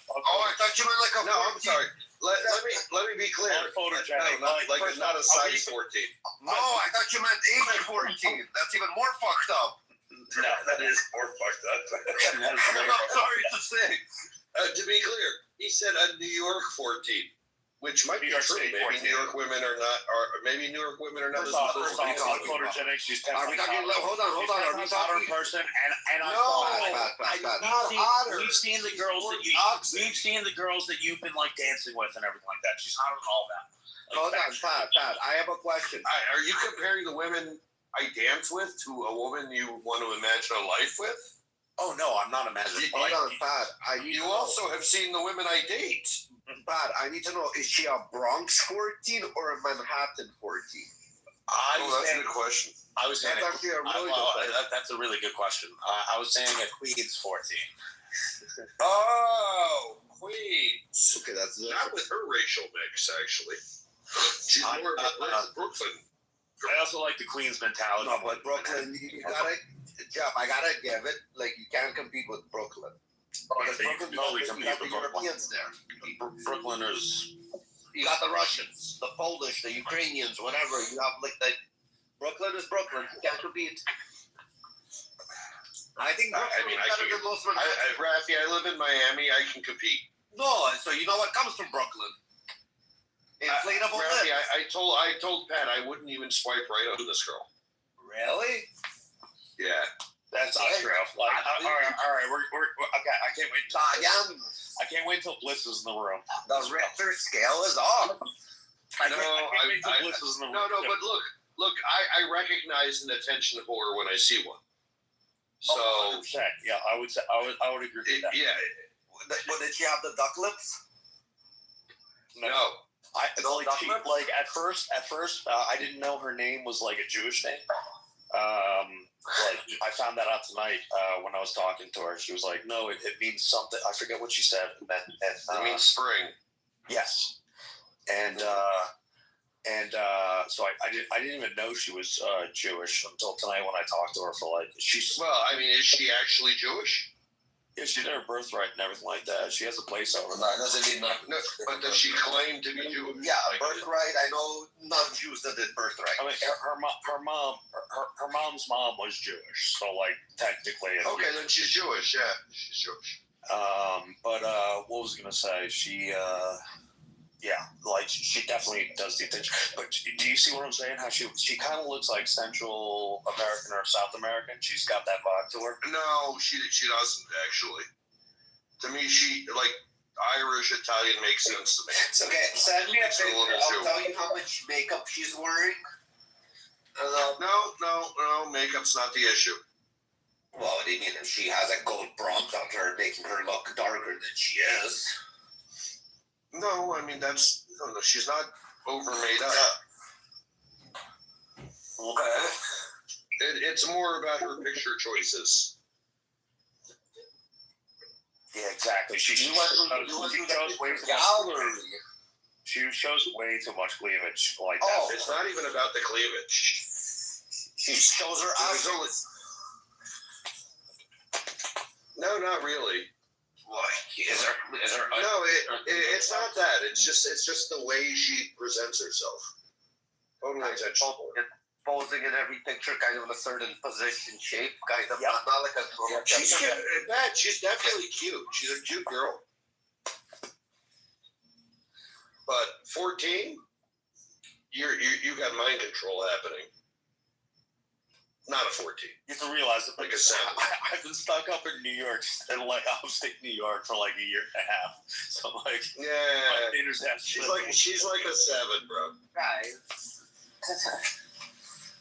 thought you meant like a 14. No, I'm sorry. Let me be clear. Photogenic, not a size 14. No, I thought you meant age 14. That's even more fucked up. No, that is more fucked up. I'm sorry to say. To be clear, he said a New York 14, which might be true. Maybe New York women are not, or maybe New York women are not First as off, mothers. photogenic. She's Are we talking? Hold on. Are we hotter talking? person? And we've seen the girls that we've seen the girls that you've been like dancing with and everything like that. She's hotter than all that. Hold on, Pat. I have a question. Are you comparing the women I dance with to a woman you want to imagine a life with? Oh no, I'm not imagining. Hold on, Pat. You also have seen the women I date. Pat, I need to know: is she a Bronx 14 or a Manhattan 14? That's a good question. I was saying that's actually a really good question. That's a really good question. I was saying a Queens 14. Oh, Queens. Okay, that's not with her racial mix, actually. She's more of a Brooklyn. I also like the Queens mentality. No, but Brooklyn, you gotta, Jeff, I gotta give it. Like, you can't compete with Brooklyn. Because Brooklyn, you got the Europeans there. Brooklyn is. You got the Russians, the Polish, the Ukrainians, whatever. You have like the Brooklyn is Brooklyn. You can't compete. I think Brooklyn is better than most Manhattan. Rafi, I live in Miami. I can compete. No, so you know what comes from Brooklyn? Inflatable Rafi, lips. I told Pat I wouldn't even swipe right on this girl. Really? Yeah. That's not true. Like, all right, we're okay. I can't wait. I can't wait till Bliss is in the room. The Richter scale is off. I can't wait till Bliss is in the room. No, but look, I recognize an attention whore when I see one. So 100%. Yeah, I would agree with that. Yeah. Well, did she have the duck lips? No. At first, I didn't know her name was like a Jewish name. Like I found that out tonight when I was talking to her. She was like, "No, it means something." I forget what she said. It means spring. Yes, and so I didn't even know she was Jewish until tonight when I talked to her for like she's. Well, I mean, is she actually Jewish? Yeah, she did her birthright and everything like that. She has a place over there. Doesn't mean nothing. No, but does she claim to be Jewish? Yeah, birthright. I know non-Jews that did birthright. I mean, her mom's mom was Jewish, so like technically. Okay, then she's Jewish. Yeah, she's Jewish. But what was I gonna say? She definitely does the attention. But do you see what I'm saying? How she kind of looks like Central American or South American. She's got that vibe to her. No, she doesn't actually. To me, she like Irish Italian makes sense to me. It's okay. Send me a picture. I'll tell you how much makeup she's wearing. No, makeup's not the issue. Well, what do you mean? If she has a gold bronze on her, making her look darker than she is. No, I mean she's not over made up. Okay. It's more about her picture choices. Yeah, exactly. She shows way too much cleavage. Like that. It's not even about the cleavage. She shows her eyes. No, not really. What? Is there? No, it's not that. It's just the way she presents herself. Totally intentional. Posing in every picture, kind of in a certain position, shape, kind of not like a. She's cute. She's definitely cute. She's a cute girl. But 14? You got mind control happening. Not a 14. You have to realize that like a 7. I've been stuck up in New York, in like upstate New York, for like a year and a half. So like, yeah, my internet. She's like a 7, bro. Right.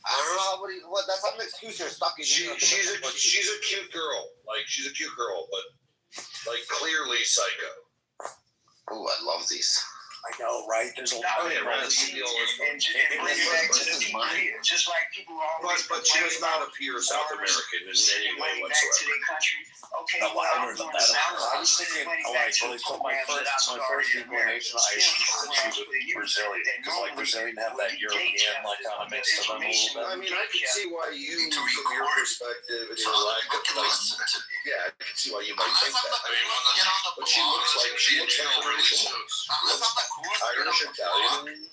I don't know what. That's not an excuse. You're stuck in New York. She's a cute girl. Like she's a cute girl, but like clearly psycho. Oh, I love these. I know, right? There's a lot of just like people always. But she does not appear South American in any way whatsoever. Okay, no, I was thinking, like, so my first inclination, I assumed she was Brazilian, because like Brazilian have that European like kind of mix to them a little bit. I mean, I can see why you, from your perspective and your lack of yeah, I can see why you might think that. But she looks like a racial Irish, Italian, and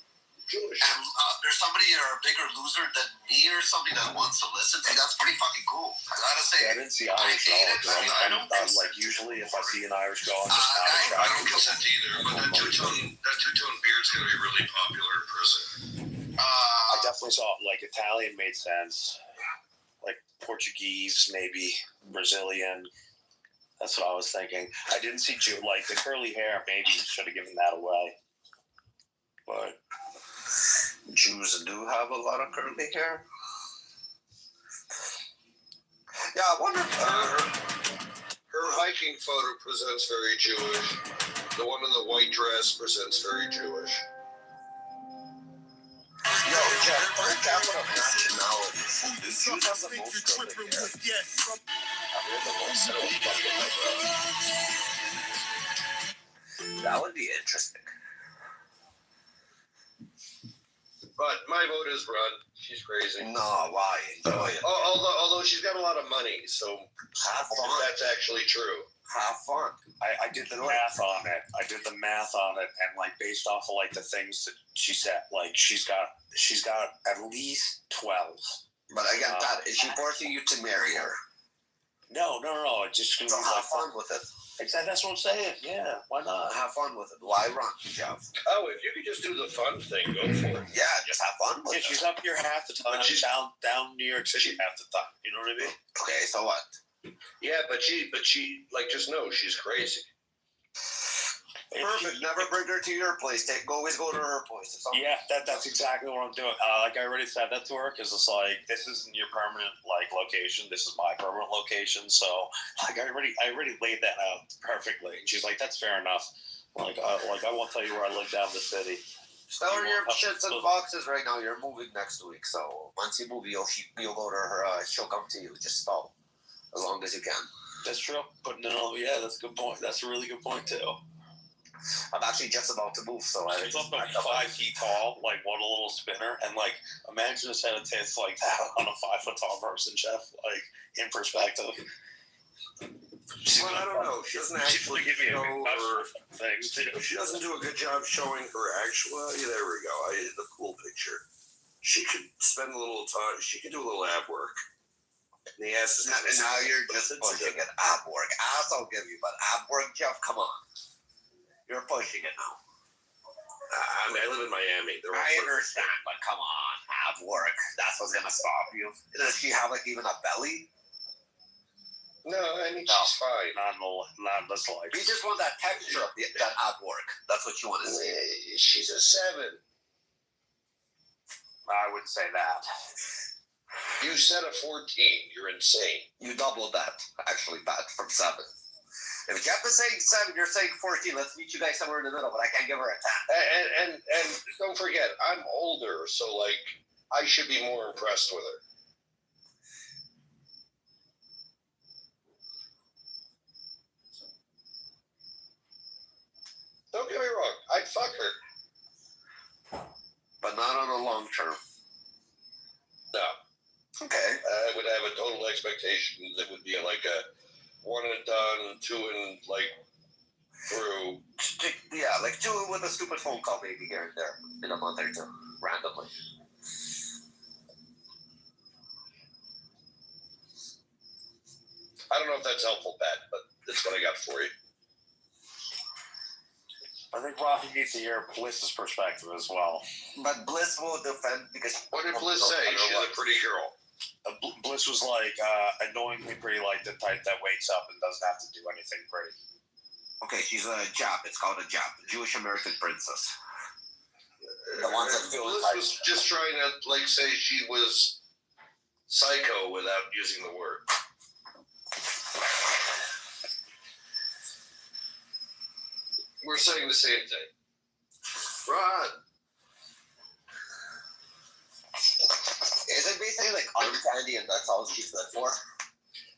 Jewish. And there's somebody or a bigger loser than me or something that wants to listen to. That's pretty fucking cool. I gotta say. I didn't see Irish at all. Like usually, if I see an Irish girl, I'm just I don't consent either. But that two-tone beard's gonna be really popular in prison. I definitely saw like Italian made sense, like Portuguese, maybe Brazilian. That's what I was thinking. I didn't see like the curly hair. Maybe should have given that away. But Jews do have a lot of curly hair. Yeah, I wonder. Her hiking photo presents very Jewish. The one in the white dress presents very Jewish. Yo, Jeff, per capita nationalities, the Jews have the most curly hair. That would be interesting. But my vote is Run. She's crazy. No, why? Enjoy it. Although she's got a lot of money, so that's actually true. Have fun. I did the math on it. And like based off of like the things that she said, like she's got at least 12. But I get that. Is she forcing you to marry her? No. It's just gonna be have fun with it. Exactly, that's what I'm saying. Yeah, why not? Have fun with it. Why run, Jeff? Oh, if you could just do the fun thing, go for it. Yeah, just have fun with it. She's up here half the time. She's down New York City half the time. You know what I mean? Okay, so what? Yeah, but she like just know she's crazy. Perfect. Never bring her to your place. Always go to her place. Yeah, that's exactly what I'm doing. Like I already said that to her, because it's like this isn't your permanent like location. This is my permanent location. So like I already laid that out perfectly. And she's like, that's fair enough. Like I won't tell you where I live down the city. Tell her your shits and boxes right now. You're moving next week, so once you move, you'll go to her. She'll come to you. Just stall as long as you can. That's true. Putting it all. Yeah, that's a good point. That's a really good point too. I'm actually just about to move, so she's up 5 feet tall, like one little spinner, and like imagine a set of tits like that on a 5 foot tall person, Jeff. Like in perspective. Well, I don't know. She doesn't actually show her things. She doesn't do a good job showing her actual. Yeah, there we go. The cool picture. She could spend a little time. She could do a little ab work. And the ass is now you're just pushing it. Ab work. Ass I'll give you, but ab work, Jeff, come on. You're pushing it now. I mean, I live in Miami. I understand, but come on, ab work. That's what's gonna stop you. Does she have like even a belly? No, I mean she's fine. Not the slightest. You just want that texture of that ab work. That's what you want to see. She's a 7. I wouldn't say that. You said a 14. You're insane. You doubled that, actually, Pat, from 7. If Jeff is saying 7, you're saying 14. Let's meet you guys somewhere in the middle, but I can't give her a 10. And don't forget, I'm older, so like I should be more impressed with her. Don't get me wrong, I'd fuck her. But not on a long term. No. Okay. I would have a total expectation that would be like a 1 and done, 2 and like through. Yeah, like 2 with a stupid phone call maybe here and there in a month or 2, randomly. I don't know if that's helpful, Pat, but that's what I got for you. I think Rafi needs to hear Bliss's perspective as well. But Bliss will defend because. What did Bliss say? She's a pretty girl. Bliss was like annoyingly pretty, like the type that wakes up and doesn't have to do anything pretty. Okay, she's a Jap. It's called a Jap, Jewish American princess. The ones that feel Bliss was just trying to like say she was psycho without using the word. We're saying the same thing. Right. Is it basically like arm candy and that's all she's good for?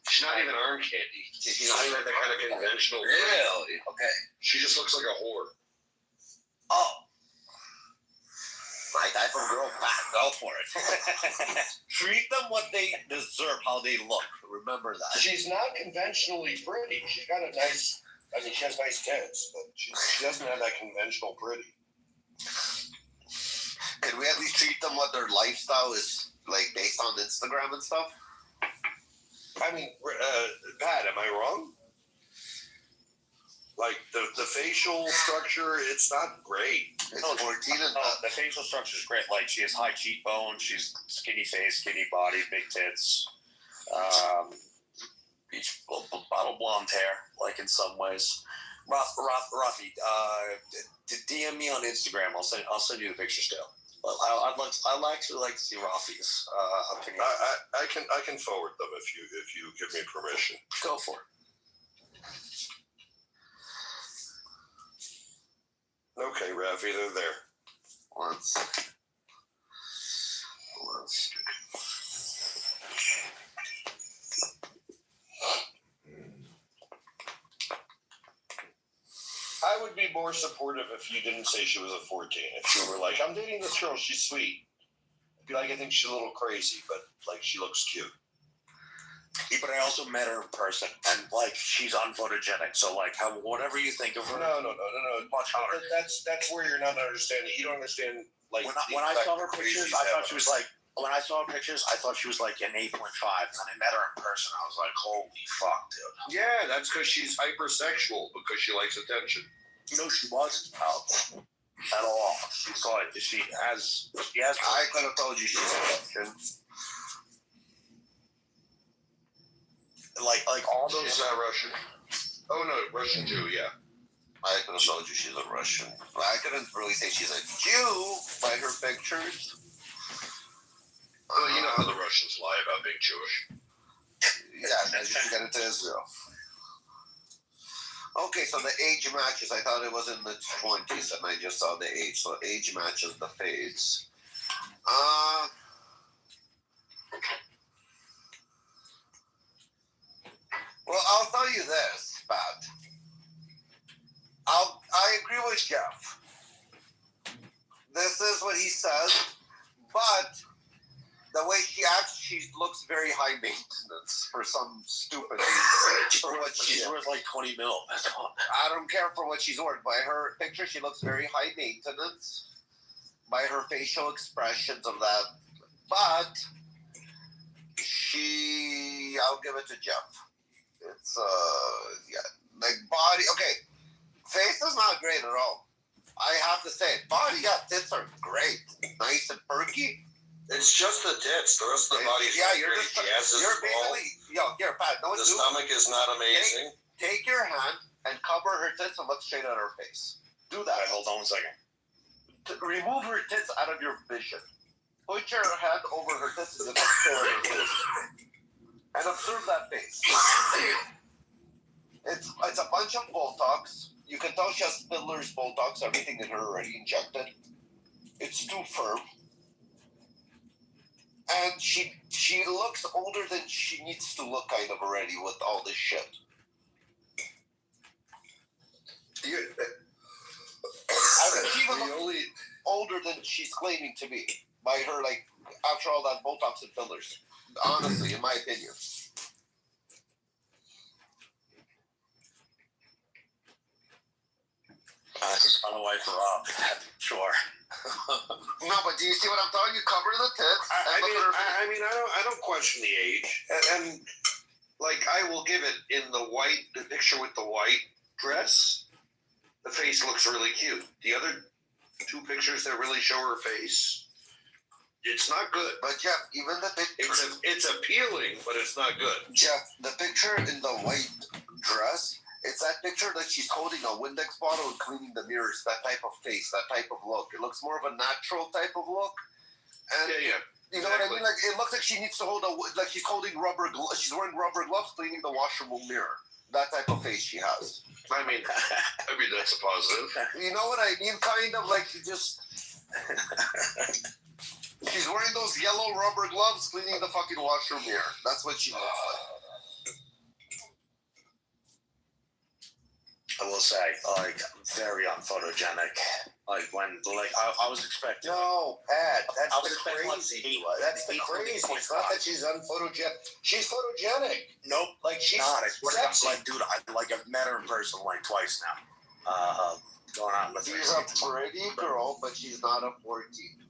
She's not even arm candy. She's not even that kind of conventional. Really? Okay. She just looks like a whore. Oh. My type of girl, go for it. Treat them what they deserve, how they look. Remember that. She's not conventionally pretty. She's got a nice, I mean, she has nice tits, but she doesn't have that conventional pretty. Can we at least treat them what their lifestyle is like based on Instagram and stuff? I mean, Pat, am I wrong? Like the facial structure, it's not great. It's 14 and the facial structure is great. Like she has high cheekbones, she's skinny face, skinny body, big tits, bottle blonde hair, like in some ways. Rafi, DM me on Instagram. I'll send you the picture still. I'd actually like to see Rafi's opinion. I can forward them if you give me permission. Go for it. Okay, Rafi, they're there. One second. I would be more supportive if you didn't say she was a 14. If you were like, I'm dating this girl, she's sweet. I'd be like, I think she's a little crazy, but like she looks cute. Yeah, but I also met her in person, and like she's unphotogenic. So like, whatever you think of her, No. much hotter. That's where you're not understanding. You don't understand. Like when I saw her pictures, I thought she was like. When I saw her pictures, I thought she was like an 8.5. And I met her in person. I was like, holy fuck, dude. Yeah, that's because she's hypersexual because she likes attention. No, she wasn't at all. She's like she has. I could have told you she's Russian. Like all those. She's not Russian. Oh no, Russian Jew. Yeah. I could have told you she's a Russian. I couldn't really say she's a Jew by her pictures. Well, you know how the Russians lie about being Jewish. Yeah, as you get into Israel. Okay, so the age matches. I thought it was in the 20s, and I just saw the age. So age matches the fades. Well, I'll tell you this, Pat. I agree with Jeff. This is what he says, but the way she acts, she looks very high maintenance for some stupid reason. For what she's worth like 20 mil. That's all. I don't care for what she's worth. By her picture, she looks very high maintenance. By her facial expressions of that, but I'll give it to Jeff. It's like body. Okay, face is not great at all. I have to say, body, tits are great, nice and perky. It's just the tits. The rest of the body is you're basically, here, Pat. No, the stomach is not amazing. Take your hand and cover her tits and look straight at her face. Do that. Right, hold on 1 second. Remove her tits out of your vision. Put your hand over her tits and look straight at her face. And observe that face. It's a bunch of Botox. You can tell she has fillers, Botox, everything in her already injected. It's too firm. And she looks older than she needs to look kind of already with all this shit. I think she even older than she's claiming to be by her, like, after all that Botox and fillers. Honestly, in my opinion. On the way for Rob. Sure. No, but do you see what I'm talking? You cover the tits. I don't question the age, and like I will give it in the picture with the white dress. the face looks really cute. The other two pictures that really show her face, it's not good. But Jeff, even the picture, it's appealing, but it's not good. Jeff, the picture in the white dress, it's that picture that she's holding a Windex bottle and cleaning the mirrors. That type of face, that type of look. It looks more of a natural type of look. And yeah. You know what I mean? Like it looks like she needs to hold like she's holding rubber gloves. She's wearing rubber gloves, cleaning the washable mirror. That type of face she has. I mean that's a positive. You know what I mean? Kind of like she just. She's wearing those yellow rubber gloves, cleaning the fucking washroom mirror. That's what she looks like. I will say, like, very unphotogenic. Like when, like, I was expecting. No, Pat, that's the expecting, crazy. That's the crazy. It's not that she's unphotogenic. She's photogenic. Nope. Like she's not. I swear to God, sexy. like, dude, I've met her in person like twice now. Going out with her. She's a pretty girl, but she's not a 14.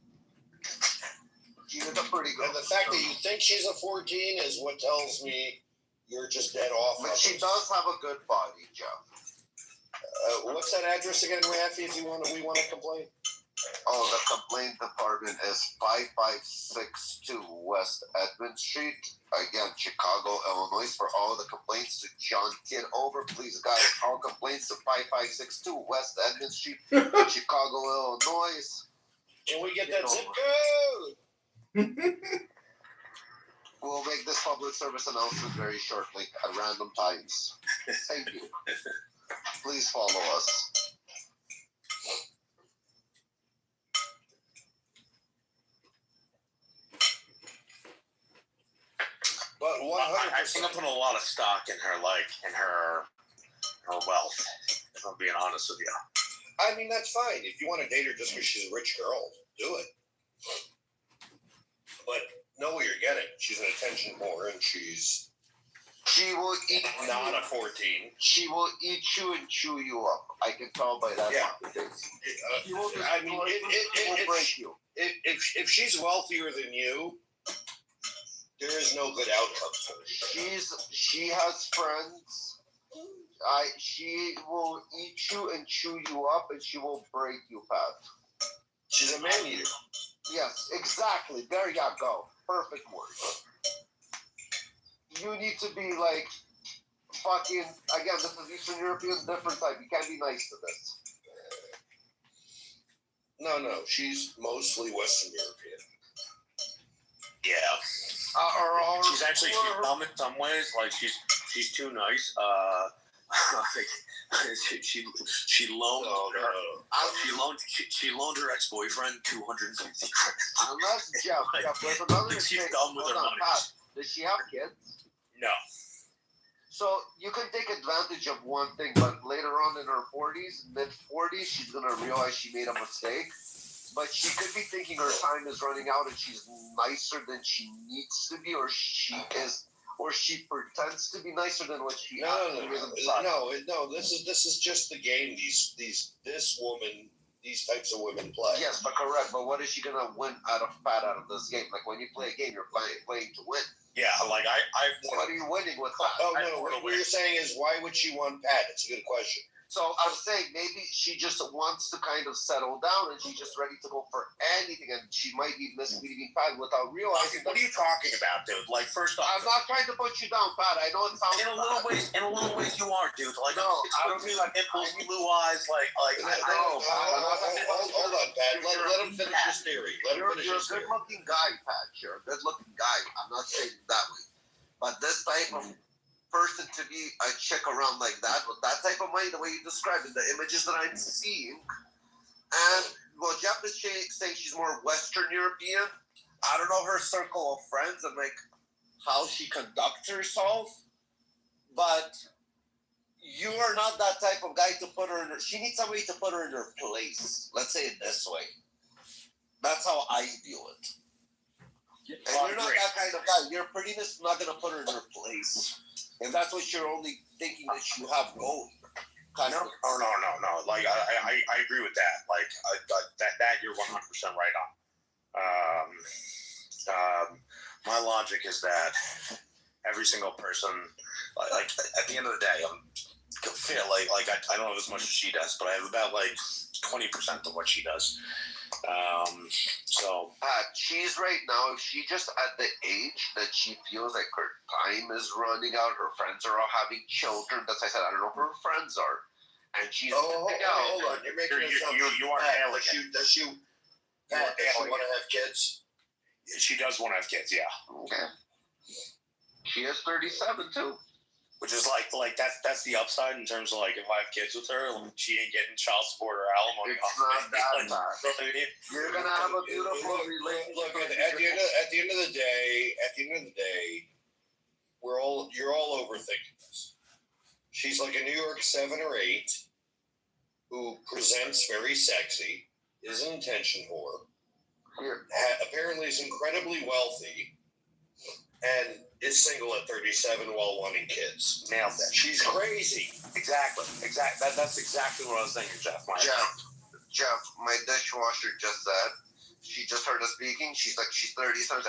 She's a pretty girl. And the fact that you think she's a 14 is what tells me you're just dead off. But she does have a good body, Jeff. What's that address again, Raffy, if we want to complain? Oh, the complaint department is 5562 West Edmund Street. Again, Chicago, Illinois. For all the complaints to John Kitover, please, guys, all complaints to 5562 West Edmund Street, Chicago, Illinois. Can we get that zip code? We'll make this public service announcement very shortly at random times. Thank you. Please follow us. But 100%. I think I'm putting a lot of stock in her, like, in her wealth, if I'm being honest with you. I mean, that's fine. If you want to date her just because she's a rich girl, do it. But know what you're getting. She's an attention whore, and she will eat not a 14. She will eat you and chew you up. I can tell by that. Yeah. I mean, if she's wealthier than you, there is no good outcome for her. She has friends. She will eat you and chew you up, and she will break you, Pat. She's a man eater. Yes, exactly. There you go. Perfect word. You need to be like fucking, again, this is Eastern European, different type. You can't be nice to this. No, she's mostly Western European. Yeah. She's actually dumb in some ways. Like she's too nice. She loaned she loaned her ex-boyfriend $250. Unless Jeff, there's another she's thing. dumb with her money. Pat, does she have kids? No. So you can take advantage of one thing, but later on in her 40s, mid-40s, she's going to realize she made a mistake. But she could be thinking her time is running out and she's nicer than she needs to be, or she pretends to be nicer than what she actually is inside. No. This is just the game. These types of women play. Yes, but correct. But what is she gonna win out of this game? Like when you play a game, you're playing to win. Yeah, like what are you winning with that? Oh no, what you're saying is why would she want Pat? It's a good question. So I'm saying maybe she just wants to kind of settle down and she's just ready to go for anything, and she might be misleading Pat without realizing. What are you talking about, dude? Like, first off, I'm not trying to put you down, Pat. I know it sounds in a little ways you are, dude. Like, no, I don't mean like nipples, blue eyes, like. Hold on, Pat. Let him finish his theory. You're a good-looking guy, Pat. You're a good-looking guy. I'm not saying it that way, but this type of person to be a chick around like that with that type of money, the way you describe it, the images that I'm seeing, and well, Jeff is saying she's more Western European. I don't know her circle of friends and like how she conducts herself, but you are not that type of guy to put her in her. She needs somebody to put her in her place. Let's say it this way. That's how I view it. And you're not that kind of guy. Your prettiness is not going to put her in her place. If that's what you're only thinking that you have going. No. Like, I agree with that. Like, that you're 100% right on. My logic is that every single person, like at the end of the day, like I don't have as much as she does, but I have about like 20% of what she does. So she's right now, if she just at the age that she feels like her time is running out, her friends are all having children. That's why I said I don't know who her friends are, and she's hold on, you're making you are nailing it. Does she want to have kids? She does want to have kids, yeah. Okay. She is 37 too. Which is like that's the upside in terms of like if I have kids with her, she ain't getting child support or alimony off me. You're gonna have a beautiful relationship. Look, at the end of the day, you're all overthinking this. She's like a New York 7 or 8 who presents very sexy, is an attention whore, apparently is incredibly wealthy, and is single at 37 while wanting kids. Nailed that. She's crazy. Exactly. That's exactly what I was thinking, Jeff. Jeff, my dishwasher just said, she just heard us speaking. She's like, she's 30, so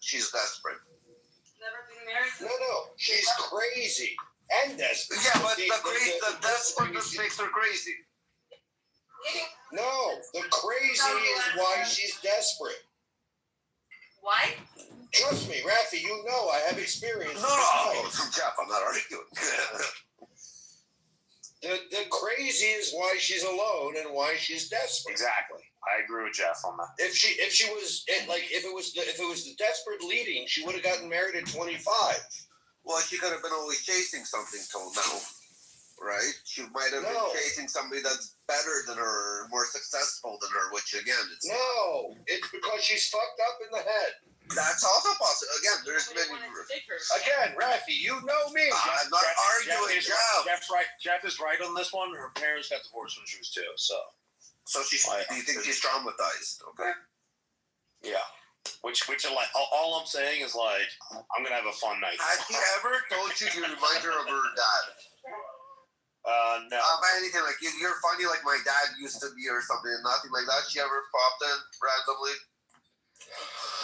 she's desperate. Never been married. No, she's crazy and desperate. Yeah, but the desperateness makes her crazy. No, the crazy is why she's desperate. Why? Trust me, Rafi, you know I have experience. No, Jeff, I'm not arguing. The crazy is why she's alone and why she's desperate. Exactly. I agree with Jeff on that. If it was the desperate leading, she would have gotten married at 25. Well, she could have been always chasing something till now, right? She might have been chasing somebody that's better than her, more successful than her, which again, it's because she's fucked up in the head. That's also possible. Again, there's many. Again, Rafi, you know me. I'm not arguing, Jeff. Jeff's right. Jeff is right on this one. Her parents got divorced when she was 2, so. So do you think she's traumatized? Okay. Yeah. Which like all I'm saying is like I'm gonna have a fun night. Has she ever told you remind her of her dad? No. Anything like you're funny like my dad used to be or something, nothing like that. She ever popped in randomly?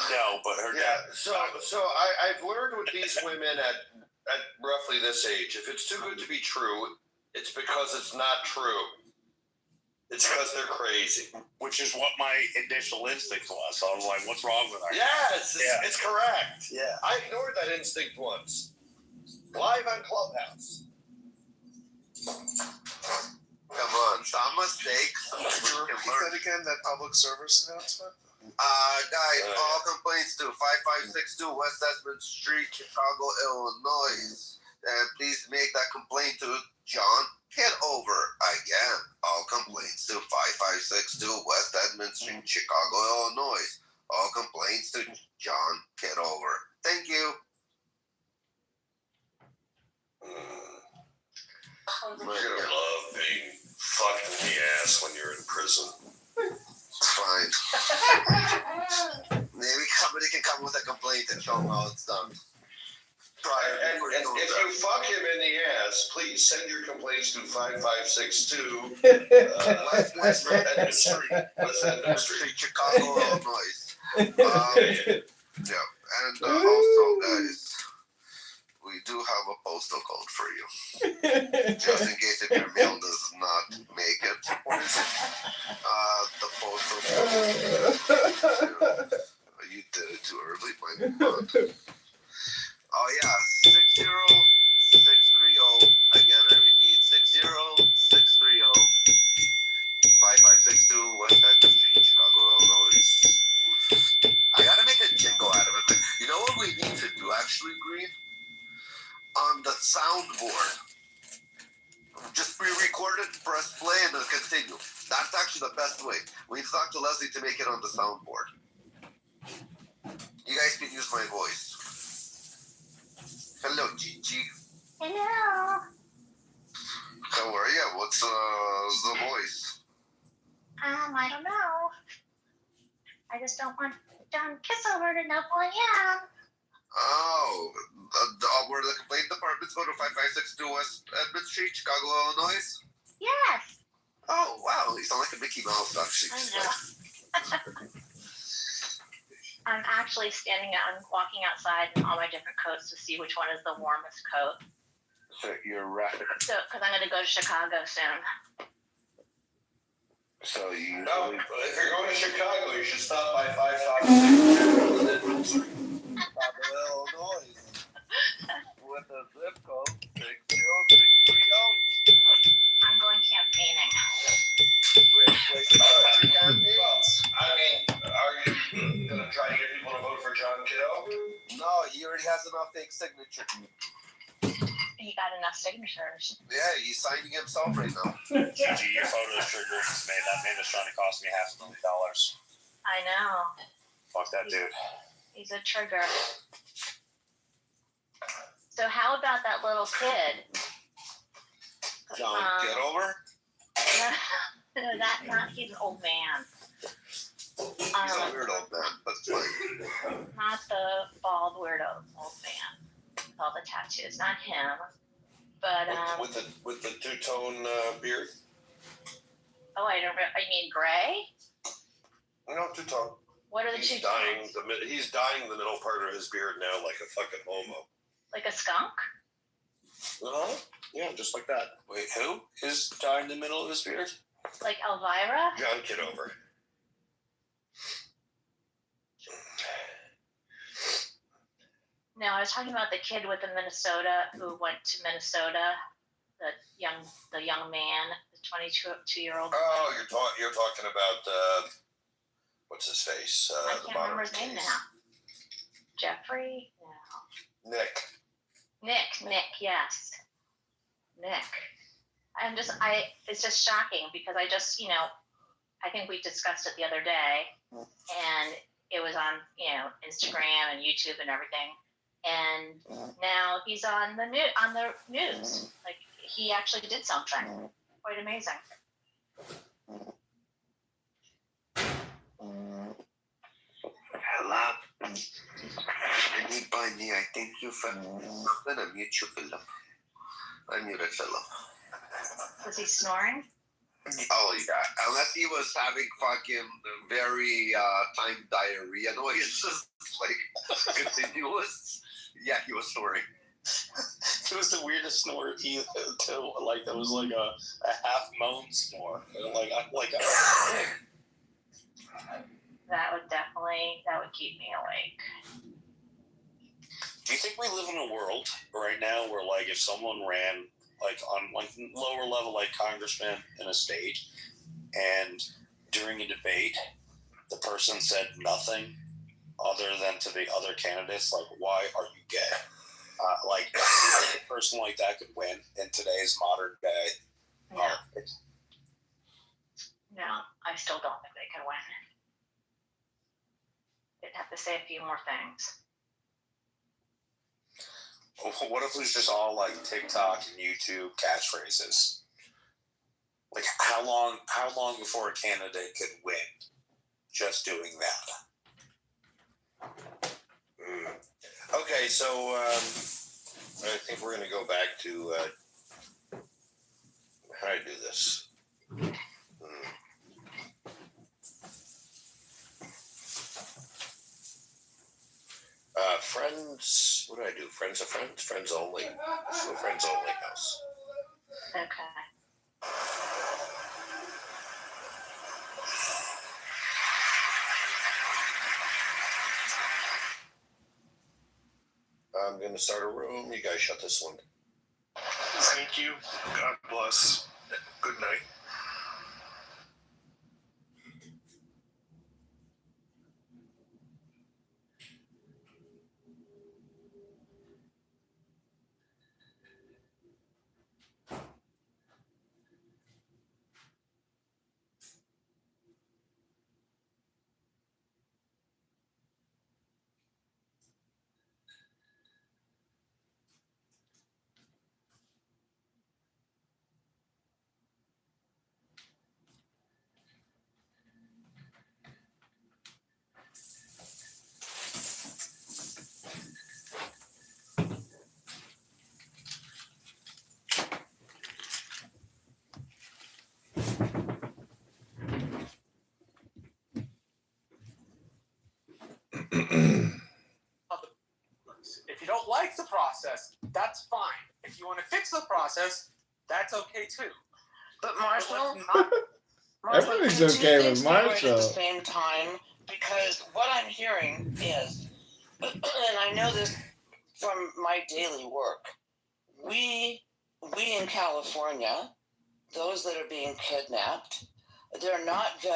No, but her dad. So I've learned with these women at roughly this age, if it's too good to be true, it's because it's not true. It's because they're crazy. Which is what my initial instinct was. So I was like, what's wrong with her? Yes, it's correct. Yeah. I ignored that instinct once. Live on Clubhouse. Come on, some mistakes. That again, that public service announcement? Guys, all complaints to 5562 West Esmond Street, Chicago, Illinois. And please make that complaint to John Kitover. Again, all complaints to 5562 West Edmond Street, Chicago, Illinois. All complaints to John Kitover. Thank you. You're gonna love being fucked in the ass when you're in prison. It's fine. Maybe somebody can come with a complaint and show them how it's done. And if you fuck him in the ass, please send your complaints to 5562 West Edmond Street. West Edmond Street, Chicago, Illinois. Yeah, and also, guys, we do have a postal code for you, just in case if your mail does not make it. The postal code. You did it too early, my God. Oh yeah, 60630. Again, I repeat, 60630 5562 West Edmond Street, Chicago, Illinois. I gotta make a jingle out of it. You know what we need to do actually, Green? On the soundboard. Just pre-record it, press play, and then continue. That's actually the best way. We need to talk to Leslie to make it on the soundboard. You guys can use my voice. Hello, Gigi. Hello. How are you? What's the voice? I don't know. I just don't want John Kitover to know who I am. Oh, where the complaint departments go to 5562 West Edmond Street, Chicago, Illinois? Yes. Oh, wow. You sound like a Mickey Mouse, actually. I know. I'm actually I'm walking outside in all my different coats to see which one is the warmest coat. So you're right. So, because I'm going to go to Chicago soon. So you. No, if you're going to Chicago, you should stop by 5,000 Illinois with a zip code 60630. I'm going campaigning. Great place to start your campaigns. I mean, are you going to try to get people to vote for John Kiddo? No, he already has enough fake signature. He got enough signatures. Yeah, he's signing himself right now. Gigi, your photo's triggered. That man is trying to cost me $500,000. I know. Fuck that dude. He's a trigger. So how about that little kid? John Kitover? No, he's an old man. He's a weird old man, but fine. Not the bald weirdo old man with all the tattoos. Not him. But with the two-tone beard? Oh, I mean gray? No, two-tone. What are the two tones? He's dyeing the middle part of his beard now like a fucking homo. Like a skunk? Uh-huh. Yeah, just like that. Wait, who is dyeing the middle of his beard? Like Elvira? John Kitover. No, I was talking about the kid with the Minnesota who went to Minnesota. The young man, the 22-year-old. Oh, you're talking about what's his face? I can't remember his name now. Jeffrey? No. Nick, yes. Nick. It's just shocking because I think we discussed it the other day and it was on, Instagram and YouTube and everything. And now he's on the news. Like he actually did something quite amazing. Hello. Anybody, I think you Philip. I'm gonna mute you, Philip. I muted Philip. Was he snoring? Oh yeah, unless he was having fucking very time diarrhea noises, like continuous. Yeah, he was snoring. It was the weirdest snore until like there was like a half moan snore, That would keep me awake. Do you think we live in a world right now where like if someone ran like on like lower level like congressman in a state and during a debate the person said nothing other than to the other candidates like why are you gay? Like a person like that could win in today's modern day. No, I still don't think they can win. They'd have to say a few more things. What if it was just all like TikTok and YouTube catchphrases? Like how long before a candidate could win just doing that? Okay, so I think we're going to go back to how do I do this? Friends, what do I do? Friends of friends? Friends only. Let's go friends only house. Okay. I'm going to start a room. You guys shut this one. Thank you. God bless. Good night. you want to fix the process, that's okay too. But Marshall, Everything's okay with at the Marshall. same time, because what I'm hearing is, and I know this from my daily work, we in California, those that are being kidnapped, they're not